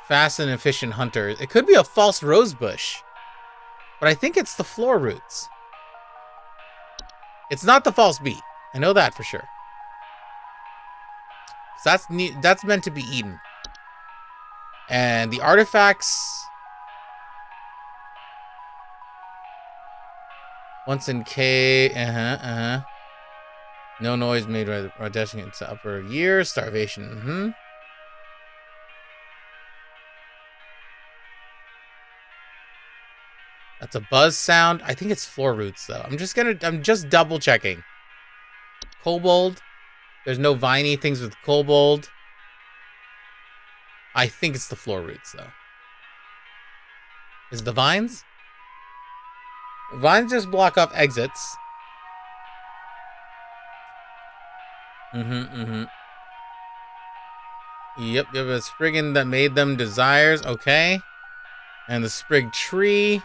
Fast and efficient hunter. It could be a false rose bush. But I think it's the floor roots. It's not the false beet. I know that for sure. So that's meant to be eaten. And the artifacts. Once in K. No noise made by dashing into upper years. Starvation. That's a buzz sound. I think it's floor roots though. I'm just double checking. Kobold. There's no viney things with kobold. I think it's the floor roots though. Is it the vines? Vines just block off exits. Yep, you have a spriggin that made them desires. Okay. And the sprig tree.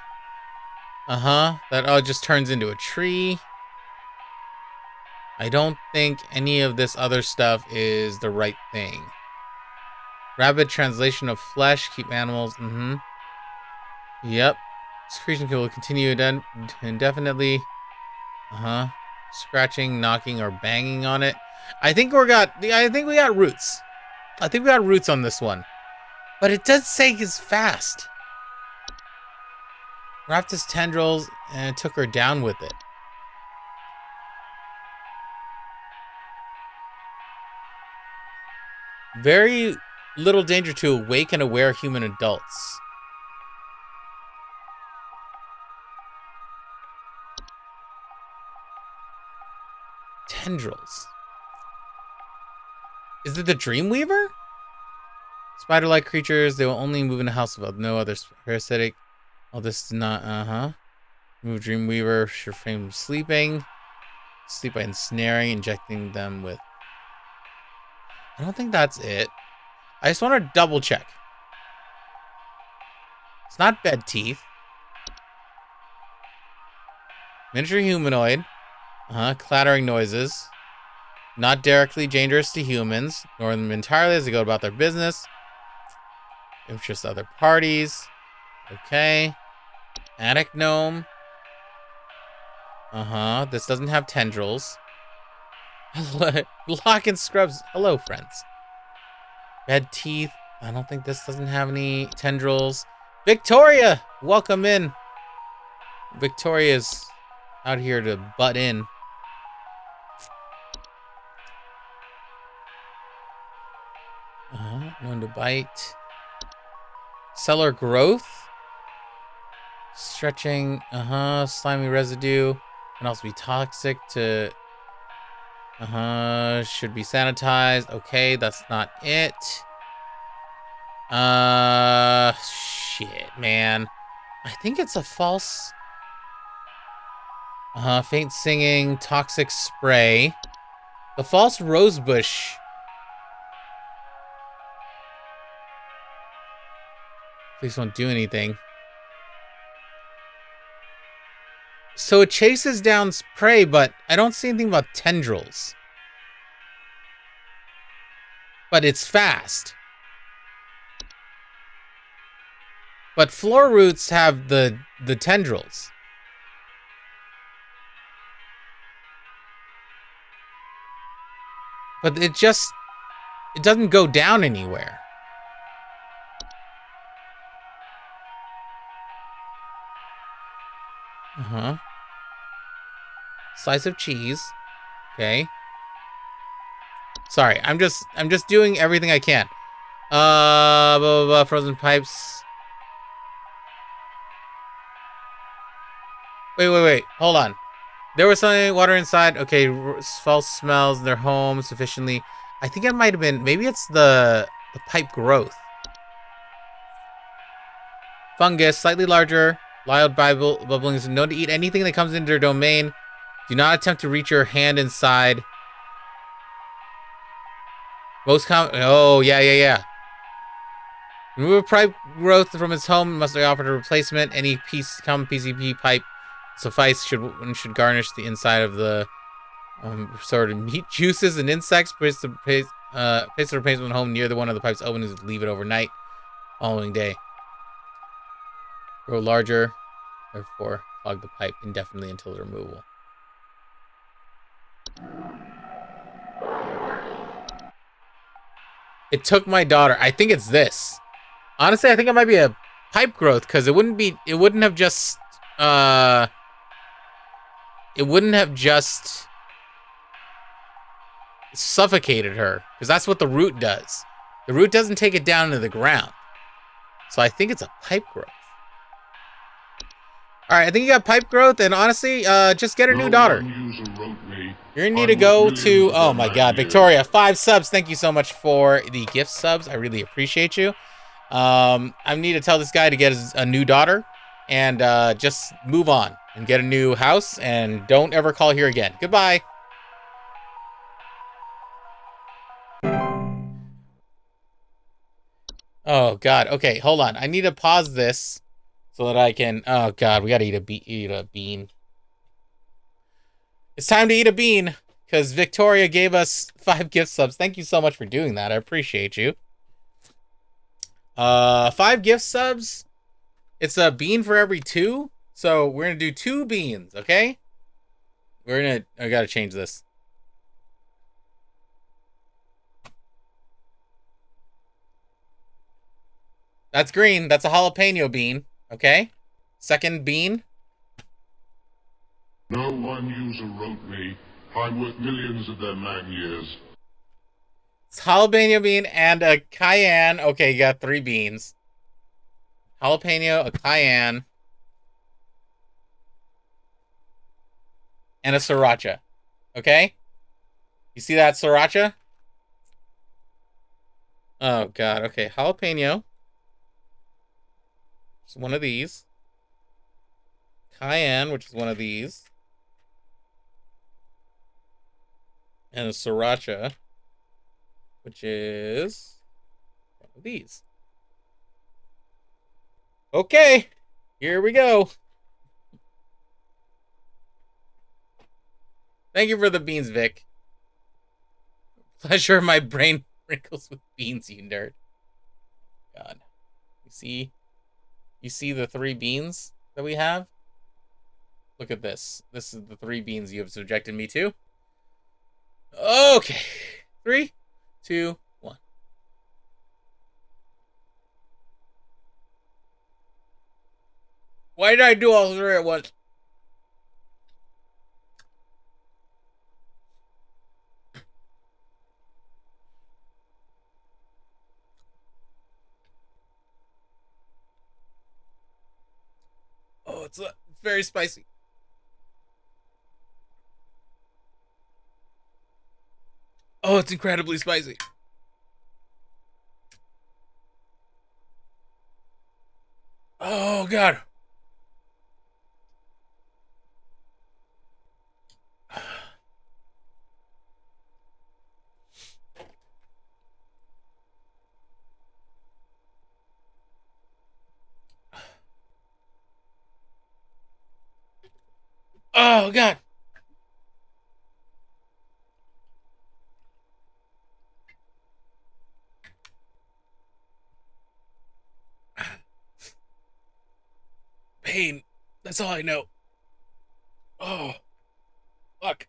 That all just turns into a tree. I don't think any of this other stuff is the right thing. Rapid translation of flesh. Keep animals. Yep. Secretion will continue indefinitely. Scratching, knocking, or banging on it. I think we got roots. I think we got roots on this one. But it does say he's fast. Wrapped his tendrils and took her down with it. Very little danger to awake and aware human adults. Tendrils. Is it the Dreamweaver? Spider-like creatures, they will only move in a house of no other parasitic. Oh, this is not, Move Dreamweaver, sure frame sleeping. Sleep by ensnaring, injecting them with... I don't think that's it. I just want to double check. It's not bed teeth. Miniature humanoid. Clattering noises. Not directly dangerous to humans, nor them entirely as they go about their business. Interest other parties. Okay. Attic gnome. This doesn't have tendrils. Lock and scrubs. Hello, friends. Bed teeth. I don't think this doesn't have any tendrils. Victoria! Welcome in. Victoria's out here to butt in. Known to bite. Cellar growth. Stretching. Slimy residue. Can also be toxic to... should be sanitized. Okay, that's not it. Shit, man. I think it's a false... faint singing, toxic spray. The false rosebush. Please don't do anything. So it chases down prey, but I don't see anything about tendrils. But it's fast. But floor roots have the tendrils. But it doesn't go down anywhere. Slice of cheese. Okay. Sorry, I'm just doing everything I can. Blah, blah, blah, frozen pipes. Wait. Hold on. There was something, water inside. Okay, false smells. Their home sufficiently. I think it might have been, maybe it's the pipe growth. Fungus, slightly larger. Loud bubblings. Known to eat anything that comes into their domain. Do not attempt to reach your hand inside. Most common. Oh, yeah. Remove a pipe growth from its home. Must be offered a replacement. Any common PCP pipe suffice should garnish the inside of the sort of meat juices and insects. Place the replacement home near the one of the pipes open and leave it overnight. Following day. Grow larger. Therefore, clog the pipe indefinitely until the removal. It took my daughter. I think it's this. Honestly, I think it might be a pipe growth because it wouldn't have just suffocated her, because that's what the root does. The root doesn't take it down into the ground. So I think it's a pipe growth. All right, I think you got pipe growth, and honestly, just get a new daughter. You're gonna need to go to, oh my God, Victoria, 5 subs. Thank you so much for the gift subs. I really appreciate you. I need to tell this guy to get a new daughter. and just move on and get a new house and don't ever call here again. Goodbye. Oh God. Okay, hold on. I need to pause this so that I can. Oh God, we gotta eat a bean. It's time to eat a bean because Victoria gave us 5 gift subs. Thank you so much for doing that. I appreciate you. 5 gift subs. It's a bean for every 2. So we're gonna do 2 beans. Okay. I gotta change this. That's green. That's a jalapeno bean. Okay. Second bean. No one user wrote me. I'm worth millions of their man years. It's jalapeno bean and a cayenne. Okay, you got 3 beans. Jalapeno, a cayenne, and a sriracha. Okay? You see that sriracha? Oh, God. Okay, jalapeno. It's one of these. Cayenne, which is one of these. And a sriracha, which is one of these. Okay, here we go. Thank you for the beans, Vic. Pleasure my brain wrinkles with beans, you nerd. God. You see the 3 beans that we have? Look at this. This is the 3 beans you have subjected me to. Okay. 3, 2, 1. Why did I do all 3 at once? Oh, it's very spicy. Oh, it's incredibly spicy. Oh, God. Oh, God. Pain. That's all I know. Oh, fuck.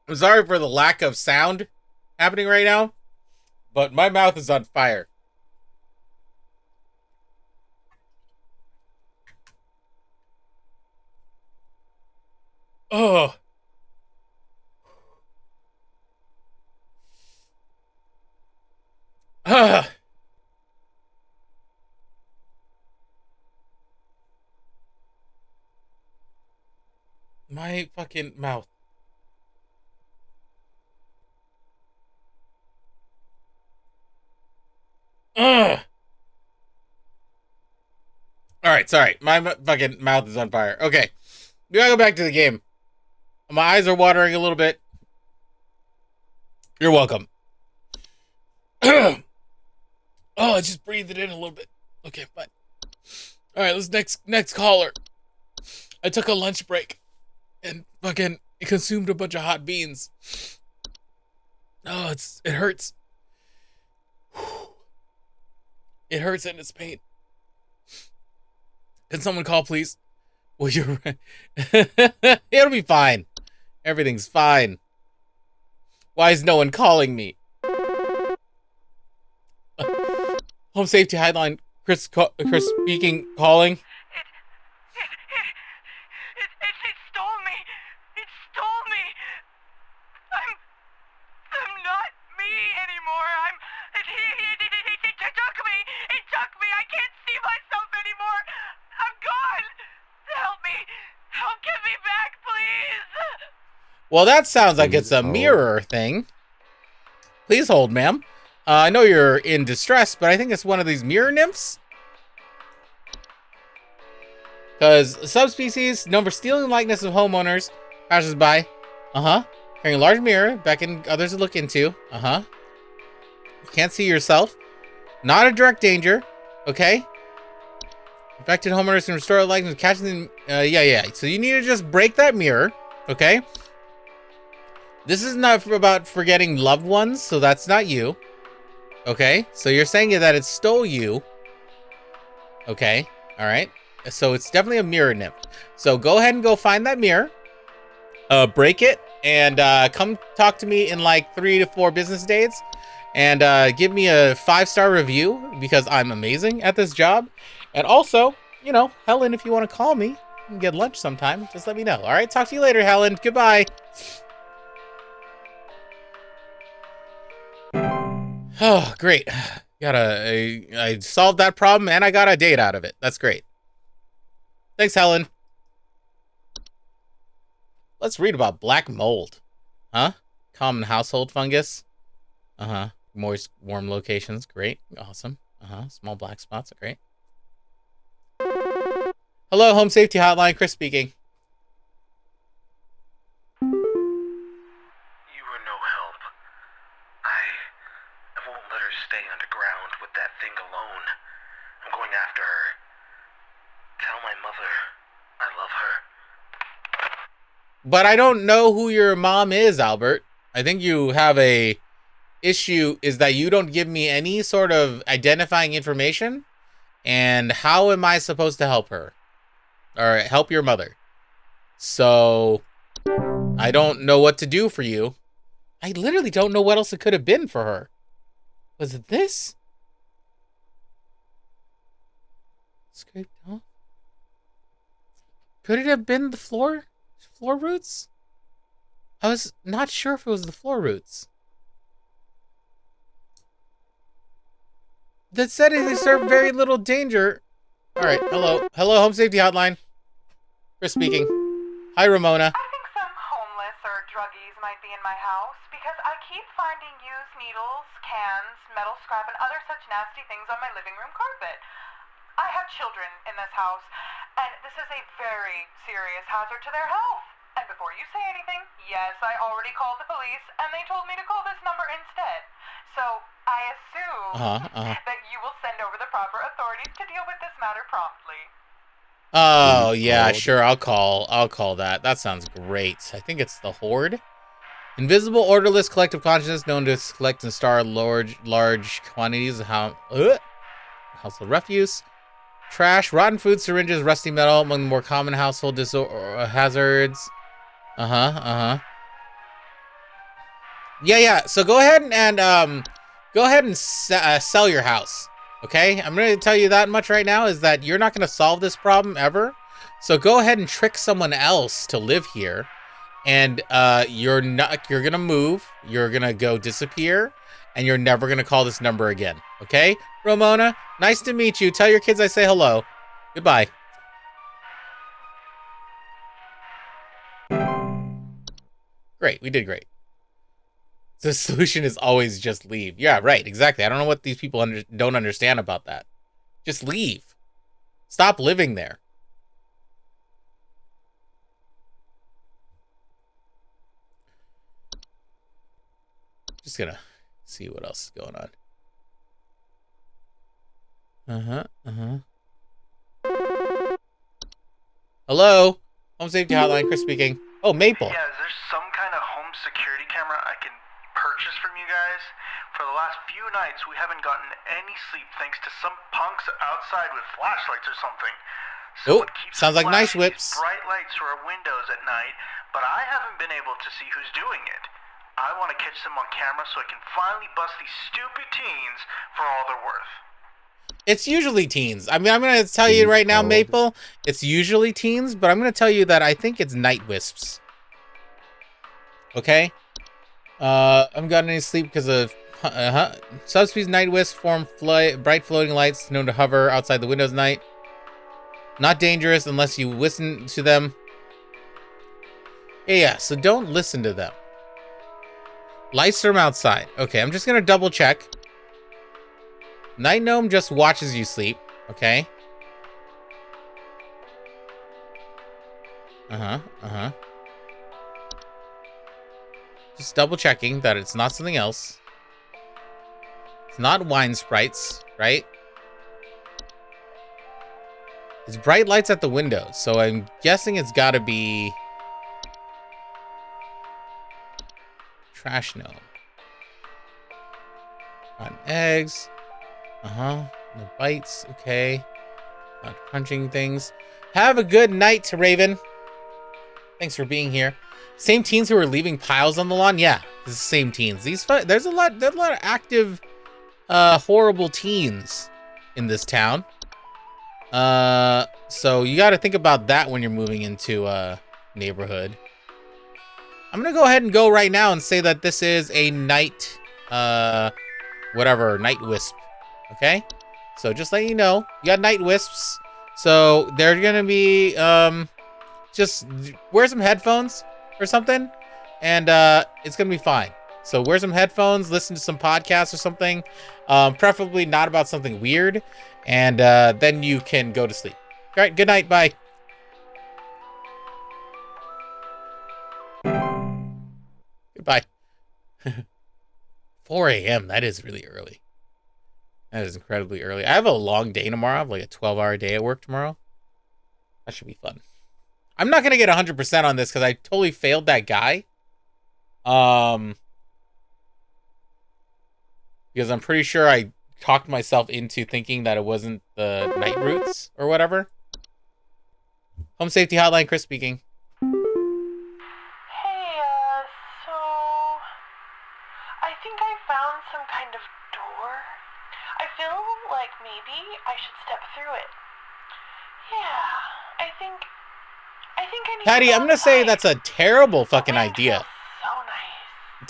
I'm sorry for the lack of sound happening right now, but my mouth is on fire. Oh. My fucking mouth. Ugh. All right, sorry. My fucking mouth is on fire. Okay. We gotta go back to the game. My eyes are watering a little bit. You're welcome. Oh, I just breathed it in a little bit. Okay, fine. All right, let's next caller. I took a lunch break and fucking consumed a bunch of hot beans. Oh, it hurts. It hurts and it's pain. Can someone call, please? Well, you're right. It'll be fine. Everything's fine. Why is no one calling me? Home safety hotline. Chris speaking. Calling. It stole me. It stole me. I'm not me anymore. It took me. It took me. I can't see myself anymore. I'm gone. Help me. Help get me Well, that sounds like it's a mirror thing. Please hold, ma'am. I know you're in distress, but I think it's one of these mirror nymphs. Because subspecies known for stealing likeness of homeowners, passes by. Carrying a large mirror, beckoning others to look into. You can't see yourself. Not a direct danger. Okay. Infected homeowners can restore likeness, catching them. Yeah. So you need to just break that mirror. Okay. This is not about forgetting loved ones, so that's not you. Okay. So you're saying that it stole you. Okay. All right. So it's definitely a mirror nymph. So go ahead and go find that mirror. Break it and come talk to me in like 3 to 4 business days. And give me a 5-star review because I'm amazing at this job. And also, you know, Helen, if you want to call me and get lunch sometime, just let me know. All right, talk to you later, Helen. Goodbye. Oh, great. I solved that problem and I got a date out of it. That's great. Thanks, Helen. Let's read about black mold. Common household fungus. Moist, warm locations. Great. Awesome. Small black spots. Great. Hello, Home Safety Hotline. Chris speaking. You were no help. I won't let her stay underground with that thing alone. I'm going after her. Tell my mother I love her. But I don't know who your mom is, Albert. I think you have a issue is that you don't give me any sort of identifying information. And how am I supposed to help her? Or help your mother? So I don't know what to do for you. I literally don't know what else it could have been for her. Was it this? Scraped off? Could it have been the floor roots? I was not sure if it was the floor roots. That said they serve very little danger. All right, hello, Home Safety Hotline. Chris speaking. Hi, Ramona. I think some homeless or druggies might be in my house because I keep finding used needles, cans, metal scrap, and other such nasty things on my living room carpet. I have children in this house, and this is a very serious hazard to their health. And before you say anything, yes, I already called the police, and they told me to call this number instead. So I assume that you will send over the proper authorities to deal with this matter promptly. Oh, yeah, sure. I'll call that. That sounds great. I think it's the Horde. Invisible, orderless collective consciousness known to collect and store large quantities of household refuse. Trash, rotten food, syringes, rusty metal among the more common household hazards. Yeah. So go ahead and sell your house. Okay, I'm going to tell you that much right now is that you're not going to solve this problem ever. So go ahead and trick someone else to live here, and you're going to move. You're going to go disappear, and you're never going to call this number again. Okay, Ramona, nice to meet you. Tell your kids I say hello. Goodbye. Great, we did great. The solution is always just leave. Yeah, right, exactly. I don't know what these people don't understand about that. Just leave. Stop living there. Just gonna see what else is going on. Hello? Home Safety Hotline, Chris speaking. Oh, Maple. Yeah, is there some kind of home security camera I can purchase from you guys? For the last few nights, we haven't gotten any sleep thanks to some punks outside with flashlights or something. So sounds like nice whips. Bright lights through our windows at night, but I haven't been able to see who's doing it. I want to catch them on camera so I can finally bust these stupid teens for all they're worth. It's usually teens. I mean, I'm going to tell you right now, Maple, it's usually teens, but I'm going to tell you that I think it's night wisps. Okay? I haven't gotten any sleep because of subspecies night wisps form bright floating lights known to hover outside the windows at night. Not dangerous unless you listen to them. Yeah, so don't listen to them. Lights from outside. Okay, I'm just gonna double check. Night Gnome just watches you sleep. Okay. Just double checking that it's not something else. It's not wine sprites, right? It's bright lights at the window, so I'm guessing it's gotta be Trash Gnome. On eggs. No bites. Okay. Not crunching things. Have a good night, Raven. Thanks for being here. Same teens who are leaving piles on the lawn? Yeah, it's the same teens. There's a lot of active, horrible teens in this town. So you got to think about that when you're moving into a neighborhood. I'm gonna go ahead and go right now and say that this is a night, night wisp. Okay, so just letting you know, you got night wisps. So they're gonna be just wear some headphones or something, and it's gonna be fine. So wear some headphones, listen to some podcasts or something, preferably not about something weird, and then you can go to sleep. All right, good night, bye. Goodbye. 4 a.m. That is really early. That is incredibly early. I have a long day tomorrow. I have like a 12-hour day at work tomorrow. That should be fun. I'm not going to get 100% on this because I totally failed that guy. Because I'm pretty sure I talked myself into thinking that it wasn't the night roots or whatever. Home Safety Hotline, Chris speaking. Hey, so I think I found some kind of door. I feel like maybe I should step through it. Yeah, I think I need Patty, I'm going to say that's a terrible fucking idea. So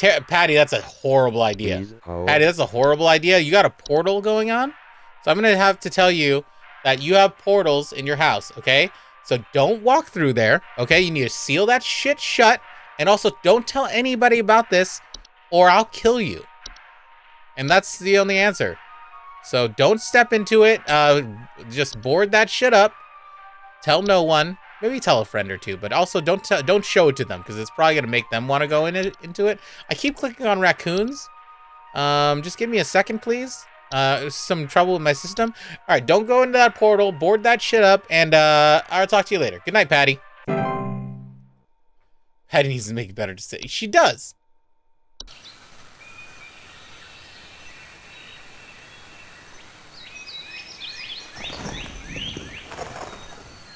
nice. Patty, that's a horrible idea. Patty, that's a horrible idea. You got a portal going on? So I'm going to have to tell you that you have portals in your house, okay? So don't walk through there, okay? You need to seal that shit shut. And also, don't tell anybody about this or I'll kill you. And that's the only answer. So don't step into it. Just board that shit up. Tell no one. Maybe tell a friend or two, but also don't show it to them because it's probably gonna make them want to go into it. I keep clicking on raccoons. Just give me a second, please. Some trouble with my system. All right, don't go into that portal. Board that shit up, and I'll talk to you later. Good night, Patty. Patty needs to make a better decision. She does.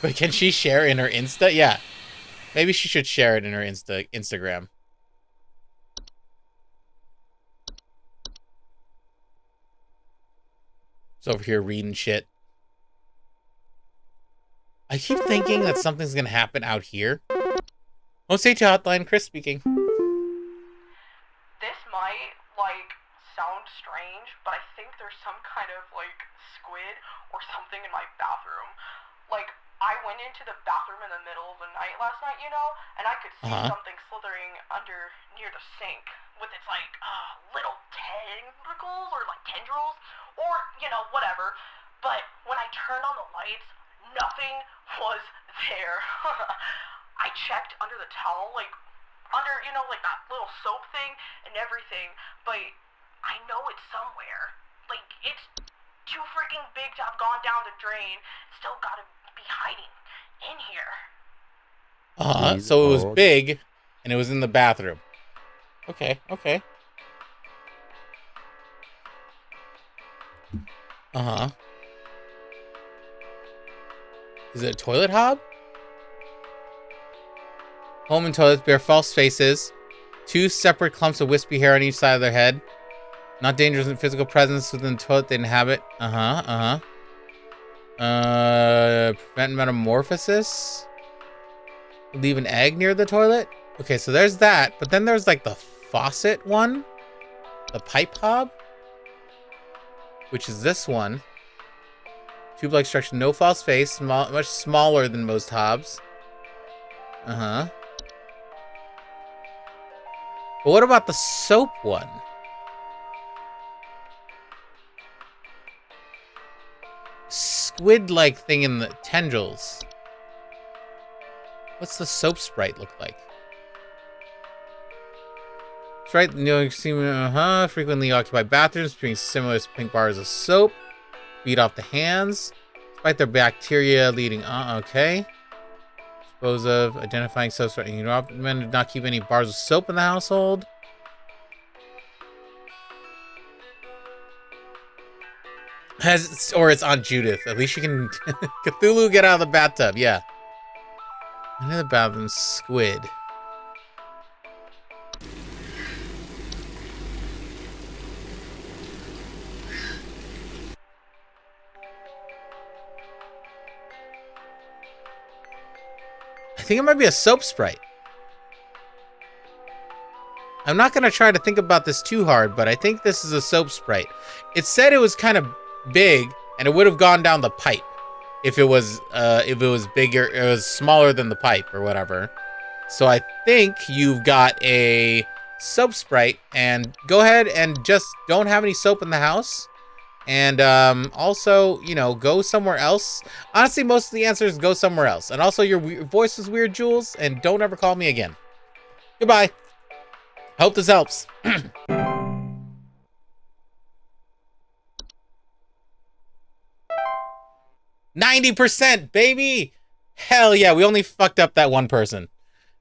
But can she share in her Insta? Yeah. Maybe she should share it in her Instagram. It's over here reading shit. I keep thinking that something's gonna happen out here. Oh, say to Hotline, Chris speaking. This might, sound strange, but I think there's some kind of, squid or something in my bathroom. I went into the bathroom in the middle of the night last night, and I could see something slithering near the sink with its, little tentacles or, tendrils or, whatever. But when I turned on the lights, nothing was there. I checked under the towel, under, that little soap thing and everything, but I know it's somewhere. It's too freaking big to have gone down the drain. Still gotta be hiding in here. So it was big, and it was in the bathroom. Okay. Is it a toilet hob? Home and toilets bear false faces. 2 separate clumps of wispy hair on each side of their head. Not dangerous in physical presence within the toilet they inhabit. Prevent metamorphosis. Leave an egg near the toilet. Okay, so there's that. But then there's the faucet one. The pipe hob. Which is this one. Tube-like structure, no false face. Much smaller than most hobs. But what about the soap one? Squid-like thing in the tendrils. What's the soap sprite look like? Sprite, you see, frequently occupied bathrooms between similar pink bars of soap. Beat off the hands. Despite their bacteria leading on. Okay. Dispose of. Identifying soap sprite. Men did not keep any bars of soap in the household. Or it's Aunt Judith. At least you can... Cthulhu, get out of the bathtub. Yeah. Into the bathroom. Squid. I think it might be a soap sprite. I'm not going to try to think about this too hard, but I think this is a soap sprite. It said it was kind of big, and it would have gone down the pipe if it was bigger, it was smaller than the pipe or whatever. So I think you've got a soap sprite, and go ahead and just don't have any soap in the house. And also, you know, go somewhere else. Honestly, most of the answers go somewhere else. And also, your voice is weird, Jules, and don't ever call me again. Goodbye. Hope this helps. 90%, baby! Hell yeah, we only fucked up that one person.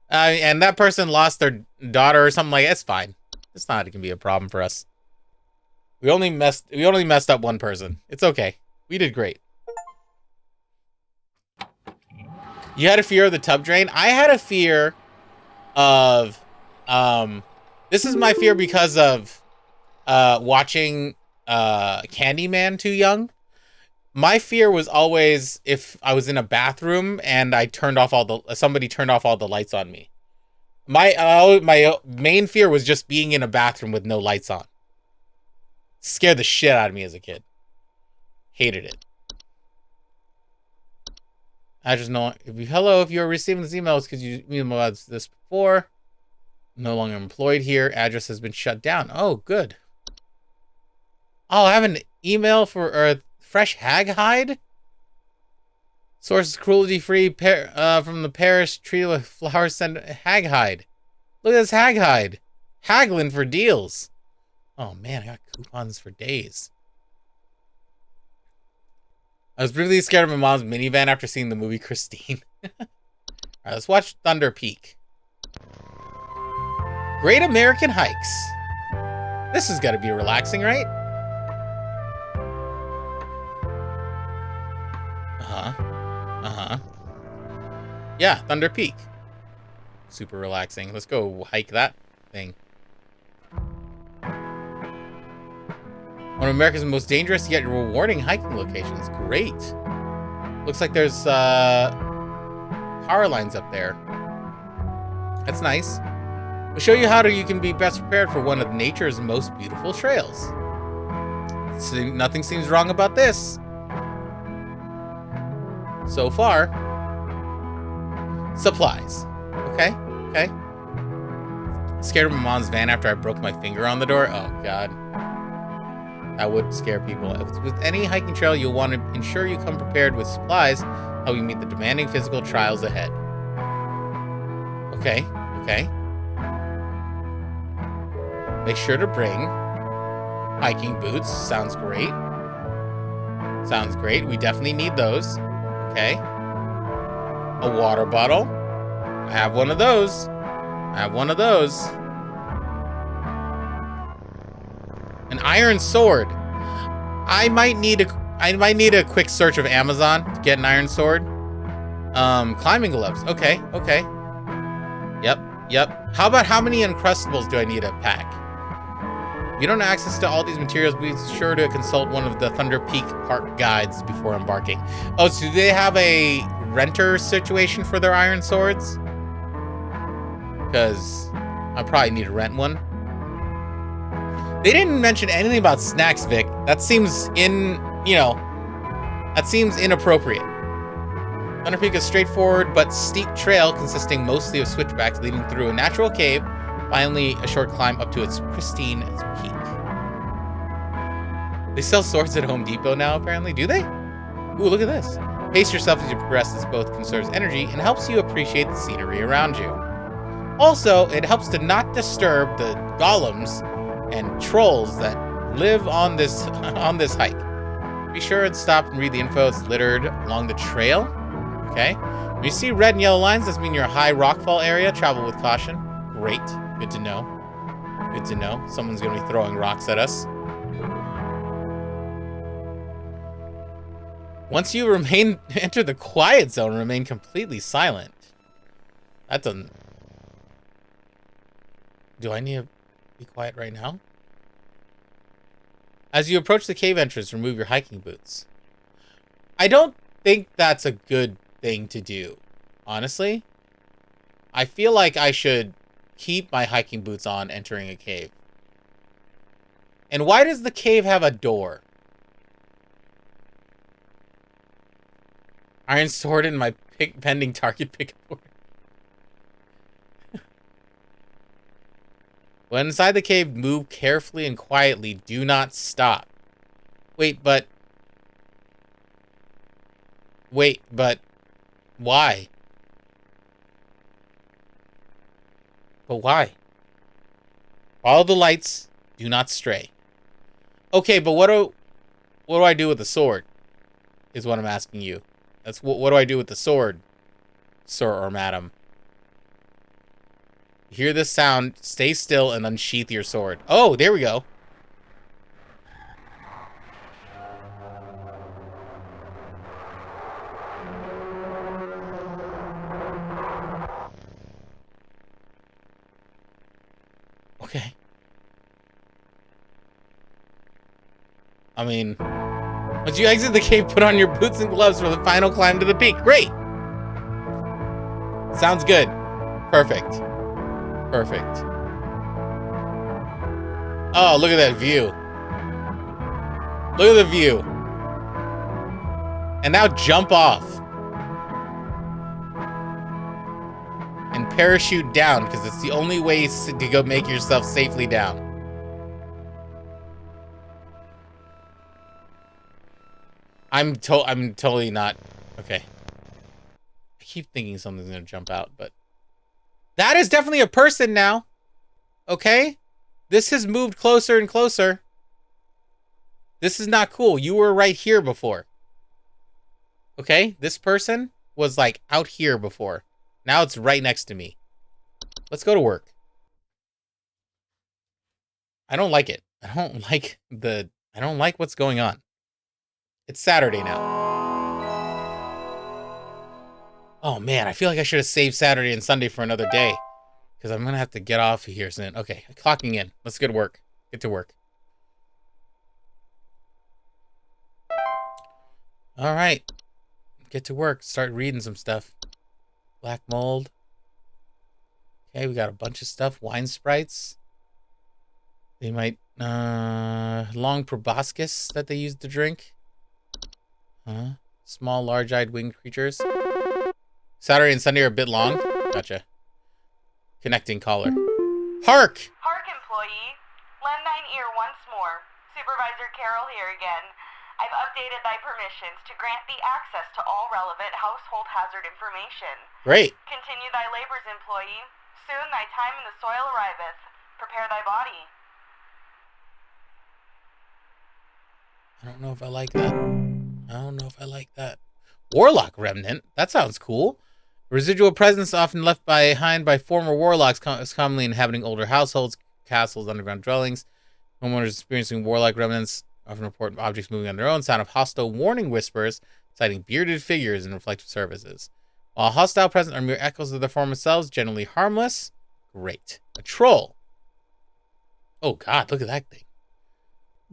And that person lost their daughter or something like that. It's fine. It's not going to be a problem for us. We only messed up one person. It's okay. We did great. You had a fear of the tub drain? I had a fear of... this is my fear because of watching Candyman too young. My fear was always if I was in a bathroom and I turned off somebody turned off all the lights on me. My main fear was just being in a bathroom with no lights on. Scared the shit out of me as a kid. Hated it. I just know if you're receiving this email, it's because you emailed this before. No longer employed here. Address has been shut down. Oh, good. Oh, I have an email for fresh hag hide. Source is cruelty-free from the parish tree with flower scent hag hide. Look at this hag hide. Haggling for deals. Oh man, I got coupons for days. I was really scared of my mom's minivan after seeing the movie Christine. Alright, let's watch Thunder Peak. Great American Hikes. This has got to be relaxing, right? Yeah, Thunder Peak. Super relaxing. Let's go hike that thing. One of America's most dangerous yet rewarding hiking locations. Great. Looks like there's power lines up there. That's nice. We'll show you how you can be best prepared for one of nature's most beautiful trails. Nothing seems wrong about this. So far. Supplies. Okay. Scared of my mom's van after I broke my finger on the door. Oh, God. That would scare people. With any hiking trail, you'll want to ensure you come prepared with supplies, how you meet the demanding physical trials ahead. Okay. Make sure to bring hiking boots. Sounds great. We definitely need those. Okay. A water bottle. I have one of those. An iron sword. I might need a quick search of Amazon to get an iron sword. Climbing gloves. Okay. Yep. How about how many Uncrustables do I need to pack? If you don't have access to all these materials, be sure to consult one of the Thunder Peak Park guides before embarking. Oh, so do they have a renter situation for their iron swords? Because I probably need to rent one. They didn't mention anything about snacks, Vic. That seems inappropriate. Thunder Peak is a straightforward but steep trail consisting mostly of switchbacks leading through a natural cave Finally, a short climb up to its pristine peak. They sell swords at Home Depot now, apparently. Do they? Ooh, look at this. Pace yourself as you progress. This both conserves energy and helps you appreciate the scenery around you. Also, it helps to not disturb the golems and trolls that live on this hike. Be sure and stop and read the info. It's littered along the trail. Okay. When you see red and yellow lines, this means you're a high rockfall area. Travel with caution. Great. Good to know. Good to know. Someone's going to be throwing rocks at us. Once you enter the quiet zone, remain completely silent. That doesn't... Do I need to be quiet right now? As you approach the cave entrance, remove your hiking boots. I don't think that's a good thing to do, honestly. I feel like I should keep my hiking boots on entering a cave. And why does the cave have a door? Iron sword in my pending target pickup order. When inside the cave, move carefully and quietly. Do not stop. Wait, but why? But why? Follow the lights. Do not stray. Okay, but what do I do with the sword? Is what I'm asking you. That's what do I do with the sword, sir or madam? Hear this sound, stay still, and unsheath your sword. Oh, there we go. Okay. I mean, once you exit the cave, put on your boots and gloves for the final climb to the peak. Great. Sounds good. Perfect. Perfect. Oh, look at that view. Look at the view. And now jump off. And parachute down, because it's the only way to go make yourself safely down. I'm totally not. Okay. I keep thinking something's gonna jump out, but that is definitely a person now. Okay? This has moved closer and closer. This is not cool. You were right here before. Okay? This person was like out here before. Now it's right next to me. Let's go to work. I don't like it. I don't like what's going on. It's Saturday now. Oh man, I feel like I should have saved Saturday and Sunday for another day. Because I'm going to have to get off of here soon. Okay, clocking in. Let's get to work. Get to work. All right. Get to work. Start reading some stuff. Black mold. Okay, we got a bunch of stuff. Wine sprites. They might... long proboscis that they use to drink. Small, large-eyed winged creatures. Saturday and Sunday are a bit long. Gotcha. Connecting caller. Hark! Hark, employee. Lend thine ear once more. Supervisor Carroll here again. I've updated thy permissions to grant thee access to all relevant household hazard information. Great. Continue thy labors, employee. Soon thy time in the soil arriveth. Prepare thy body. I don't know if I like that. I don't know if I like that. Warlock remnant. That sounds cool. Residual presence often left behind by former warlocks commonly inhabiting older households, castles, underground dwellings. Homeowners experiencing warlock remnants often report objects moving on their own, sound of hostile warning whispers, citing bearded figures and reflective surfaces. While hostile present are mere echoes of their former selves, generally harmless. Great. A troll. Oh god, look at that thing.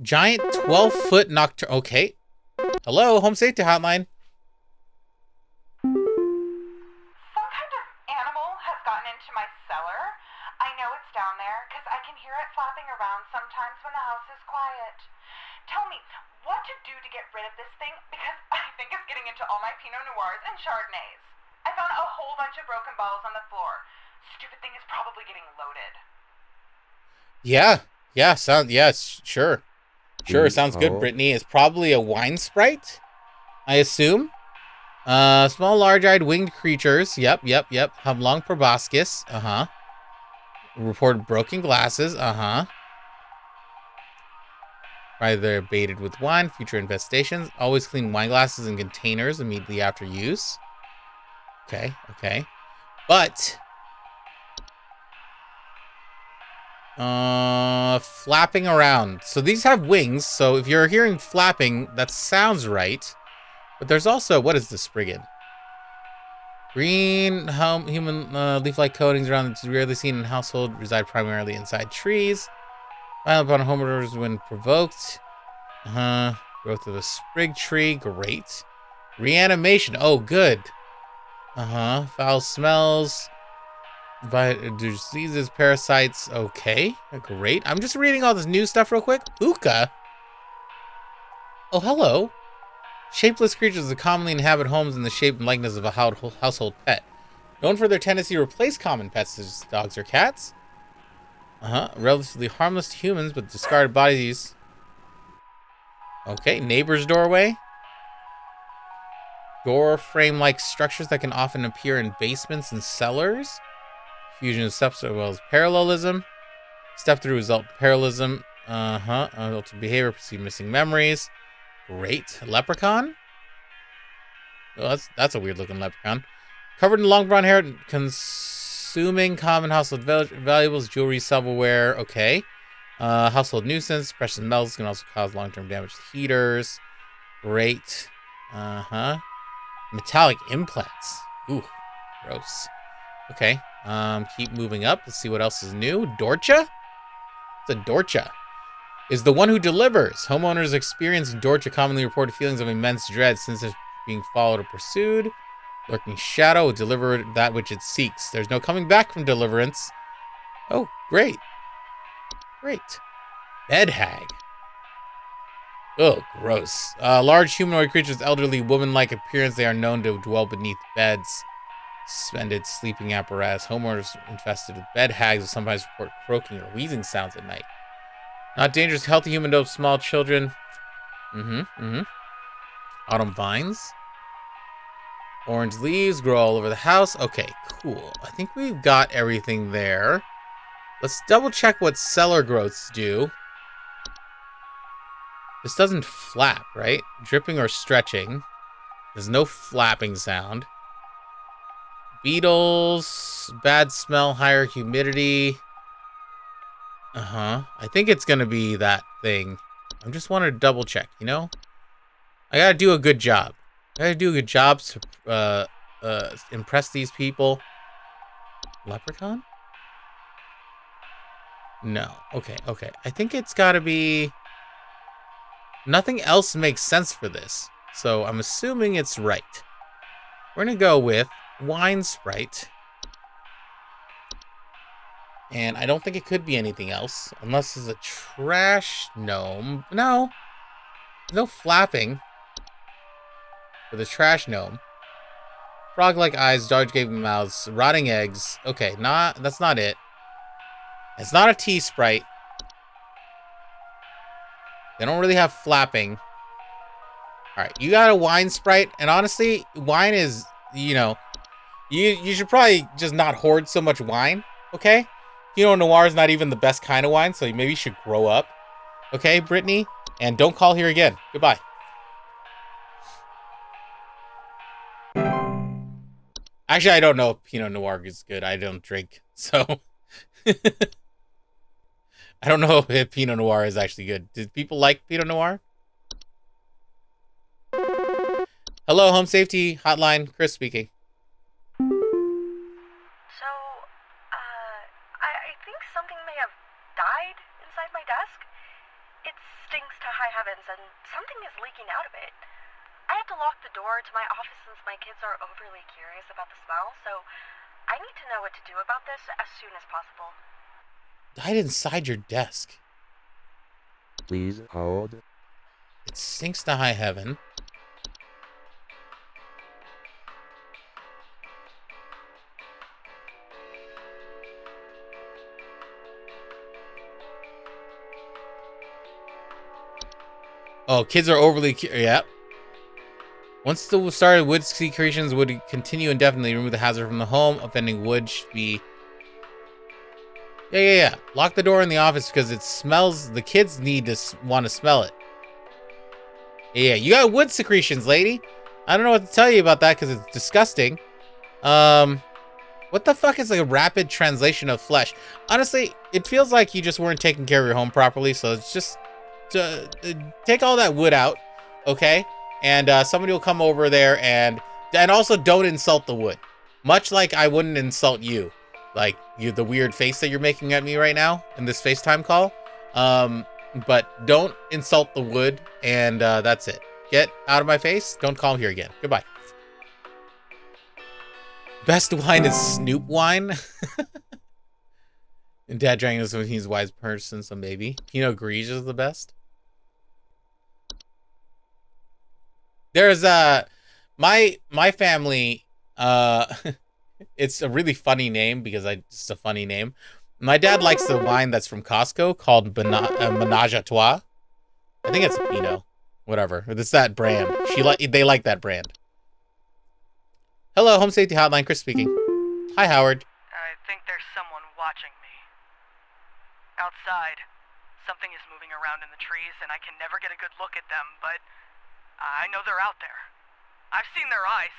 Giant 12-foot nocturne. Okay. Hello, Home Safety Hotline. Some kind of animal has gotten into my cellar. I know it's down there because I can hear it flapping around sometimes when the house is quiet. Tell me what to do to get rid of this thing because I think it's getting into all my Pinot Noirs and Chardonnays. I found a whole bunch of broken bottles on the floor. Stupid thing is probably getting loaded. Yeah. Yeah. Sure. Sure. Sounds good, Brittany. It's probably a wine sprite, I assume. Small, large-eyed winged creatures. Yep. Have long proboscis. Reported broken glasses. Either baited with wine, future infestations. Always clean wine glasses and containers immediately after use. Okay. But flapping around. So these have wings, so if you're hearing flapping, that sounds right. But there's also, what is this friggin'? Green human leaf-like coatings around that's rarely seen in household, reside primarily inside trees. Violent upon homeowners when provoked. Growth of a sprig tree, great. Reanimation, oh good. Foul smells. Diseases, parasites, okay. Great. I'm just reading all this new stuff real quick. Hookah? Oh, hello. Shapeless creatures that commonly inhabit homes in the shape and likeness of a household pet. Known for their tendency to replace common pets such as dogs or cats. Relatively harmless to humans, but discarded bodies. Okay, neighbor's doorway. Door frame-like structures that can often appear in basements and cellars. Fusion of steps as well as parallelism. Step through result parallelism. Altered behavior, perceive missing memories. Great. Leprechaun? Oh, that's a weird looking leprechaun. Covered in long brown hair, consuming common household valuables, jewelry, silverware. Okay. Household nuisance. Precious metals can also cause long-term damage to heaters. Great. Metallic implants. Ooh, gross. Okay. Keep moving up. Let's see what else is new. Dorcha? It's a Dorcha. Is the one who delivers. Homeowners experiencing Dorcha commonly report feelings of immense dread since it's being followed or pursued. Lurking shadow will deliver that which it seeks. There's no coming back from deliverance. Oh, great. Great. Bed hag. Oh, gross. Large humanoid creatures, elderly, woman-like appearance. They are known to dwell beneath beds. Suspended sleeping apparatus. Homeowners infested with bed hags will sometimes report croaking or wheezing sounds at night. Not dangerous, healthy human dope, small children. Autumn vines. Orange leaves grow all over the house. Okay, cool. I think we've got everything there. Let's double check what cellar growths do. This doesn't flap, right? Dripping or stretching. There's no flapping sound. Beetles, bad smell, higher humidity. I think it's gonna be that thing. I just want to double check, you know? I gotta do a good job. I gotta do a good job to impress these people. Leprechaun? No. Okay. I think it's gotta be... Nothing else makes sense for this. So I'm assuming it's right. We're gonna go with wine sprite. And I don't think it could be anything else. Unless it's a trash gnome. No. No flapping. For the trash gnome. Frog-like eyes, dog-gaping mouths, rotting eggs. Okay, that's not it. It's not a tea sprite. They don't really have flapping. Alright, you got a wine sprite. And honestly, wine is, you know... You should probably just not hoard so much wine. Okay? Pinot Noir is not even the best kind of wine, so maybe you should grow up. Okay, Brittany? And don't call here again. Goodbye. Actually, I don't know if Pinot Noir is good. I don't drink, so... I don't know if Pinot Noir is actually good. Do people like Pinot Noir? Hello, Home Safety Hotline. Chris speaking. So, I think something may have died inside my desk. It stinks to high heavens, and something is leaking out of it. I have to lock the door to my office since my kids are overly curious about the smell, so I need to know what to do about this as soon as possible. Died inside your desk. Please hold. It stinks to high heaven. Oh, kids are overly... Yeah. Once the started, wood secretions would continue indefinitely. Remove the hazard from the home. Offending wood should be... Yeah. Lock the door in the office because it smells... The kids need to want to smell it. Yeah, you got wood secretions, lady. I don't know what to tell you about that because it's disgusting. What the fuck is like a rapid translation of flesh? Honestly, it feels like you just weren't taking care of your home properly. So it's just take all that wood out, okay? And somebody will come over there and also don't insult the wood. Much like I wouldn't insult you, like the weird face that you're making at me right now in this FaceTime call. But don't insult the wood, and that's it. Get out of my face. Don't call here again. Goodbye. Best wine is Snoop wine. And Dad drank this when he's a wise person, so maybe. Pinot Grigio is the best. There's my family, it's a really funny name because it's a funny name. My dad likes the wine that's from Costco called Menage a Trois. I think it's a Pinot. Whatever. It's that brand. They like that brand. Hello, Home Safety Hotline. Chris speaking. Hi, Howard. I think there's someone watching me. Outside, something is moving around in the trees, and I can never get a good look at them, but I know they're out there. I've seen their eyes.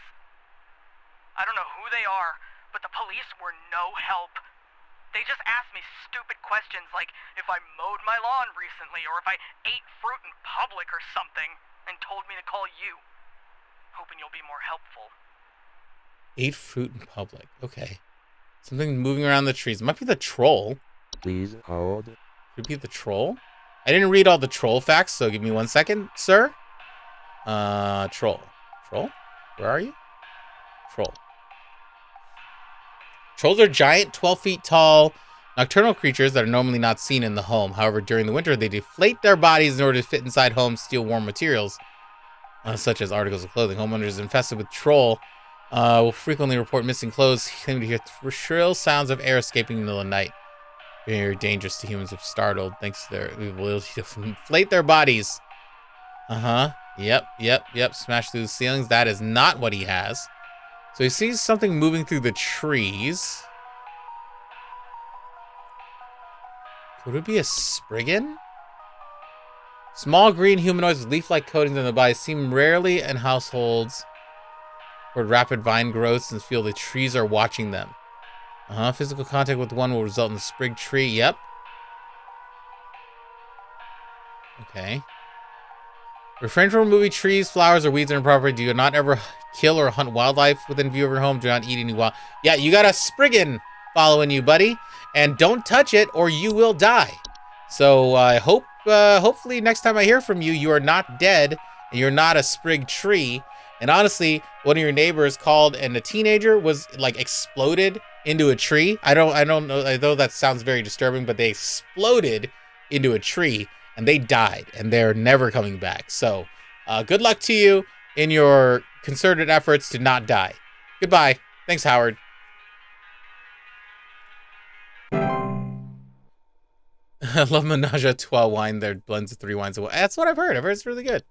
I don't know who they are, but the police were no help. They just asked me stupid questions like if I mowed my lawn recently or if I ate fruit in public or something, and told me to call you. Hoping you'll be more helpful. Ate fruit in public. Okay. Something moving around the trees. It might be the troll. Please hold. Could be the troll. I didn't read all the troll facts, so give me 1 second, sir. Troll. Troll? Where are you? Troll. Trolls are giant, 12 feet tall, nocturnal creatures that are normally not seen in the home. However, during the winter, they deflate their bodies in order to fit inside homes, steal warm materials, such as articles of clothing. Homeowners infested with troll will frequently report missing clothes, claiming to hear shrill sounds of air escaping in the middle of the night. Very dangerous to humans if startled, thanks to their ability to inflate their bodies. Yep. Smash through the ceilings. That is not what he has. So he sees something moving through the trees. Could it be a Spriggan? Small green humanoids with leaf-like coatings on the body seem rarely in households where rapid vine growths and feel the trees are watching them. Physical contact with one will result in a sprig tree. Yep. Okay. Refrain from removing trees, flowers, or weeds on your property. Do not ever kill or hunt wildlife within view of your home. Do not eat any wild... Yeah, you got a Spriggan following you, buddy. And don't touch it or you will die. So I hope, hopefully next time I hear from you, you are not dead and you're not a sprig tree. And honestly, one of your neighbors called and a teenager was like exploded into a tree. I don't know. I know that sounds very disturbing, but they exploded into a tree and they died and they're never coming back. So good luck to you in your concerted efforts to not die. Goodbye. Thanks, Howard. I love Menage a Trois wine. There blends of 3 wines. That's what I've heard. I've heard it's really good.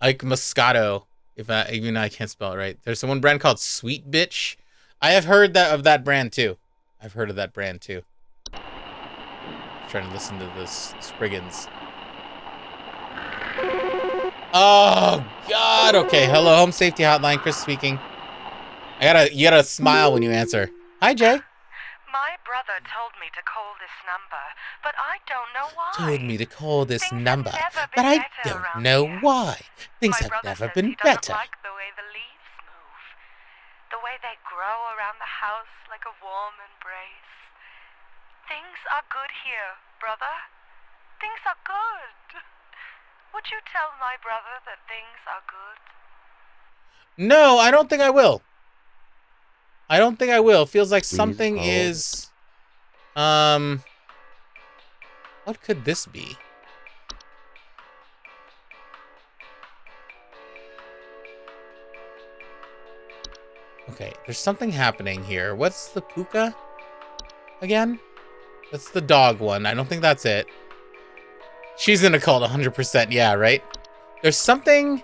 Like Moscato. Even I can't spell it right. There's one brand called Sweet Bitch. I have heard of that brand too. I've heard of that brand too. Trying to listen to this Spriggans. Oh God. Okay. Hello, Home Safety Hotline. Chris speaking. You gotta smile when you answer. Hi, Jay. My brother told me to call this number, but I don't know why. Told me to call this number, but I don't know why. Things have never been better. Like the way the leaves move, the way they grow around the house like a warm embrace. Things are good here, brother. Things are good. Would you tell my brother that things are good? No, I don't think I will. I don't think I will. Feels like something is... What could this be? Okay, there's something happening here. What's the puka again? That's the dog one. I don't think that's it. She's in a cult 100%. Yeah, right? There's something...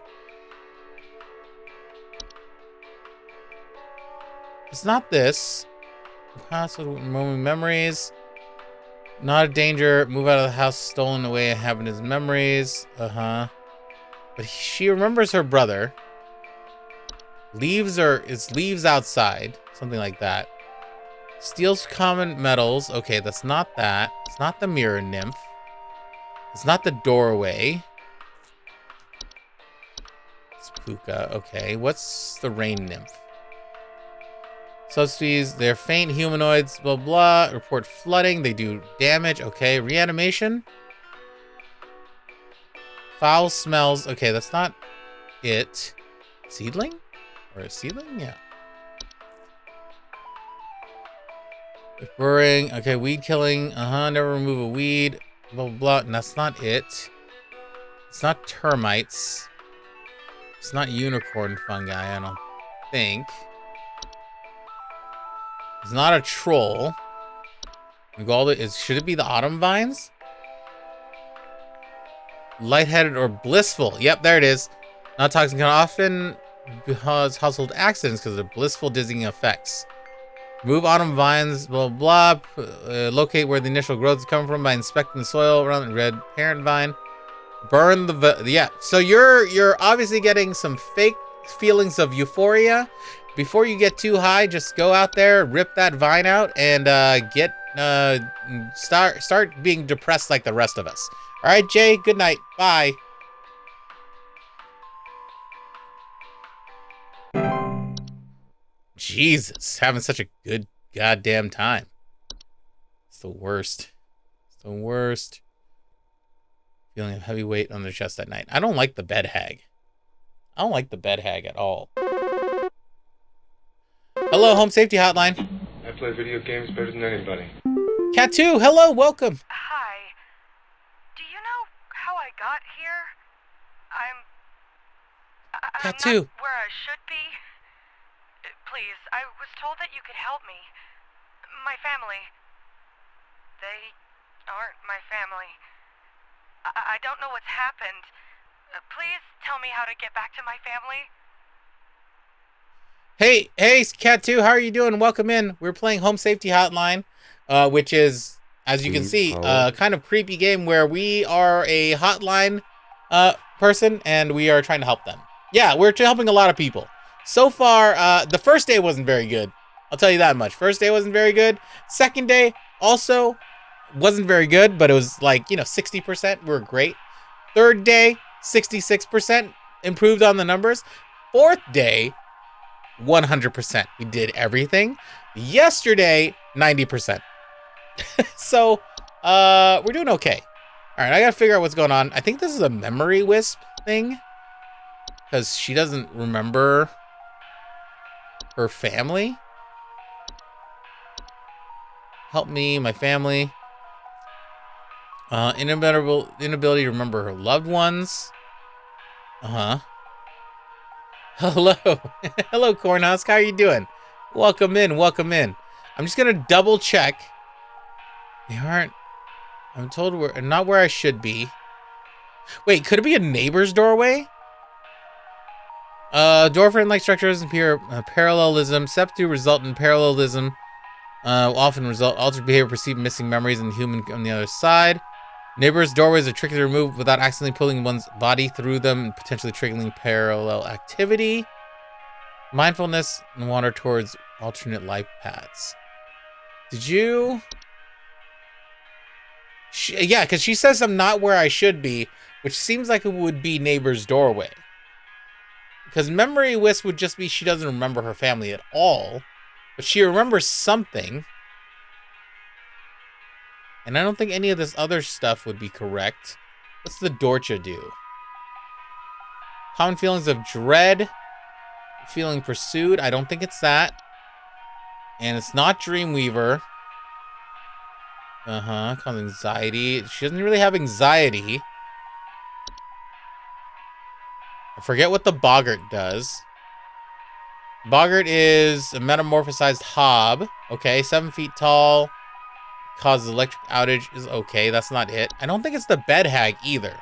It's not this. Removing memories. Not a danger. Move out of the house. Stolen away and having his memories. But she remembers her brother. Leaves outside. Something like that. Steals common metals. Okay, that's not that. It's not the mirror nymph. It's not the doorway. It's Puka. Okay, what's the rain nymph? Subspecies, they're faint humanoids, blah, blah. Report flooding, they do damage. Okay, reanimation. Foul smells. Okay, that's not it. Seedling? Or a seedling? Yeah. Burring. Okay, weed killing. Never remove a weed. Blah, blah, blah. And that's not it. It's not termites. It's not unicorn fungi, I don't think. It's not a troll. Should it be the autumn vines? Lightheaded or blissful. Yep, there it is. Not toxic can often cause household accidents because of blissful dizzying effects. Move autumn vines, blah, blah. Locate where the initial growth is coming from by inspecting the soil around the red parent vine. Burn yeah. So you're obviously getting some fake feelings of euphoria. Before you get too high, just go out there, rip that vine out, and start being depressed like the rest of us. All right, Jay. Good night. Bye. Jesus, having such a good goddamn time. It's the worst. It's the worst. Feeling a heavy weight on the chest at night. I don't like the bed hag. I don't like the bed hag at all. Hello, Home Safety Hotline. I play video games better than anybody. Cat 2, hello, welcome. Hi. Do you know how I got here? I'm Cat 2. Not where I should be. Please, I was told that you could help me. My family. They aren't my family. I don't know what's happened. Please tell me how to get back to my family. Hey, Cat 2, how are you doing? Welcome in. We're playing Home Safety Hotline, which is, as you can see, a kind of creepy game where we are a hotline person and we are trying to help them. Yeah, we're helping a lot of people. So far, the first day wasn't very good. I'll tell you that much. First day wasn't very good. Second day also wasn't very good, but it was like, 60%. We were great. Third day, 66%. Improved on the numbers. Fourth day, 100%. We did everything. Yesterday, 90%. So, we're doing okay. All right, I gotta figure out what's going on. I think this is a memory wisp thing. Because she doesn't remember her family. Help me, my family. Inability to remember her loved ones. Hello. Hello, Cornhusk. How are you doing? Welcome in. Welcome in. I'm just going to double check. They aren't... I'm told we're not where I should be. Wait, could it be a neighbor's doorway? Door frame-like structures appear parallelism. Step 2 result in parallelism. Often result altered behavior, perceived missing memories, and human on the other side. Neighbors' doorways are tricky to remove without accidentally pulling one's body through them and potentially triggering parallel activity. Mindfulness and wander towards alternate life paths. Did you... yeah, because she says I'm not where I should be, which seems like it would be neighbor's doorway. Because memory wisp would just be she doesn't remember her family at all, but she remembers something. And I don't think any of this other stuff would be correct. What's the Dorcha do? Common feelings of dread. Feeling pursued. I don't think it's that. And it's not Dreamweaver. Cause anxiety. She doesn't really have anxiety. I forget what the Boggart does. Boggart is a metamorphosized hob. Okay, 7 feet tall. causes electric outage is okay. That's not it. I don't think it's the bed hag either.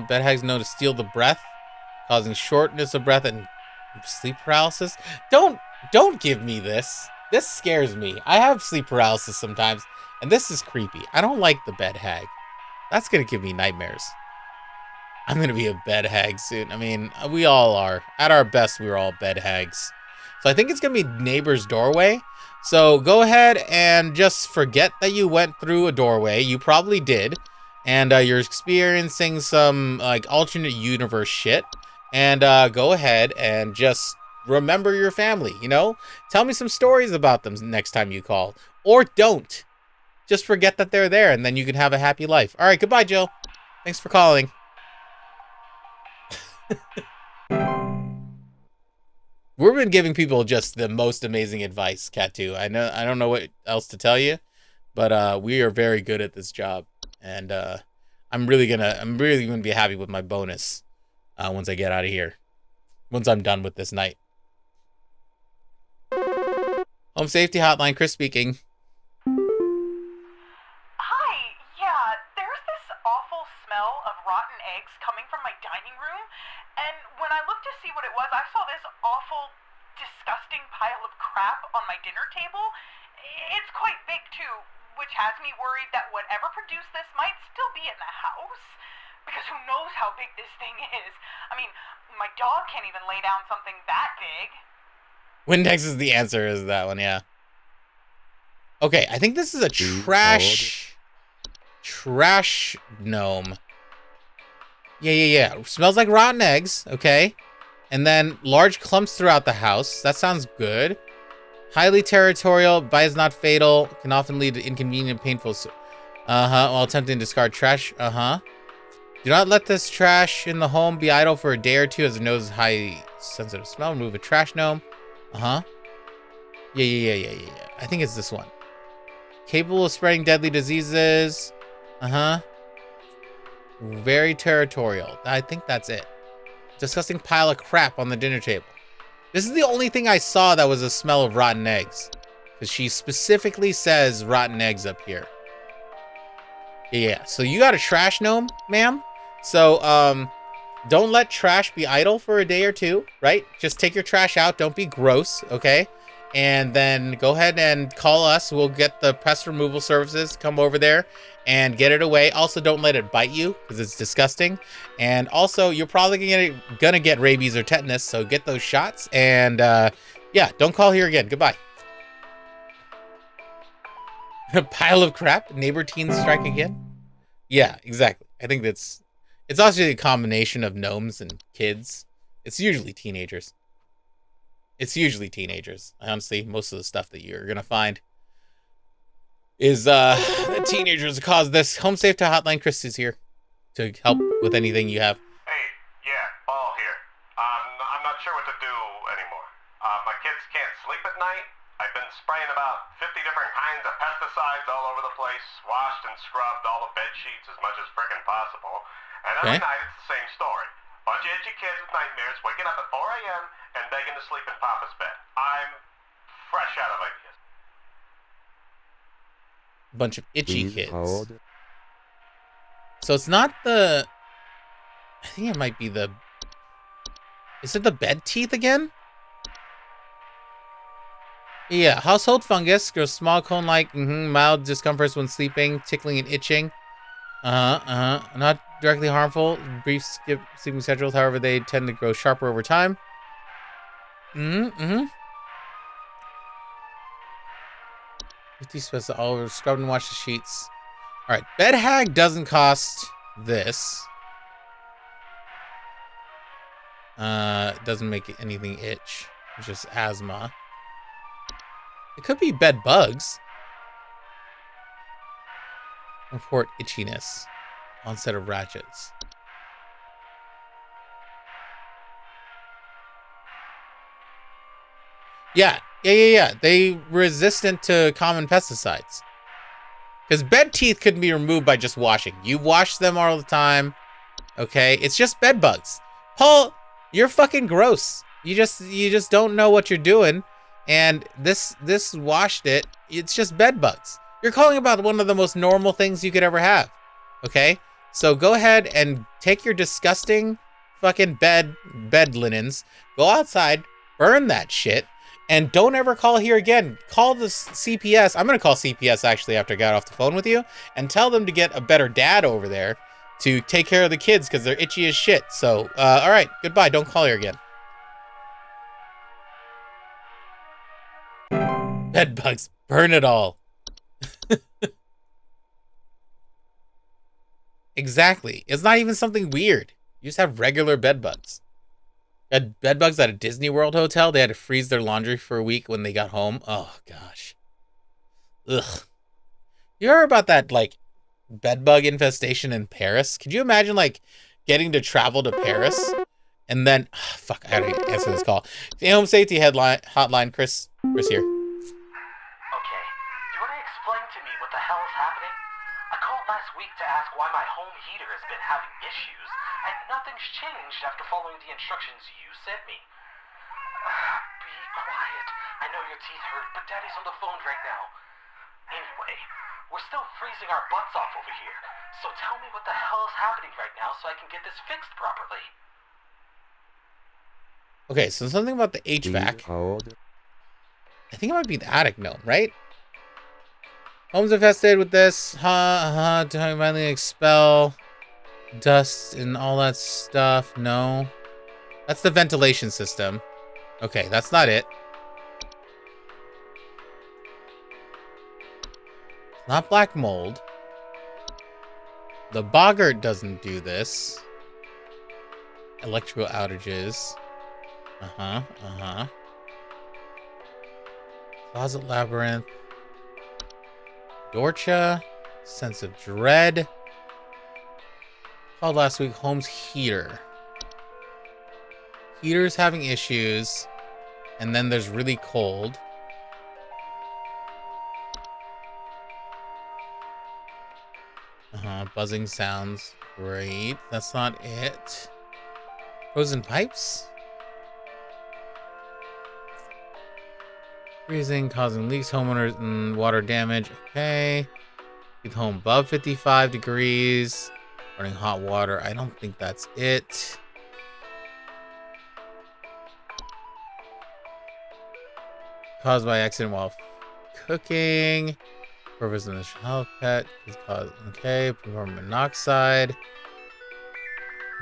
Bed hags known to steal the breath, causing shortness of breath and sleep paralysis. Don't give me this. This scares me. I have sleep paralysis sometimes, and this is creepy. I don't like the bed hag. That's gonna give me nightmares. I'm gonna be a bed hag soon. I mean, we all are. At our best, we're all bed hags. So I think it's gonna be neighbor's doorway. So go ahead and just forget that you went through a doorway. You probably did. And you're experiencing some like alternate universe shit. And go ahead and just remember your family, you know? Tell me some stories about them next time you call. Or don't. Just forget that they're there, and then you can have a happy life. All right, goodbye, Jill. Thanks for calling. We've been giving people just the most amazing advice, Cat2. I don't know what else to tell you, but we are very good at this job, and I'm really gonna be happy with my bonus once I get out of here. Once I'm done with this night. Home Safety Hotline, Chris speaking. Hi, yeah, there's this awful smell of rotten eggs coming from my dining room, and when I looked to see what it was, I saw this awful, disgusting pile of crap on my dinner table. It's quite big, too, which has me worried that whatever produced this might still be in the house, because who knows how big this thing is. I mean, my dog can't even lay down something that big. Windex is the answer, is that one, yeah. Okay, I think this is a trash gnome. Yeah. Smells like rotten eggs, okay. And then large clumps throughout the house. That sounds good. Highly territorial, bite is not fatal, can often lead to inconvenient and painful. While attempting to discard trash. Do not let this trash in the home be idle for a day or two, as it knows high sensitive smell. Remove a trash gnome. Yeah. I think it's this one. Capable of spreading deadly diseases. Very territorial. I think that's it. Disgusting pile of crap on the dinner table. This is the only thing I saw that was a smell of rotten eggs. Because she specifically says rotten eggs up here. Yeah, so you got a trash gnome, ma'am? So, don't let trash be idle for a day or two, right? Just take your trash out. Don't be gross, okay? And then go ahead and call us. We'll get the pest removal services, come over there and get it away. Also, don't let it bite you because it's disgusting. And also, you're probably gonna get rabies or tetanus, so get those shots. And yeah, don't call here again. Goodbye. A pile of crap. Neighbor teens strike again. Yeah, exactly. I think it's also a combination of gnomes and kids. It's usually teenagers. Honestly, most of the stuff that you're gonna find is teenagers cause this. Home Safety Hotline, Chris is here to help with anything you have. Hey, yeah, Paul here. I'm not sure what to do anymore. My kids can't sleep at night. I've been spraying about 50 different kinds of pesticides all over the place, washed and scrubbed all the bed sheets as much as frickin' possible, and every night it's the same story. Bunch of itchy kids with nightmares waking up at 4 a.m. and begging to sleep in Papa's bed. I'm fresh out of ideas. Bunch of itchy kids. So it's not the... I think it might be the... Is it the bed teeth again? Yeah, household fungus. Grows small cone-like, mild discomforts when sleeping, tickling and itching. Not directly harmful. Brief sleeping schedules, however, they tend to grow sharper over time. 50 special. I'll scrub and wash the sheets. All right, bed hag doesn't cost this. Doesn't make anything itch. It's just asthma. It could be bed bugs. Report itchiness. Onset of ratchets. Yeah. They resistant to common pesticides. Because bed teeth couldn't be removed by just washing. You wash them all the time. Okay? It's just bed bugs. Paul, you're fucking gross. You just don't know what you're doing. And this washed it. It's just bed bugs. You're calling about one of the most normal things you could ever have. Okay? So go ahead and take your disgusting fucking bed linens, go outside, burn that shit, and don't ever call here again. Call the CPS. I'm going to call CPS actually after I got off the phone with you and tell them to get a better dad over there to take care of the kids because they're itchy as shit. So, all right, goodbye. Don't call here again. Bed bugs, burn it all. Exactly. It's not even something weird. You just have regular bed bugs. Had bed bugs at a Disney World hotel. They had to freeze their laundry for a week when they got home. Oh gosh. Ugh. You heard about that like bed bug infestation in Paris? Could you imagine like getting to travel to Paris and then fuck, I gotta answer this call. The home safety hotline, Chris here. Okay, you want to explain to me what the hell is happening? I called last week to ask why my home heater has been having issues, and nothing's changed after following the instructions you sent me. Be quiet. I know your teeth hurt, but Daddy's on the phone right now. Anyway, we're still freezing our butts off over here, so tell me what the hell is happening right now so I can get this fixed properly. Okay, so something about the HVAC. I think it might be the attic gnome, right? Homes infested with this. To finally expel dust and all that stuff. No. That's the ventilation system. Okay, that's not it. Not black mold. The boggart doesn't do this. Electrical outages. Closet labyrinth. Dorcha. Sense of dread. Called last week home's heater. Heater's having issues. And then there's really cold. Buzzing sounds. Great. That's not it. Frozen pipes? Freezing, causing leaks, homeowners, and water damage. Okay. Keep home above 55 degrees. Running hot water. I don't think that's it. Caused by accident while cooking. Purpose of the health pet is caused. Okay. Carbon monoxide.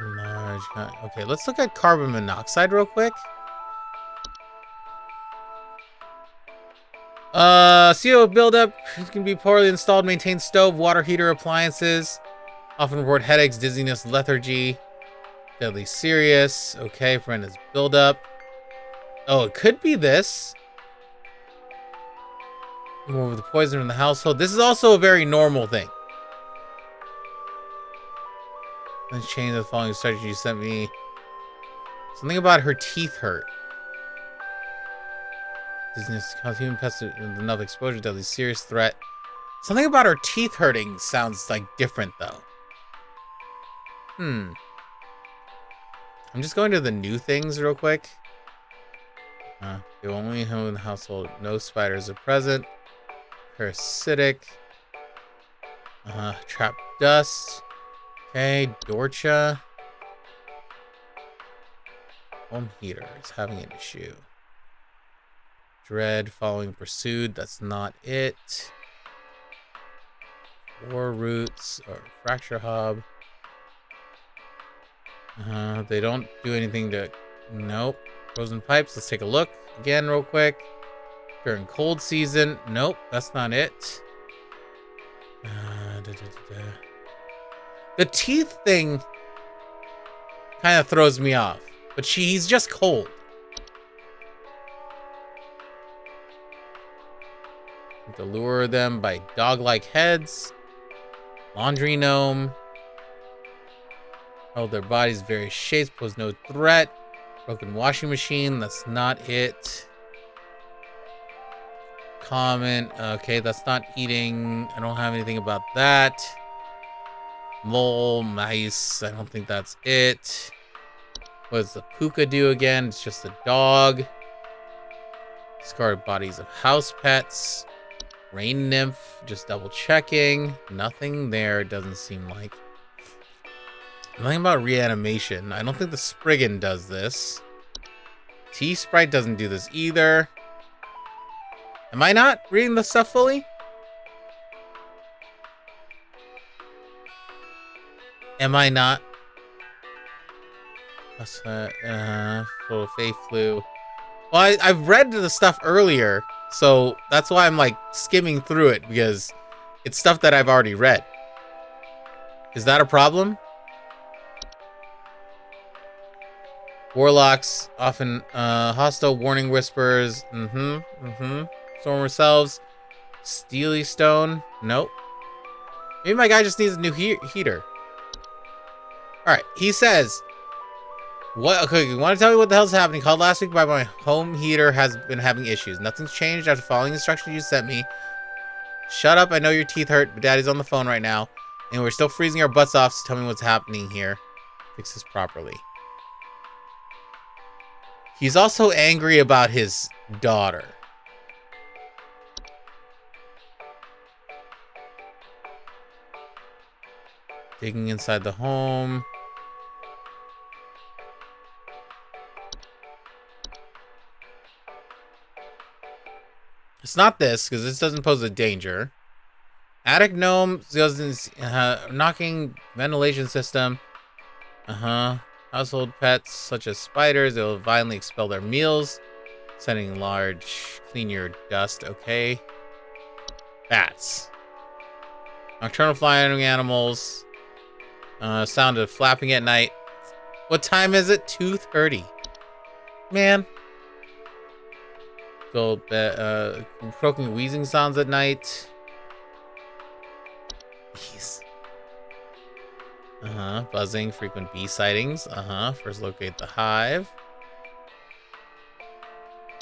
Large. Okay, let's look at carbon monoxide real quick. CO buildup can be poorly installed, maintained stove, water heater, appliances. Often report headaches, dizziness, lethargy. Deadly serious. Okay, friend is buildup. Oh, it could be this. Remove the poison in the household. This is also a very normal thing. Let's change the following strategy you sent me. Something about her teeth hurt. Dizziness cause human pests with enough exposure, deadly serious threat. Something about her teeth hurting sounds like different though. I'm just going to the new things real quick. The only home in the household. No spiders are present. Parasitic. Trapped dust. Okay, Dorcha. Home heater is having an issue. Dread following pursued. That's not it. Four roots or fracture hub. They don't do anything to. Nope. Frozen pipes. Let's take a look again real quick. During cold season. Nope, that's not it. The teeth thing kind of throws me off, but he's just cold. To lure them by dog-like heads. Laundry gnome. Held their bodies various shapes, pose no threat. Broken washing machine, that's not it. Comment, okay, that's not eating. I don't have anything about that. Mole, mice, I don't think that's it. What does the puka do again? It's just a dog. Discarded bodies of house pets. Rain nymph. Just double checking. Nothing there, doesn't seem like. Nothing about reanimation. I don't think the Spriggan does this. T-Sprite doesn't do this either. Am I not reading the stuff fully? Am I not? So Faith Flu. Well, I've read the stuff earlier, so that's why I'm like skimming through it, because it's stuff that I've already read. Is that a problem? Warlocks, often hostile warning whispers. Storm ourselves. Steely Stone. Nope. Maybe my guy just needs a new heater. Alright, he says, "What? Okay, you want to tell me what the hell's happening? Called last week by my home heater has been having issues. Nothing's changed after following instructions you sent me. Shut up, I know your teeth hurt, but Daddy's on the phone right now. And we're still freezing our butts off, so tell me what's happening here. Fix this properly." He's also angry about his daughter. Digging inside the home. It's not this, because this doesn't pose a danger. Attic gnome doesn't knocking ventilation system. Household pets such as spiders, they'll violently expel their meals, sending large clean your dust. Okay. Bats. Nocturnal flying animals. Sound of flapping at night. What time is it? 2:30. Man. Croaking, wheezing sounds at night. Bees. Buzzing, frequent bee sightings. First locate the hive.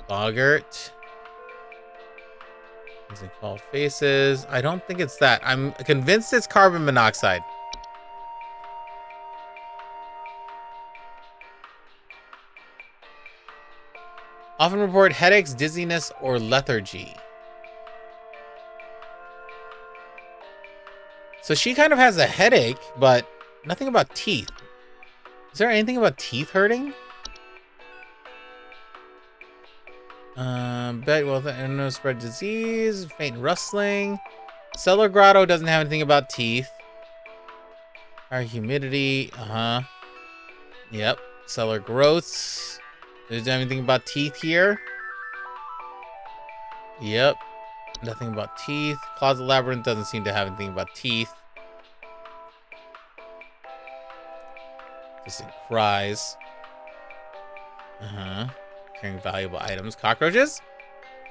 Boggart. Using fall faces. I don't think it's that. I'm convinced it's carbon monoxide. Often report headaches, dizziness, or lethargy. So she kind of has a headache, but nothing about teeth. Is there anything about teeth hurting? No spread disease, faint rustling. Cellar grotto doesn't have anything about teeth. Higher humidity, Yep. Cellar growths. Is there anything about teeth here? Yep. Nothing about teeth. Closet labyrinth doesn't seem to have anything about teeth. Just cries. Carrying valuable items. Cockroaches?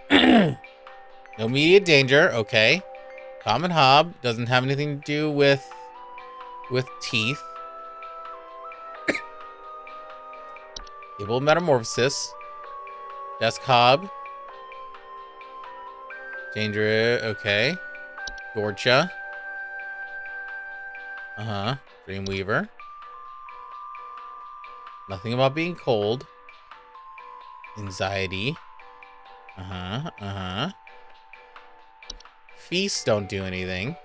No immediate danger. Okay. Common hob. Doesn't have anything to do with teeth. Able metamorphosis. Desk hob. Danger. Okay. Gorcha. Dreamweaver. Nothing about being cold. Anxiety. Feasts don't do anything.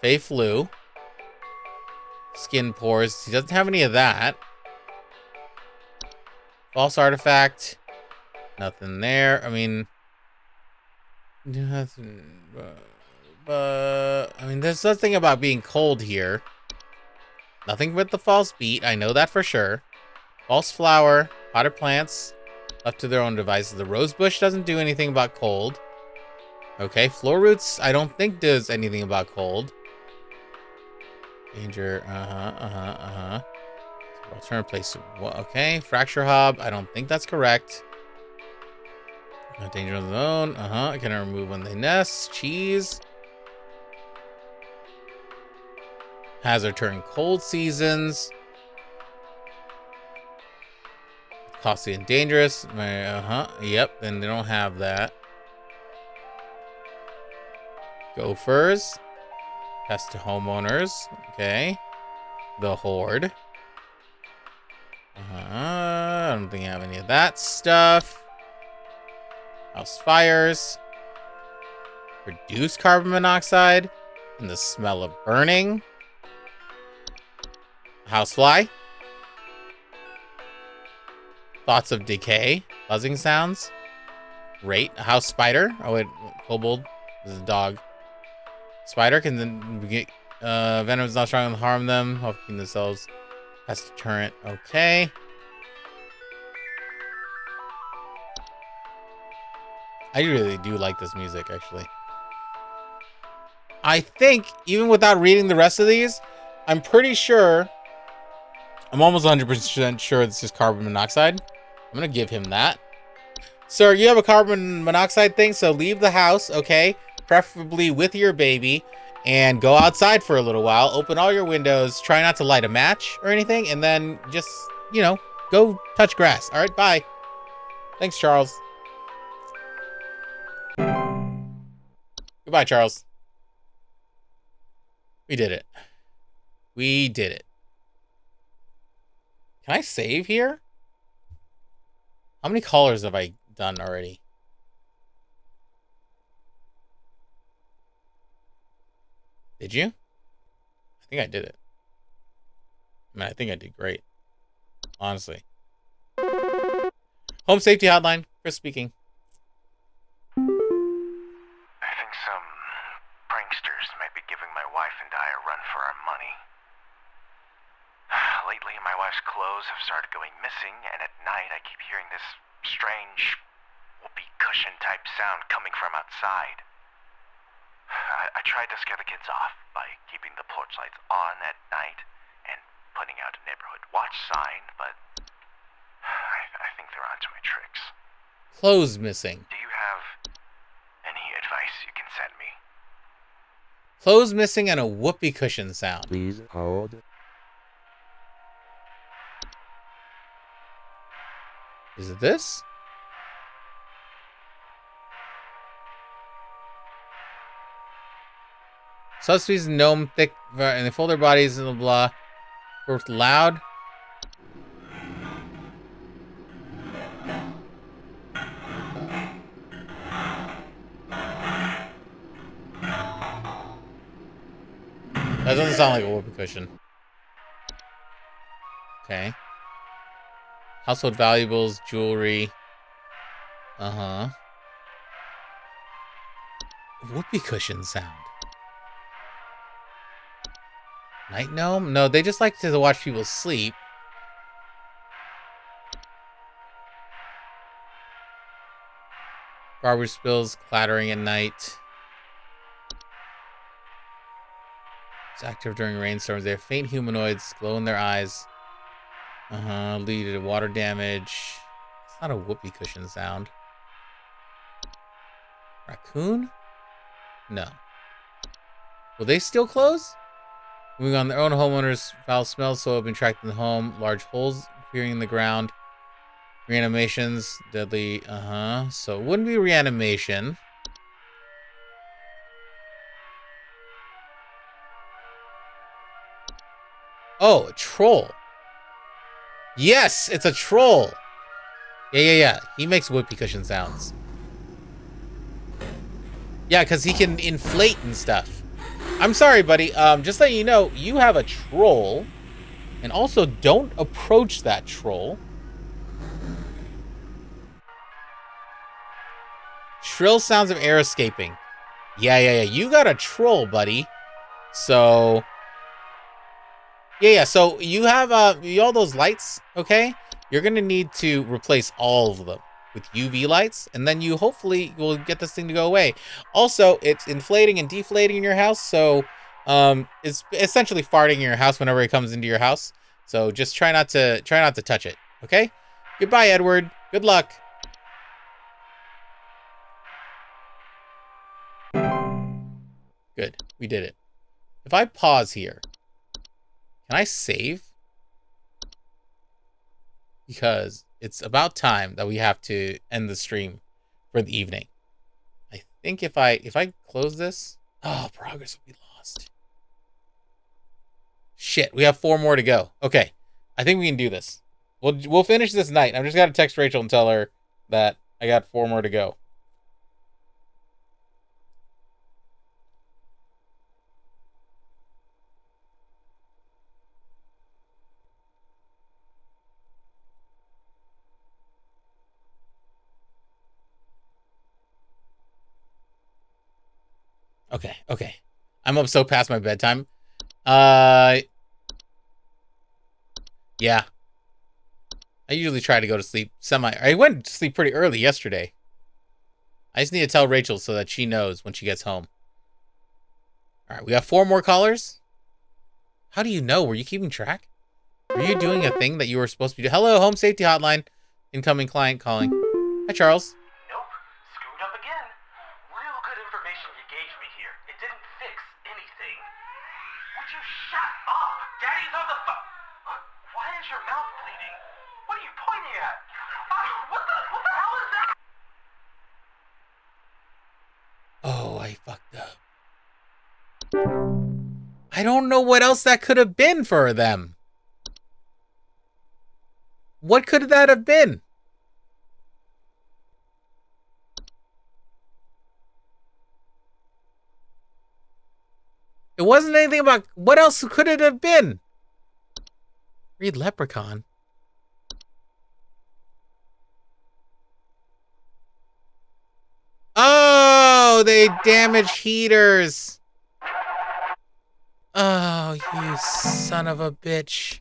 Fey flu. Skin pores. He doesn't have any of that. False artifact. Nothing there. I mean, nothing. I mean, there's nothing about being cold here. Nothing with the false beat. I know that for sure. False flower. Potted plants. Left to their own devices. The rose bush doesn't do anything about cold. Okay. Floor roots, I don't think does anything about cold. Danger. Alternate place. Okay. Fracture hob. I don't think that's correct. Danger zone. I can remove when they nest. Cheese. Hazard turn cold seasons. Costly and dangerous. Yep. And they don't have that. Gophers. Pest to homeowners. Okay. The Horde. I don't think I have any of that stuff. House fires. Reduce carbon monoxide and the smell of burning. Housefly. Thoughts of decay. Buzzing sounds. Rate. A house spider. Oh wait, kobold. This is a dog. Spider can then get venom is not strong enough to harm them, helping themselves. Pest deterrent. Okay. I really do like this music, actually. I think, even without reading the rest of these, I'm pretty sure, I'm almost 100% sure this is carbon monoxide. I'm going to give him that. Sir, you have a carbon monoxide thing, so leave the house, okay? Preferably with your baby, and go outside for a little while. Open all your windows. Try not to light a match or anything, and then just, you know, go touch grass. All right, bye. Thanks, Charles. Goodbye, Charles. We did it. We did it. Can I save here? How many callers have I done already? Did you? I think I did it. I mean, I think I did great. Honestly. Home Safety Hotline. Chris speaking. I think some pranksters might be giving my wife and I a run for our money. Lately, my wife's clothes have started going missing, and at night I keep hearing this strange whoopee cushion type sound coming from outside. I tried to scare the kids off by keeping the porch lights on at night and putting out a neighborhood watch sign, but I think they're onto my tricks. Clothes missing. Do you have any advice you can send me? Clothes missing and a whoopee cushion sound. Please hold. Is it this? Subspecies gnome thick and they fold their bodies and blah. Worked loud. That doesn't sound like a whoopee cushion. Okay. Household valuables, jewelry. Uh-huh. Whoopee cushion sound. Night gnome? No, they just like to watch people sleep. Garbage spills clattering at night. It's active during rainstorms. They have faint humanoids, glow in their eyes. Lead to water damage. It's not a whoopee cushion sound. Raccoon? No. Will they steal clothes? Moving on their own, homeowners, foul smells, so have been tracked in the home. Large holes appearing in the ground. Reanimations, deadly, So it wouldn't be reanimation. Oh, a troll. Yes, it's a troll. Yeah. He makes whoopee cushion sounds. Yeah, because he can inflate and stuff. I'm sorry, buddy. Just letting you know, you have a troll. And also, don't approach that troll. Shrill sounds of air escaping. Yeah. You got a troll, buddy. So... Yeah. So you have all those lights, okay? You're gonna need to replace all of them with UV lights, and then you hopefully will get this thing to go away. Also, it's inflating and deflating in your house, so it's essentially farting in your house whenever it comes into your house. So just try not to touch it, okay? Goodbye, Edward. Good luck. Good. We did it. If I pause here, can I save? Because it's about time that we have to end the stream for the evening. I think if I close this, progress will be lost. Shit, we have 4 more to go. Okay, I think we can do this. We'll finish this night. I'm just gotta text Rachel and tell her that I got 4 more to go. Okay. I'm up so past my bedtime. Yeah. I usually try to go to sleep I went to sleep pretty early yesterday. I just need to tell Rachel so that she knows when she gets home. All right, we got 4 more callers. How do you know? Were you keeping track? Were you doing a thing that you were supposed to be doing? Hello, home safety hotline. Incoming client calling. Hi, Charles. Nope. Screwed up again. Real good information you gave me here. It didn't fix anything. Would you shut up? Daddy's on the phone. Why is your mouth bleeding? What are you pointing at? What the hell is that? Oh, I fucked up. I don't know what else that could have been for them. What could that have been? It wasn't anything about... What else could it have been? Read Leprechaun. Oh, they damage heaters. Oh, you son of a bitch.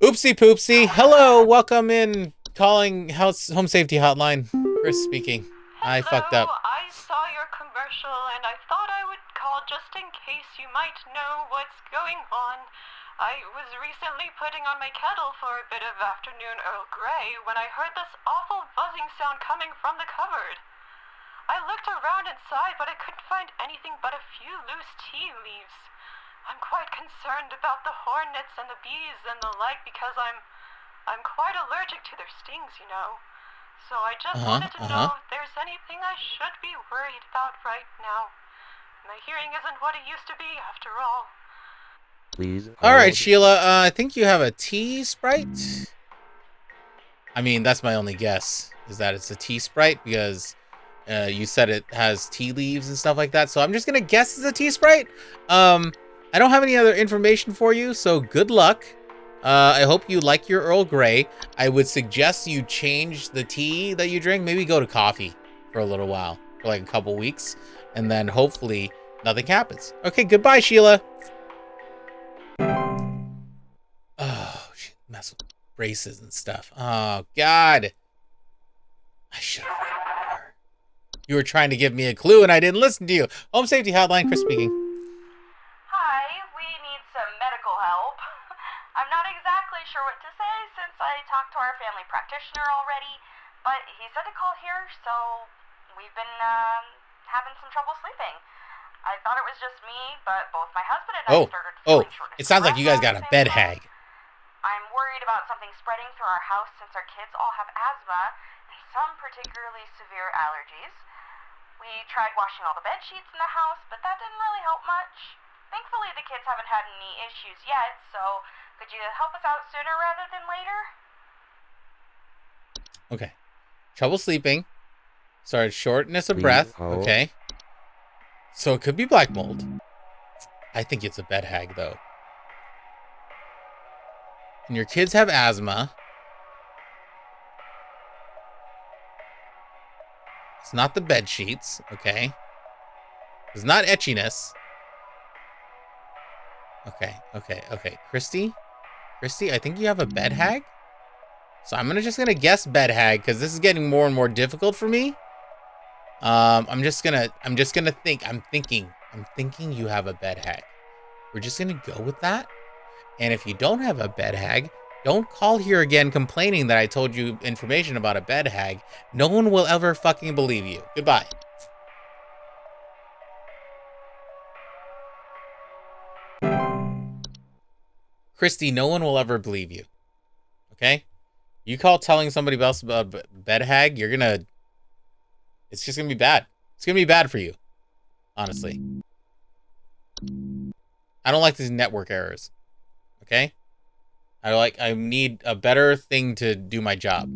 Oopsie poopsie. Hello, welcome in. Calling home safety hotline. Chris speaking. I fucked up. I saw your commercial and I thought I would call just in case you might know what's going on. I was recently putting on my kettle for a bit of afternoon Earl Grey when I heard this awful buzzing sound coming from the cupboard. I looked around inside, but I couldn't find anything but a few loose tea leaves. I'm quite concerned about the hornets and the bees and the like because I'm quite allergic to their stings, you know. So I just wanted to know if there's anything I should be worried about right now. My hearing isn't what it used to be, after all. Please. All right, Sheila. I think you have a tea sprite. I mean, that's my only guess, is that it's a tea sprite because you said it has tea leaves and stuff like that. So I'm just gonna guess it's a tea sprite. I don't have any other information for you, so good luck. I hope you like your Earl Grey. I would suggest you change the tea that you drink. Maybe go to coffee for a little while, for like a couple weeks, and then hopefully nothing happens. Okay, goodbye, Sheila. Oh, she messed with braces and stuff. Oh, God. I should have read more. You were trying to give me a clue, and I didn't listen to you. Home Safety Hotline, Chris speaking. Hi, we need some medical help. I'm not exactly sure what to say since I talked to our family practitioner already, but he said to call here, so we've been having some trouble sleeping. I thought it was just me, but both my husband and I started feeling short of it sounds like you guys got a bed hag. I'm worried about something spreading through our house since our kids all have asthma and some particularly severe allergies. We tried washing all the bed sheets in the house, but that didn't really help much. Thankfully, the kids haven't had any issues yet, so could you help us out sooner rather than later? Okay. Trouble sleeping. Started shortness of breath. Okay. So it could be black mold. I think it's a bed hag, though. And your kids have asthma. It's not the bed sheets, okay? It's not etchiness. Okay. Christy, I think you have a bed hag. So I'm just gonna guess bed hag because this is getting more and more difficult for me. I'm thinking you have a bed hag. We're just gonna go with that. And if you don't have a bed hag, don't call here again complaining that I told you information about a bed hag. No one will ever fucking believe you. Goodbye. Christy, no one will ever believe you. Okay? You call telling somebody else about bed hag, it's just gonna be bad. It's gonna be bad for you. Honestly. I don't like these network errors. Okay? I need a better thing to do my job.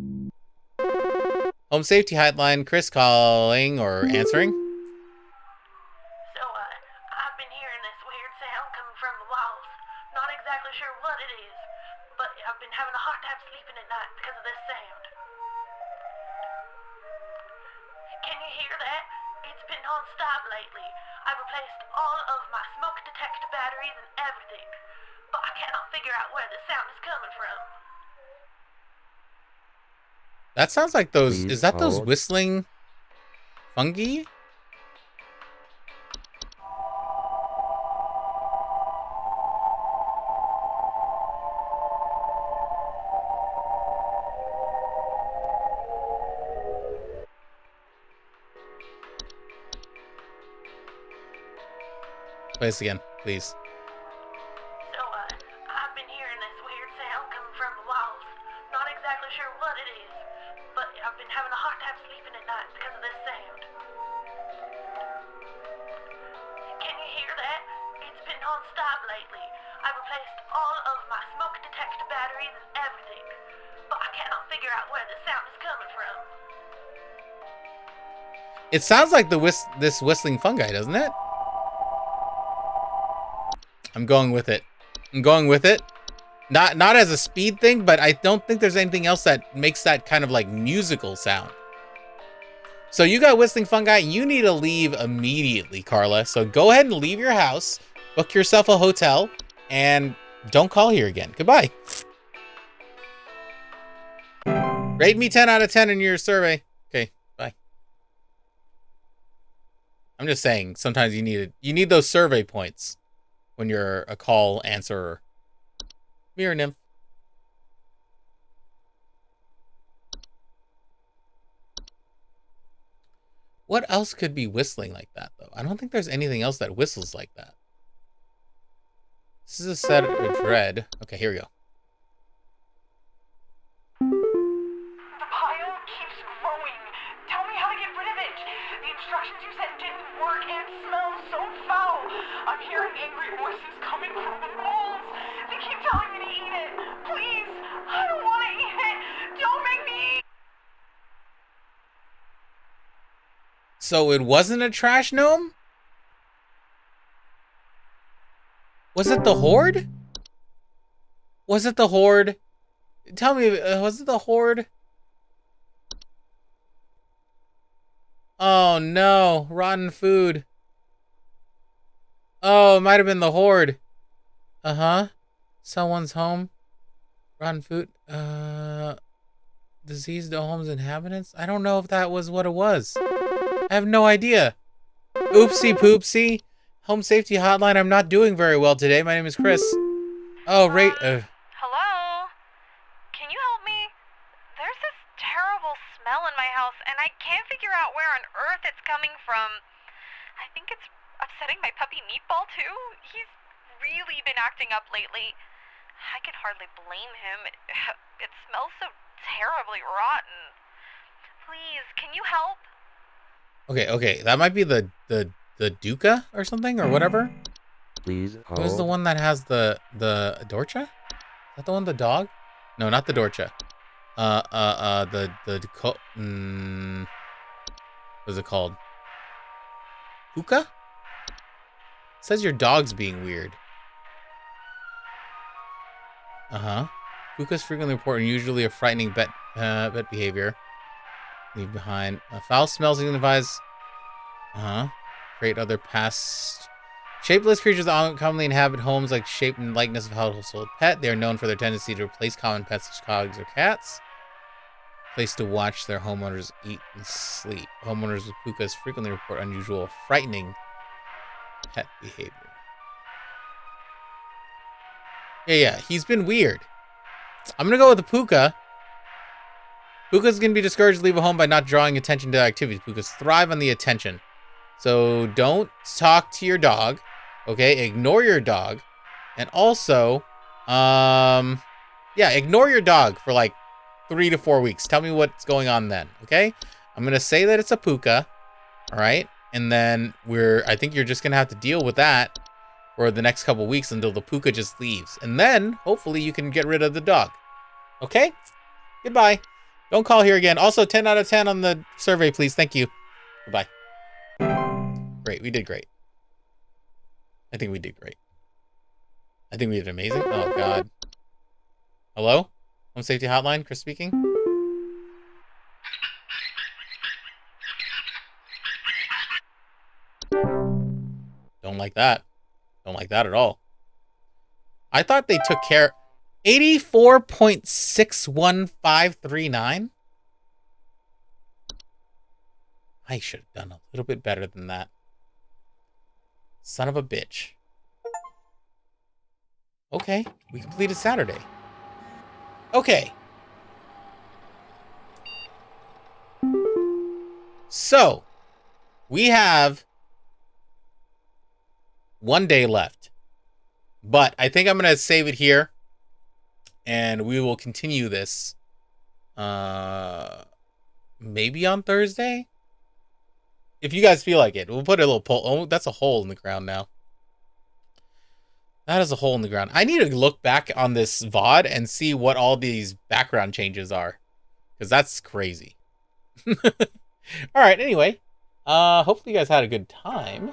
Home safety hotline, Chris calling or answering. So, I've been hearing this weird sound coming from the walls. Not exactly sure what it is, but I've been having a hard time sleeping at night because of this sound. Can you hear that? It's been non-stop lately. I've replaced all of my smoke detector batteries and everything, but I cannot figure out where the sound is coming from. That sounds like those. Please Is that those hold. whistling fungi? Play this again, please. So, I've been hearing this weird sound coming from the walls. Not exactly sure what it is, but I've been having a hard time sleeping at night because of this sound. Can you hear that? It's been non-stop lately. I've replaced all of my smoke detector batteries and everything, but I cannot figure out where the sound is coming from. It sounds like this whistling fungi, doesn't it? I'm going with it. I'm going with it. Not as a speed thing, but I don't think there's anything else that makes that kind of like musical sound. So you got whistling fungi. You need to leave immediately, Carla. So go ahead and leave your house, book yourself a hotel, and don't call here again. Goodbye. Rate me 10 out of 10 in your survey. Okay, bye. I'm just saying, sometimes you need those survey points when you're a call answerer. Mirror nymph. What else could be whistling like that, though? I don't think there's anything else that whistles like that. This is a set of dread. Okay, here we go. The pile keeps growing. Tell me how to get rid of it. The instructions you said didn't work and smells so foul. I'm hearing angry voices coming from the walls. They keep telling me to eat it. Please, I don't want to eat it. Don't make me eat. So it wasn't a trash gnome? Was it the horde? Was it the horde? Tell me, was it the horde? Oh no, rotten food. Oh, it might have been the horde. Uh-huh. Someone's home. Rotten food. Diseased home's inhabitants? I don't know if that was what it was. I have no idea. Oopsie poopsie. Home safety hotline. I'm not doing very well today. My name is Chris. Oh, right. Hello? Can you help me? There's this terrible smell in my house, and I can't figure out where on earth it's coming from. I think it's upsetting my puppy Meatball, too. He's really been acting up lately. I can hardly blame him. It smells so terribly rotten. Please, can you help? Okay. That might be the Duca or something or whatever. Please hold. Who's the one that has the Dorcha? Is that the one, the dog? No, not the Dorcha. What's it called? Hookah? It says your dog's being weird. Uh-huh. Hookahs frequently report usually a frightening bet behavior. Leave behind. Foul smells signifies. Uh-huh. Create other past. Shapeless creatures that commonly inhabit homes like shape and likeness of household pet. They are known for their tendency to replace common pets such as dogs or cats. Place to watch their homeowners eat and sleep. Homeowners with pukas frequently report unusual, frightening pet behavior. Yeah, he's been weird. I'm gonna go with the puka. Pukas can be discouraged to leave a home by not drawing attention to activities. Pukas thrive on the attention. So don't talk to your dog. Okay, ignore your dog. And also, ignore your dog for like 3 to 4 weeks. Tell me what's going on then, okay? I'm gonna say that it's a puka, all right? And then I think you're just gonna have to deal with that for the next couple weeks until the puka just leaves. And then, hopefully, you can get rid of the dog. Okay? Goodbye. Don't call here again. Also, 10 out of 10 on the survey, please. Thank you. Goodbye. Great. We did great. I think we did great. I think we did amazing. Oh, God. Hello? Home Safety Hotline, Chris speaking. Don't like that. Don't like that at all. I thought they took care... 84.61539? I should have done a little bit better than that. Son of a bitch. Okay, we completed Saturday. Okay. So, we have 1 day left. But I think I'm going to save it here. And we will continue this. Maybe on Thursday? If you guys feel like it. We'll put a little poll. Oh, that's a hole in the ground now. That is a hole in the ground. I need to look back on this VOD and see what all these background changes are. Because that's crazy. Alright, anyway. Hopefully you guys had a good time.